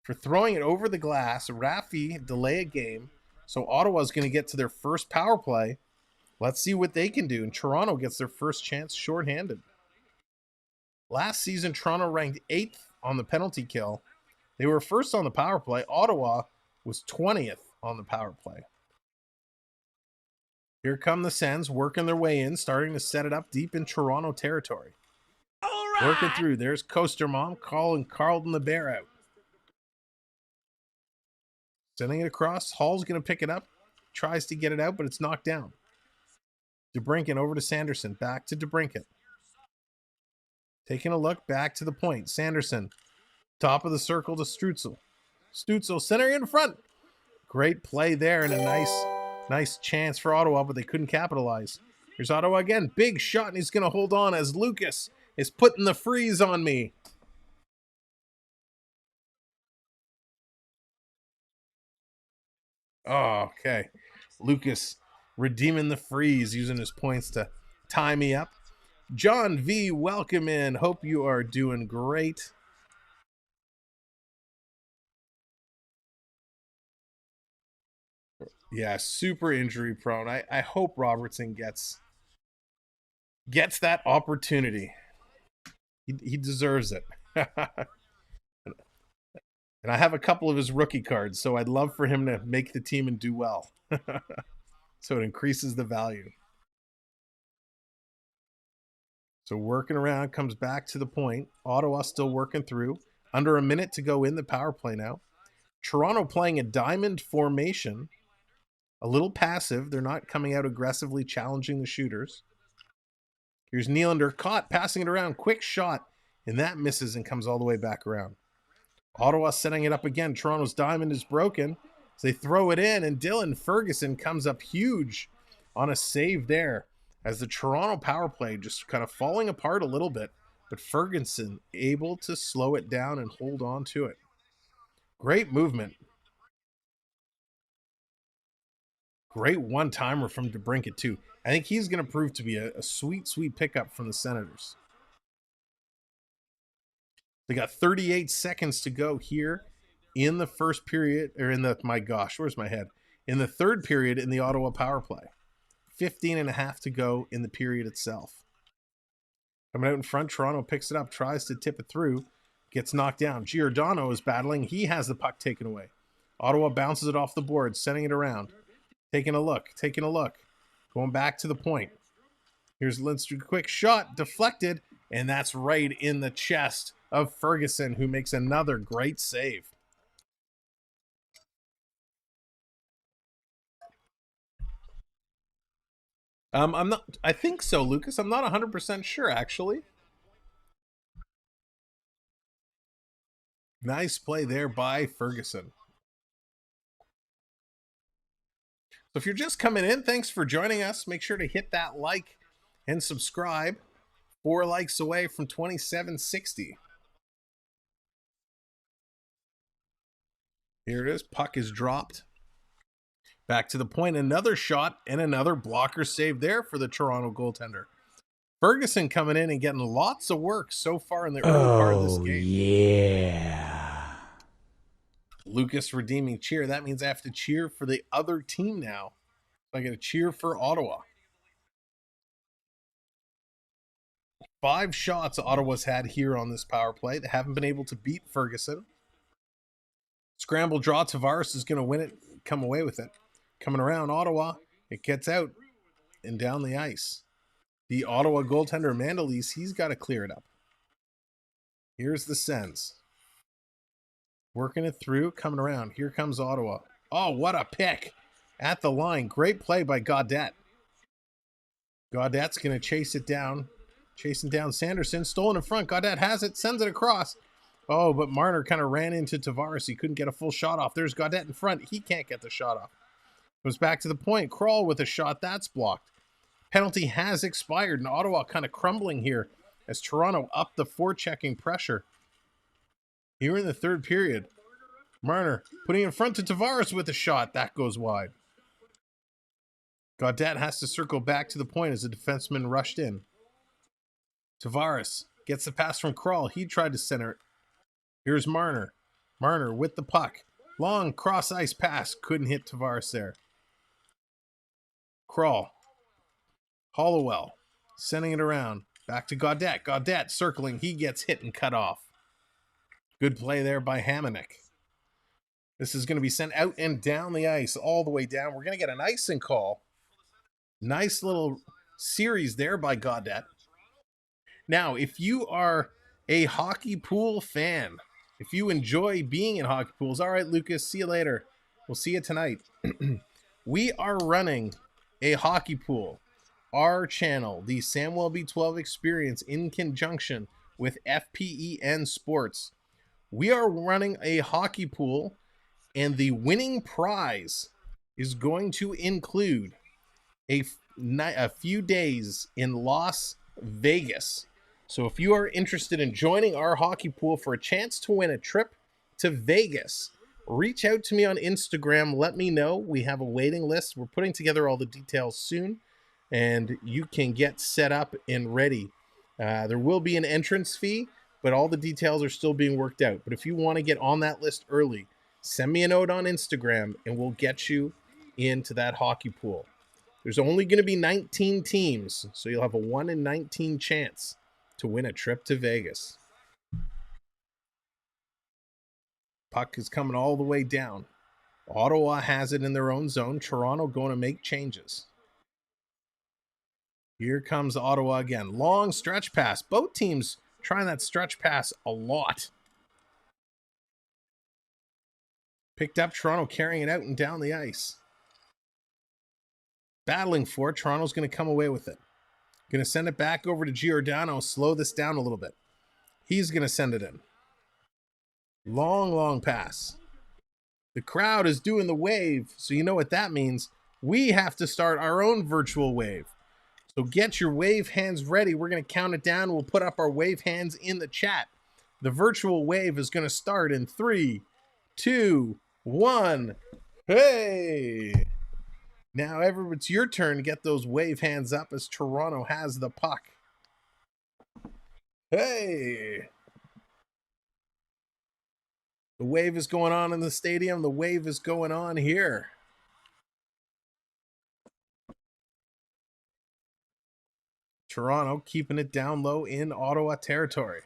for throwing it over the glass. Raffi delay a game. So Ottawa's going to get to their first power play. Let's see what they can do. And Toronto gets their first chance shorthanded. Last season, Toronto ranked 8th on the penalty kill. They were first on the power play. Ottawa was 20th on the power play. Here come the Sens working their way in, starting to set it up deep in Toronto territory. Working through. There's Kostermom calling Carlton the Bear out. Sending it across. Hall's going to pick it up. Tries to get it out, but it's knocked down. DeBrincat over to Sanderson. Back to DeBrincat. Taking a look. Back to the point. Sanderson. Top of the circle to Stützle. Stützle centering in front. Great play there and a nice chance for Ottawa, but they couldn't capitalize. Here's Ottawa again. Big shot, and he's going to hold on as Lucas is putting the freeze on me. Oh, okay. Lucas redeeming the freeze, using his points to tie me up. John V, welcome in. Hope you are doing great. Yeah, super injury prone. I hope Robertson gets that opportunity. He deserves it. And I have a couple of his rookie cards, so I'd love for him to make the team and do well. So it increases the value. So working around, comes back to the point. Ottawa still working through. Under a minute to go in the power play now. Toronto playing a diamond formation. A little passive. They're not coming out aggressively challenging the shooters. Here's Nylander caught, passing it around. Quick shot, and that misses and comes all the way back around. Ottawa setting it up again. Toronto's diamond is broken. So they throw it in, and Dylan Ferguson comes up huge on a save there as the Toronto power play just kind of falling apart a little bit, but Ferguson able to slow it down and hold on to it. Great movement. Great one-timer from DeBrincat, too. I think he's going to prove to be a sweet, sweet pickup from the Senators. They got 38 seconds to go here in the first period, or in the, my gosh, where's my head? In the third period in the Ottawa power play. 15 and a half to go in the period itself. Coming out in front, Toronto picks it up, tries to tip it through, gets knocked down. Giordano is battling. He has the puck taken away. Ottawa bounces it off the board, sending it around. Taking a look. Going back to the point. Here's Lindstrom, quick shot, deflected, and that's right in the chest of Ferguson, who makes another great save. I think so, Lucas. I'm not 100% sure, actually. Nice play there by Ferguson. So if you're just coming in, thanks for joining us. Make sure to hit that like and subscribe. 4 likes away from 2760. Here it is. Puck is dropped. Back to the point. Another shot and another blocker save there for the Toronto goaltender. Ferguson coming in and getting lots of work so far in the early part of this game. Yeah. Lucas redeeming cheer. That means I have to cheer for the other team now. I got to cheer for Ottawa. 5 shots Ottawa's had here on this power play. They haven't been able to beat Ferguson. Scramble draw. Tavares is going to win it, come away with it. Coming around Ottawa, it gets out and down the ice. The Ottawa goaltender, Mandalise, he's got to clear it up. Here's the Sens. Working it through, coming around. Here comes Ottawa. Oh, what a pick at the line. Great play by Gaudette. Gaudette's going to chase it down. Chasing down Sanderson. Stolen in front. Gaudette has it. Sends it across. Oh, but Marner kind of ran into Tavares. He couldn't get a full shot off. There's Gaudette in front. He can't get the shot off. Goes back to the point. Crawl with a shot. That's blocked. Penalty has expired. And Ottawa kind of crumbling here as Toronto up the forechecking pressure. Here in the third period. Marner putting in front to Tavares with a shot. That goes wide. Gaudette has to circle back to the point as the defenseman rushed in. Tavares gets the pass from Crawl. He tried to center it. Here's Marner. Marner with the puck. Long cross-ice pass. Couldn't hit Tavares there. Crawl. Hollowell sending it around. Back to Gaudette. Gaudette circling. He gets hit and cut off. Good play there by Hamonic. This is going to be sent out and down the ice, all the way down. We're going to get an icing call. Nice little series there by Gaudette. Now, if you are a hockey pool fan, if you enjoy being in hockey pools, all right, Lucas, see you later. We'll see you tonight. We are running a hockey pool. Our channel, the Samwelb12 Experience, in conjunction with FPEN Sports. We are running a hockey pool, and the winning prize is going to include a few days in Las Vegas. So if you are interested in joining our hockey pool for a chance to win a trip to Vegas, reach out to me on Instagram. Let me know. We have a waiting list. We're putting together all the details soon, and you can get set up and ready. There will be an entrance fee, but all the details are still being worked out. But if you want to get on that list early, send me a note on Instagram, and we'll get you into that hockey pool. There's only going to be 19 teams, so you'll have a 1 in 19 chance to win a trip to Vegas. Puck is coming all the way down. Ottawa has it in their own zone. Toronto going to make changes. Here comes Ottawa again. Long stretch pass. Both teams trying that stretch pass a lot. Picked up. Toronto carrying it out and down the ice. Battling for it. Toronto's going to come away with it. Going to send it back over to Giordano. Slow this down a little bit. He's going to send it in. Long pass. The crowd is doing the wave, so you know what that means. We have to start our own virtual wave. So get your wave hands ready. We're going to count it down. We'll put up our wave hands in the chat. The virtual wave is going to start in 3, 2, 1. Hey! Now, it's your turn to get those wave hands up as Toronto has the puck. Hey! The wave is going on in the stadium. The wave is going on here. Toronto keeping it down low in Ottawa territory.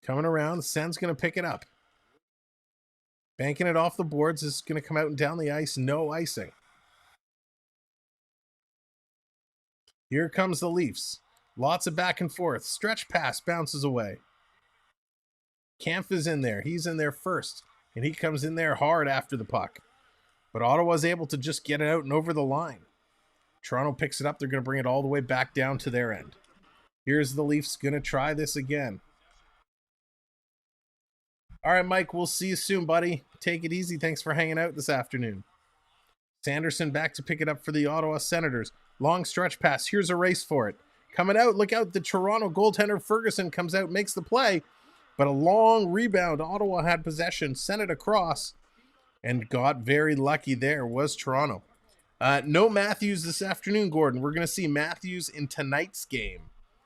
Coming around, Sen's going to pick it up. Banking it off the boards. This is going to come out and down the ice. No icing. Here comes the Leafs. Lots of back and forth. Stretch pass bounces away. Kampf is in there. He's in there first. And he comes in there hard after the puck. But Ottawa's able to just get it out and over the line. Toronto picks it up. They're going to bring it all the way back down to their end. Here's the Leafs going to try this again. All right, Mike, we'll see you soon, buddy. Take it easy. Thanks for hanging out this afternoon. Sanderson back to pick it up for the Ottawa Senators. Long stretch pass. Here's a race for it. Coming out. Look out. The Toronto goaltender Ferguson comes out, makes the play. But a long rebound. Ottawa had possession. Sent it across. And got very lucky there was Toronto. No Matthews this afternoon, Gordon. We're going to see Matthews in tonight's game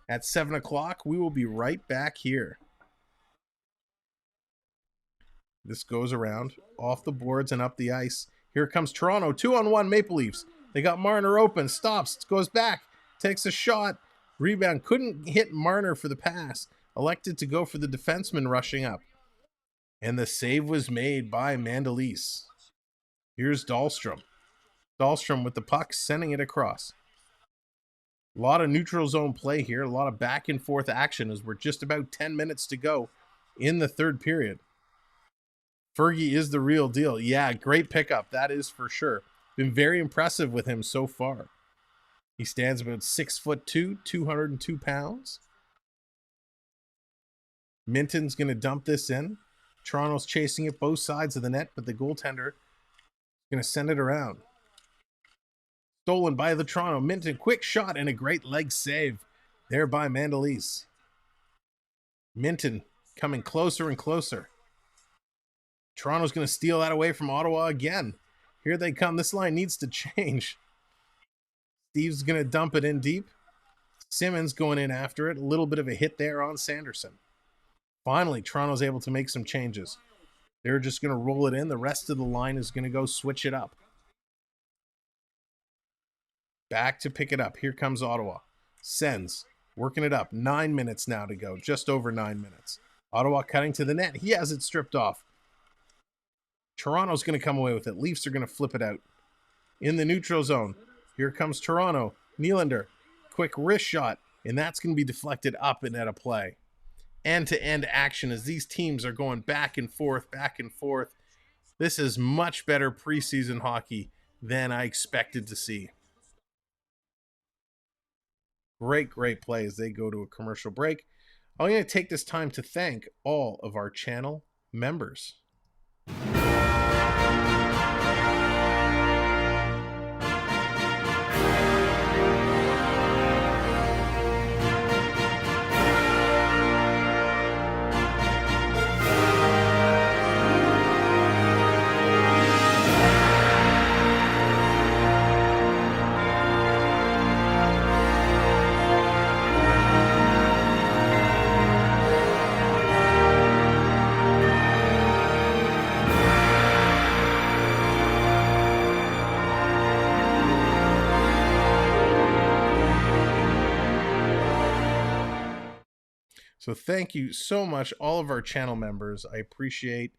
at 7 o'clock. We will be right back here. This goes around, off the boards and up the ice. Here comes Toronto, 2-on-1 Maple Leafs. They got Marner open, stops, goes back, takes a shot. Rebound, couldn't hit Marner for the pass. Elected to go for the defenseman rushing up. And the save was made by Mandalise. Here's Dahlstrom. Dahlstrom with the puck, sending it across. A lot of neutral zone play here, a lot of back and forth action as we're just about 10 minutes to go in the third period. Fergie is the real deal. Yeah, great pickup. That is for sure. Been very impressive with him so far. He stands about 6'2", 202 pounds. Minton's going to dump this in. Toronto's chasing it both sides of the net, but the goaltender is going to send it around. Stolen by the Toronto. Minton, quick shot and a great leg save there by Mandalise. Minton coming closer and closer. Toronto's going to steal that away from Ottawa again. Here they come. This line needs to change. Steve's going to dump it in deep. Simmons going in after it. A little bit of a hit there on Sanderson. Finally, Toronto's able to make some changes. They're just going to roll it in. The rest of the line is going to go switch it up. Back to pick it up. Here comes Ottawa. Sends. Working it up. 9 minutes now to go. Just over 9 minutes. Ottawa cutting to the net. He has it stripped off. Toronto's going to come away with it. Leafs are going to flip it out. In the neutral zone. Here comes Toronto. Nylander. Quick wrist shot. And that's going to be deflected up and at a play. End-to-end action as these teams are going back and forth, back and forth. This is much better preseason hockey than I expected to see. Great, great play as they go to a commercial break. I'm going to take this time to thank all of our channel members. So thank you so much, all of our channel members. I appreciate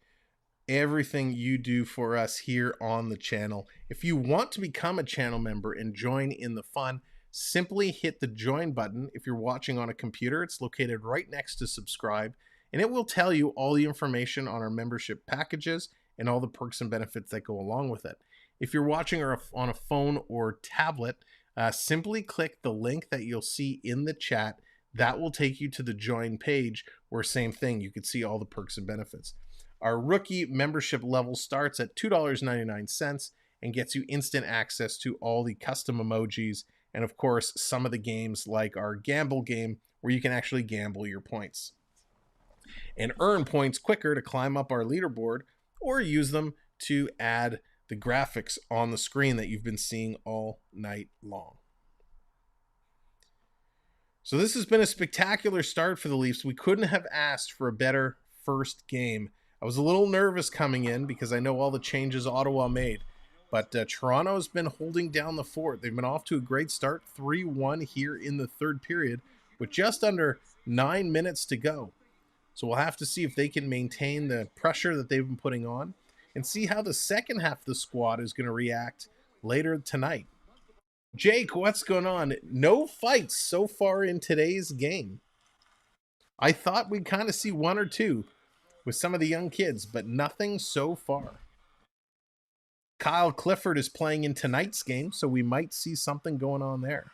everything you do for us here on the channel. If you want to become a channel member and join in the fun, simply hit the join button. If you're watching on a computer, it's located right next to subscribe, and it will tell you all the information on our membership packages and all the perks and benefits that go along with it. If you're watching on a phone or tablet, simply click the link that you'll see in the chat. That will take you to the join page where same thing, you can see all the perks and benefits. Our rookie membership level starts at $2.99 and gets you instant access to all the custom emojis and of course some of the games like our gamble game where you can actually gamble your points and earn points quicker to climb up our leaderboard or use them to add the graphics on the screen that you've been seeing all night long. So this has been a spectacular start for the Leafs. We couldn't have asked for a better first game. I was a little nervous coming in because I know all the changes Ottawa made. But Toronto's been holding down the fort. They've been off to a great start, 3-1 here in the third period with just under 9 minutes to go. So we'll have to see if they can maintain the pressure that they've been putting on and see how the second half of the squad is going to react later tonight. Jake, what's going on? No fights so far in today's game. I thought we'd kind of see one or two with some of the young kids, but nothing so far. Kyle Clifford is playing in tonight's game, so we might see something going on there.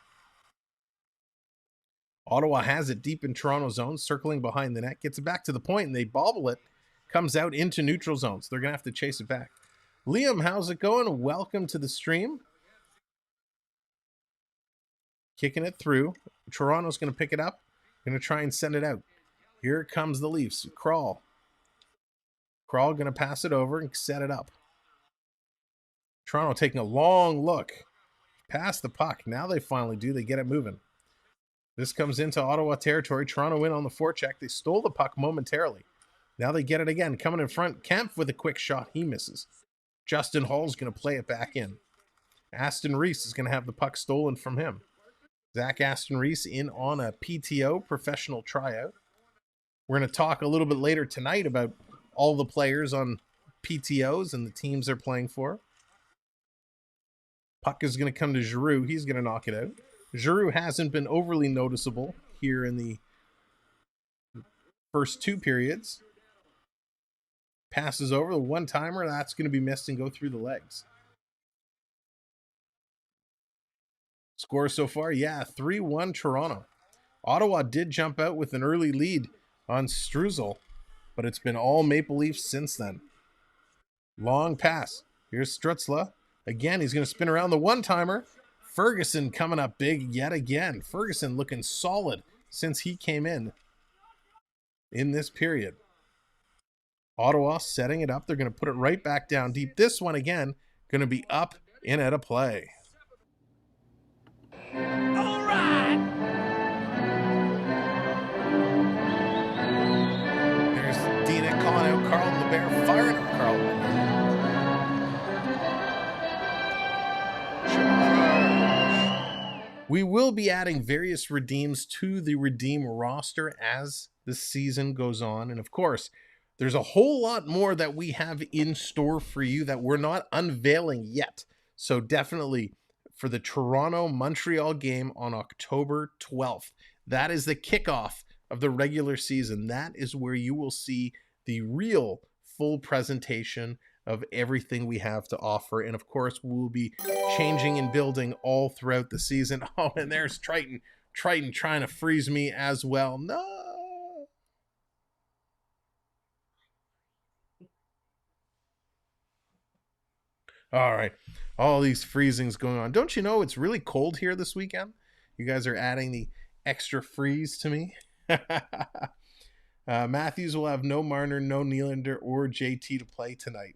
Ottawa has it deep in Toronto zone, circling behind the net, gets it back to the point, and they bobble it. Comes out into neutral zones. They're going to have to chase it back. Liam, how's it going? Welcome to the stream. Kicking it through. Toronto's going to pick it up. Going to try and send it out. Here comes the Leafs. Crawl. Crawl going to pass it over and set it up. Toronto taking a long look. Past the puck. Now they finally do. They get it moving. This comes into Ottawa territory. Toronto in on the forecheck. They stole the puck momentarily. Now they get it again. Coming in front. Kemp with a quick shot. He misses. Justin Hall's going to play it back in. Aston Reese is going to have the puck stolen from him. Zach Aston Reese in on a PTO, professional tryout. We're going to talk a little bit later tonight about all the players on PTOs and the teams they're playing for. Puck is going to come to Giroux. He's going to knock it out. Giroux hasn't been overly noticeable here in the first two periods. Passes over the one-timer. That's going to be missed and go through the legs. Score so far, yeah, 3-1 Toronto. Ottawa did jump out with an early lead on Struzel, but it's been all Maple Leafs since then. Long pass. Here's Strutzla. Again, he's going to spin around the one-timer. Ferguson coming up big yet again. Ferguson looking solid since he came in this period. Ottawa setting it up. They're going to put it right back down deep. This one, again, going to be up and out of play. All right. There's Denis calling out Carlton the Bear, firing up Carlton. We will be adding various redeems to the redeem roster as the season goes on. And of course, there's a whole lot more that we have in store for you that we're not unveiling yet. So definitely for the Toronto-Montreal game on October 12th. That is the kickoff of the regular season. That is where you will see the real full presentation of everything we have to offer. And of course, we'll be changing and building all throughout the season. Oh, and there's Triton. Triton trying to freeze me as well. No! All right. All these freezings going on. Don't you know it's really cold here this weekend? You guys are adding the extra freeze to me. Matthews will have no Marner, no Nylander, or JT to play tonight.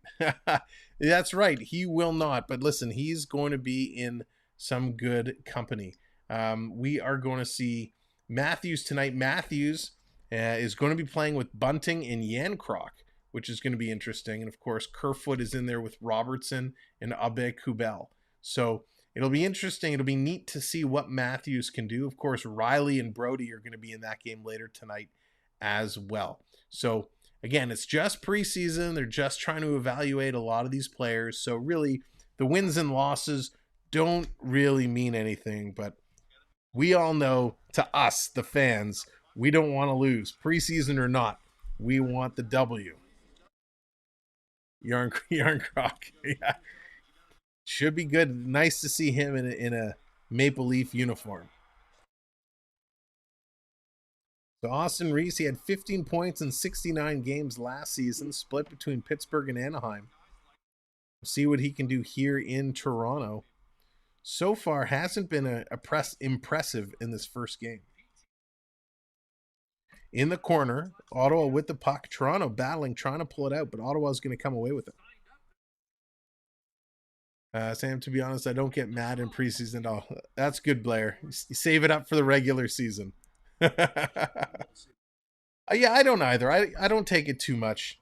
That's right. He will not. But listen, he's going to be in some good company. We are going to see Matthews tonight. Matthews is going to be playing with Bunting and Yancroc, which is going to be interesting. And of course, Kerfoot is in there with Robertson and Abe Kubel. So it'll be interesting. It'll be neat to see what Matthews can do. Of course, Riley and Brody are going to be in that game later tonight as well. So again, it's just preseason. They're just trying to evaluate a lot of these players. So really, the wins and losses don't really mean anything. But we all know, to us, the fans, we don't want to lose. Preseason or not, we want the W. Yarn Croc. Yeah. Should be good. Nice to see him in a Maple Leaf uniform. So Austin Reese, he had 15 points in 69 games last season, split between Pittsburgh and Anaheim. We'll see what he can do here in Toronto. So far, hasn't been impressive in this first game. In the corner, Ottawa with the puck. Toronto battling, trying to pull it out, but Ottawa's going to come away with it. Sam, to be honest, I don't get mad in preseason at all. That's good, Blair. You save it up for the regular season. Yeah, I don't either. I don't take it too much.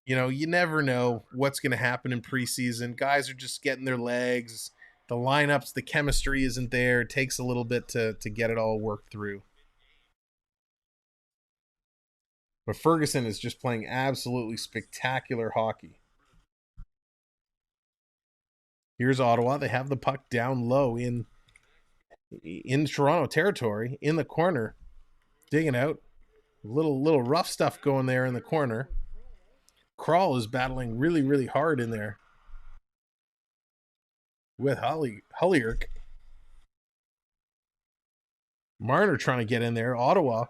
You know, you never know what's going to happen in preseason. Guys are just getting their legs. The lineups, the chemistry isn't there. It takes a little bit to get it all worked through. But Ferguson is just playing absolutely spectacular hockey. Here's Ottawa. They have the puck down low in Toronto territory, in the corner, digging out. Little rough stuff going there in the corner. Kral is battling really, really hard in there with Hollyerk. Marner trying to get in there. Ottawa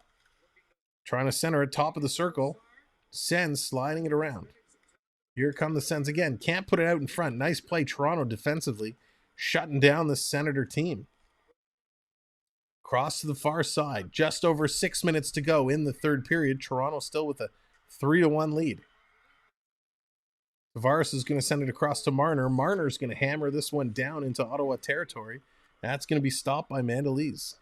trying to center at top of the circle. Sens sliding it around. Here come the Sens again. Can't put it out in front. Nice play, Toronto defensively, shutting down the Senator team. Cross to the far side. Just over 6 minutes to go in the third period. Toronto still with a 3-1 lead. Tavares is going to send it across to Marner. Marner's going to hammer this one down into Ottawa territory. That's going to be stopped by Mandalese.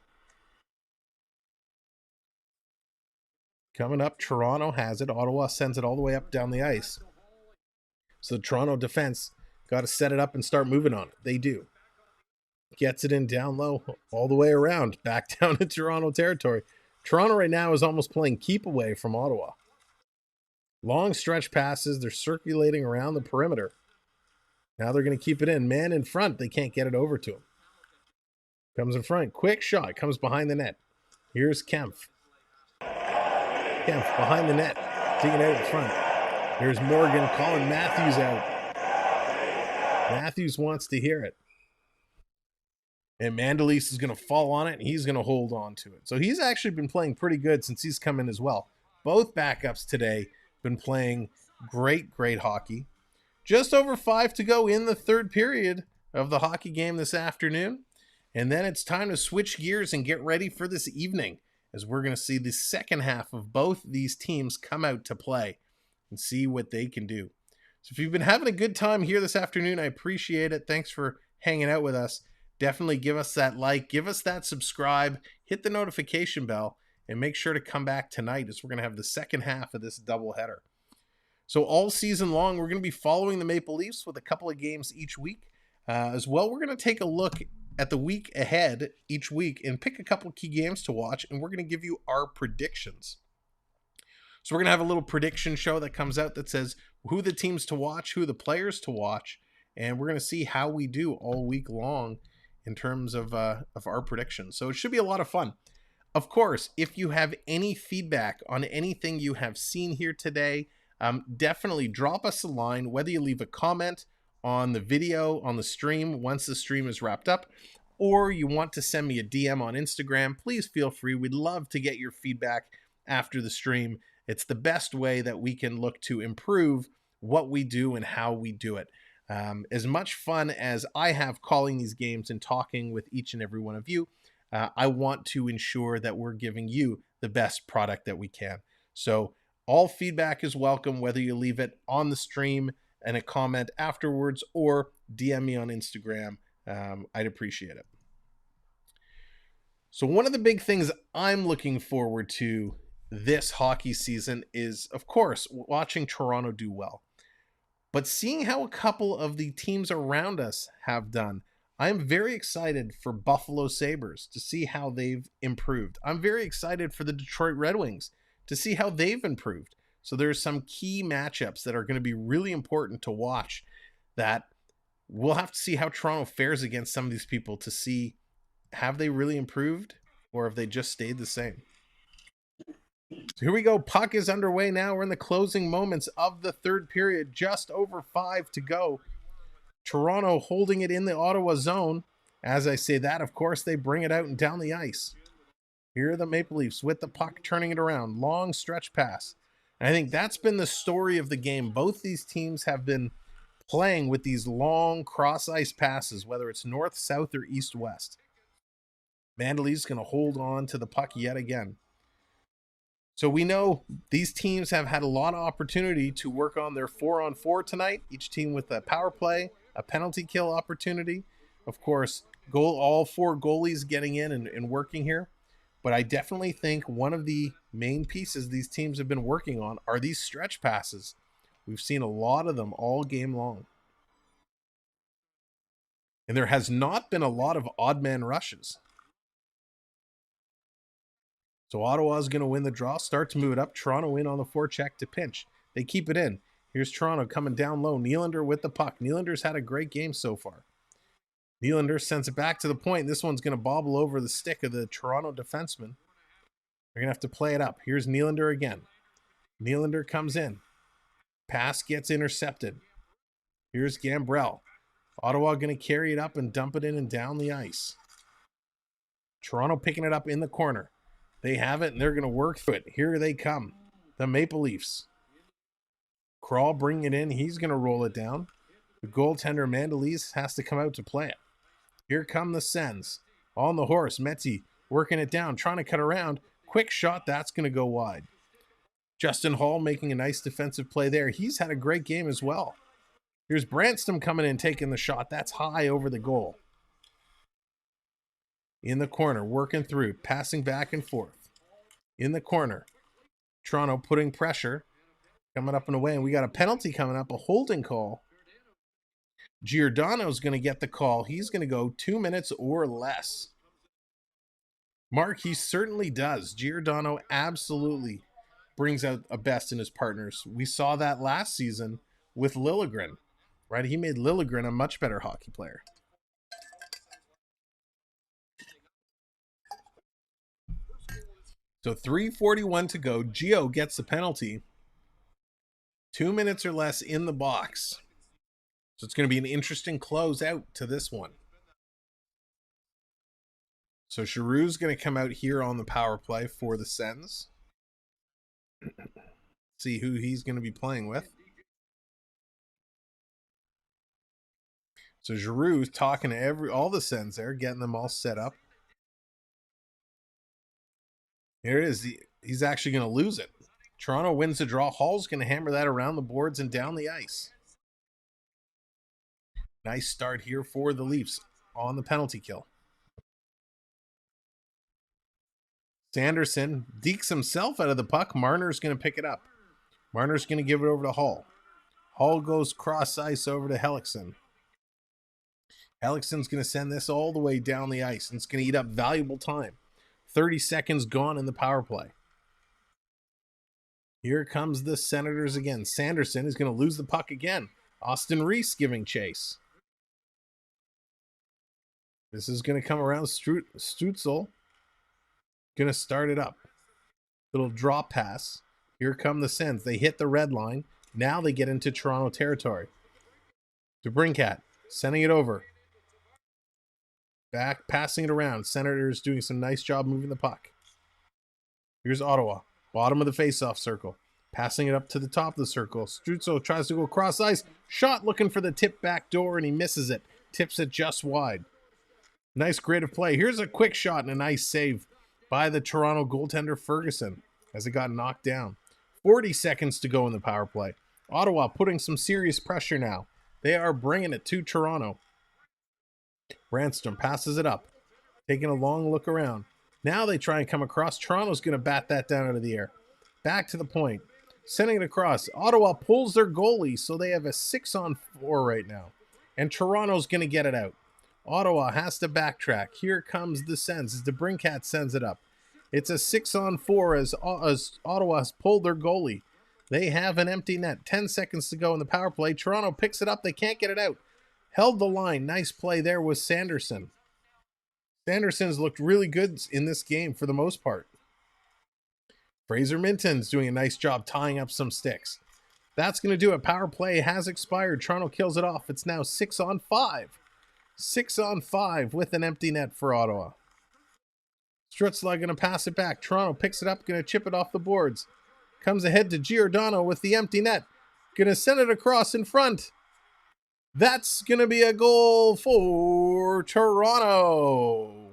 Coming up, Toronto has it. Ottawa sends it all the way up down the ice. So the Toronto defense got to set it up and start moving on it. They do. Gets it in down low all the way around, back down to Toronto territory. Toronto right now is almost playing keep away from Ottawa. Long stretch passes. They're circulating around the perimeter. Now they're going to keep it in. Man in front. They can't get it over to him. Comes in front. Quick shot. Comes behind the net. Here's Kempf. Kempf behind the net. Taking it out in front. Here's Morgan calling Matthews out. Matthews wants to hear it. And Mandalese is going to fall on it, and he's going to hold on to it. So he's actually been playing pretty good since he's come in as well. Both backups today been playing great hockey. Just over 5 to go in the third period of the hockey game this afternoon. And then it's time to switch gears and get ready for this evening, as we're going to see the second half of both these teams come out to play and see what they can do. So if you've been having a good time here this afternoon, I appreciate it. Thanks for hanging out with us. Definitely give us that like, give us that subscribe, hit the notification bell, and make sure to come back tonight as we're going to have the second half of this doubleheader. So all season long, we're going to be following the Maple Leafs with a couple of games each week. As well, we're going to take a look at the week ahead each week and pick a couple of key games to watch, and we're going to give you our predictions. So we're going to have a little prediction show that comes out that says who the teams to watch, who the players to watch, and we're going to see how we do all week long in terms of our predictions. So it should be a lot of fun. Of course, if you have any feedback on anything you have seen here today, definitely drop us a line, whether you leave a comment on the video, on the stream, once the stream is wrapped up, or you want to send me a DM on Instagram, please feel free. We'd love to get your feedback after the stream. It's the best way that we can look to improve what we do and how we do it. As much fun as I have calling these games and talking with each and every one of you, I want to ensure that we're giving you the best product that we can. So all feedback is welcome, whether you leave it on the stream and a comment afterwards or DM me on Instagram. I'd appreciate it. So one of the big things I'm looking forward to this hockey season is, of course, watching Toronto do well. But seeing how a couple of the teams around us have done, I'm very excited for Buffalo Sabres to see how they've improved. I'm very excited for the Detroit Red Wings to see how they've improved. So there's some key matchups that are going to be really important to watch that we'll have to see how Toronto fares against some of these people to see, have they really improved or have they just stayed the same? So here we go. Puck is underway now. We're in the closing moments of the third period. Just over 5 to go. Toronto holding it in the Ottawa zone. As I say that, of course, they bring it out and down the ice. Here are the Maple Leafs with the puck, turning it around. Long stretch pass. And I think that's been the story of the game. Both these teams have been playing with these long cross-ice passes, whether it's north, south, or east-west. Mandalese going to hold on to the puck yet again. So we know these teams have had a lot of opportunity to work on their 4-on-4 tonight. Each team with a power play, a penalty kill opportunity. Of course, all 4 goalies getting in and working here. But I definitely think one of the main pieces these teams have been working on are these stretch passes. We've seen a lot of them all game long. And there has not been a lot of odd man rushes. So Ottawa is going to win the draw, start to move it up. Toronto in on the forecheck to pinch. They keep it in. Here's Toronto coming down low. Nylander with the puck. Nylander's had a great game so far. Nylander sends it back to the point. This one's going to bobble over the stick of the Toronto defenseman. They're going to have to play it up. Here's Nylander again. Nylander comes in. Pass gets intercepted. Here's Gambrell. Ottawa going to carry it up and dump it in and down the ice. Toronto picking it up in the corner. They have it, and they're going to work through it. Here they come, the Maple Leafs. Crawl, bring it in. He's going to roll it down. The goaltender, Mandalise, has to come out to play it. Here come the Sens. On the horse, Metzi working it down, trying to cut around. Quick shot, that's going to go wide. Justin Hall making a nice defensive play there. He's had a great game as well. Here's Branston coming in, taking the shot. That's high over the goal. In the corner, working through, passing back and forth. In the corner, Toronto putting pressure, coming up and away, and we got a penalty coming up, a holding call. Giordano's going to get the call. He's going to go 2 minutes or less. Mark, he certainly does. Giordano absolutely brings out a best in his partners. We saw that last season with Liljegren, right? He made Liljegren a much better hockey player. So 3:41 to go. Gio gets the penalty. 2 minutes or less in the box. So it's going to be an interesting close out to this one. So Giroux's going to come out here on the power play for the Sens. See who he's going to be playing with. So Giroux's talking to all the Sens there, getting them all set up. Here it is. He's actually going to lose it. Toronto wins the draw. Hall's going to hammer that around the boards and down the ice. Nice start here for the Leafs on the penalty kill. Sanderson dekes himself out of the puck. Marner's going to pick it up. Marner's going to give it over to Hall. Hall goes cross ice over to Hellickson. Hellickson's going to send this all the way down the ice, and it's going to eat up valuable time. 30 seconds gone in the power play. Here comes the Senators again. Sanderson is going to lose the puck again. Austin Reese giving chase. This is going to come around. Stutzel going to start it up. Little drop pass. Here come the Sens. They hit the red line. Now they get into Toronto territory. DeBrincat sending it over. Back, passing it around. Senators doing some nice job moving the puck. Here's Ottawa. Bottom of the face-off circle. Passing it up to the top of the circle. Stutzel tries to go cross ice. Shot looking for the tip back door, and he misses it. Tips it just wide. Nice creative play. Here's a quick shot and a nice save by the Toronto goaltender Ferguson as it got knocked down. 40 seconds to go in the power play. Ottawa putting some serious pressure now. They are bringing it to Toronto. Branston passes it up, taking a long look around. Now they try and come across. Toronto's going to bat that down out of the air. Back to the point. Sending it across. Ottawa pulls their goalie, so they have a 6-on-4 right now. And Toronto's going to get it out. Ottawa has to backtrack. Here comes the Sens as DeBrincat sends it up. It's a 6-on-4 as Ottawa has pulled their goalie. They have an empty net. 10 seconds to go in the power play. Toronto picks it up. They can't get it out. Held the line. Nice play there with Sanderson. Sanderson's looked really good in this game for the most part. Fraser Minton's doing a nice job tying up some sticks. That's going to do it. Power play has expired. Toronto kills it off. It's now 6-on-5. 6-on-5 with an empty net for Ottawa. Strutzla going to pass it back. Toronto picks it up, going to chip it off the boards. Comes ahead to Giordano with the empty net. Going to send it across in front. That's going to be a goal for Toronto.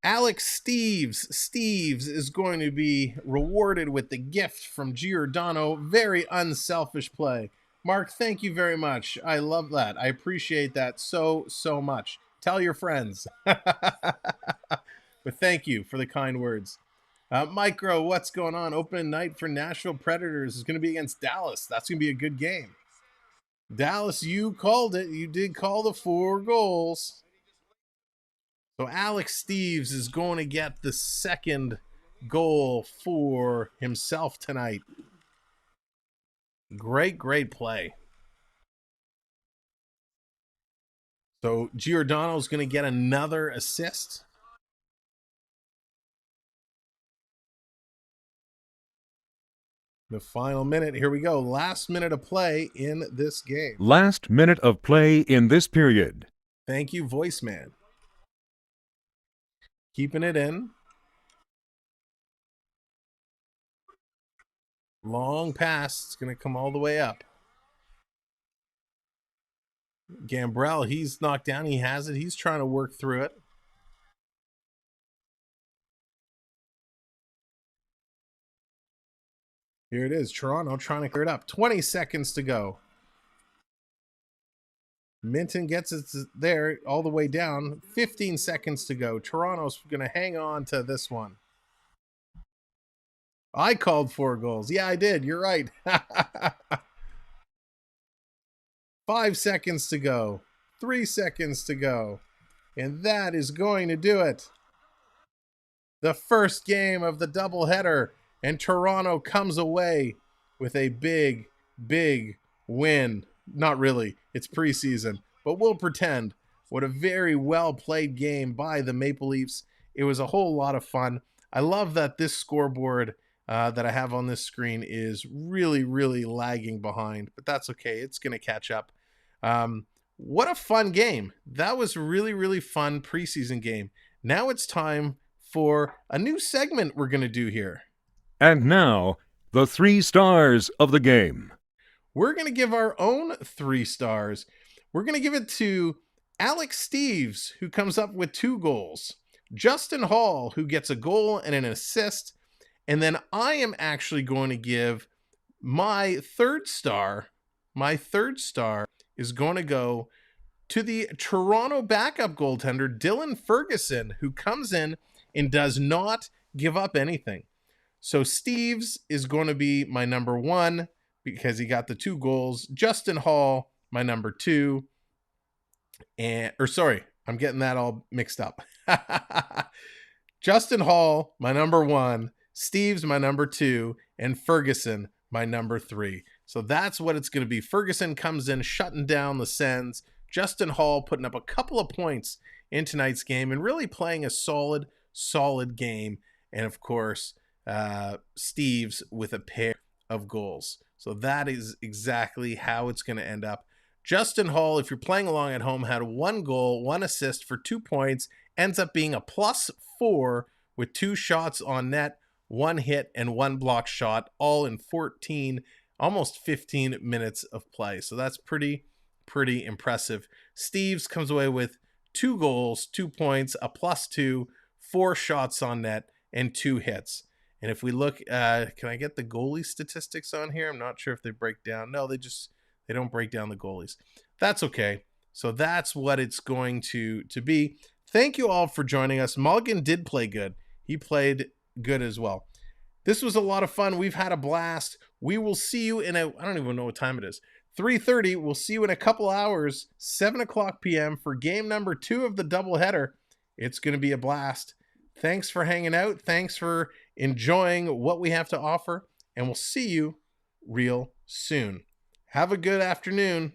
Alex Steves is going to be rewarded with the gift from Giordano. Very unselfish play. Mark, thank you very much. I love that. I appreciate that so much. Tell your friends. But thank you for the kind words. Micro, what's going on? Open night for Nashville Predators is going to be against Dallas. That's going to be a good game. Dallas, you called it. You did call the 4 goals. So Alex Steves is going to get the second goal for himself tonight. Great play. So Giordano's going to get another assist. The final minute. Here we go. Last minute of play in this game. Last minute of play in this period. Thank you, voice man. Keeping it in. Long pass. It's going to come all the way up. Gambrell, he's knocked down. He has it. He's trying to work through it. Here it is. Toronto trying to clear it up. 20 seconds to go. Minton gets it there all the way down. 15 seconds to go. Toronto's going to hang on to this one. I called 4 goals. Yeah, I did. You're right. 5 seconds to go. 3 seconds to go. And that is going to do it. The first game of the doubleheader. And Toronto comes away with a big, big win. Not really. It's preseason. But we'll pretend. What a very well-played game by the Maple Leafs. It was a whole lot of fun. I love that this scoreboard that I have on this screen is really, really lagging behind. But that's okay. It's going to catch up. What a fun game. That was a really, really fun preseason game. Now it's time for a new segment we're going to do here. And now, the 3 stars of the game. We're going to give our own 3 stars. We're going to give it to Alex Steves, who comes up with 2 goals. Justin Hall, who gets a goal and an assist. And then I am actually going to give my 3rd star. My 3rd star is going to go to the Toronto backup goaltender, Dylan Ferguson, who comes in and does not give up anything. So Steves is going to be my number 1 because he got the 2 goals. Justin Hall, my number 2. I'm getting that all mixed up. Justin Hall, my number 1. Steves, my number 2. And Ferguson, my number 3. So that's what it's going to be. Ferguson comes in, shutting down the Sens. Justin Hall putting up a couple of points in tonight's game and really playing a solid game. And of course, Steves with a pair of goals. So that is exactly how it's going to end up. Justin Hall, if you're playing along at home, had 1 goal, 1 assist for 2 points, ends up being a +4 with 2 shots on net, 1 hit, and 1 block shot, all in 14, almost 15 minutes of play. So that's pretty impressive. Steves comes away with 2 goals, 2 points, a +2, 4 shots on net, and 2 hits. And if we look, can I get the goalie statistics on here? I'm not sure if they break down. No, they don't break down the goalies. That's okay. So that's what it's going to be. Thank you all for joining us. Malgin did play good. He played good as well. This was a lot of fun. We've had a blast. We will see you I don't even know what time it is. 3:30. We'll see you in a couple hours, 7:00 p.m. for game number 2 of the doubleheader. It's going to be a blast. Thanks for hanging out. Thanks for enjoying what we have to offer. And we'll see you real soon. Have a good afternoon.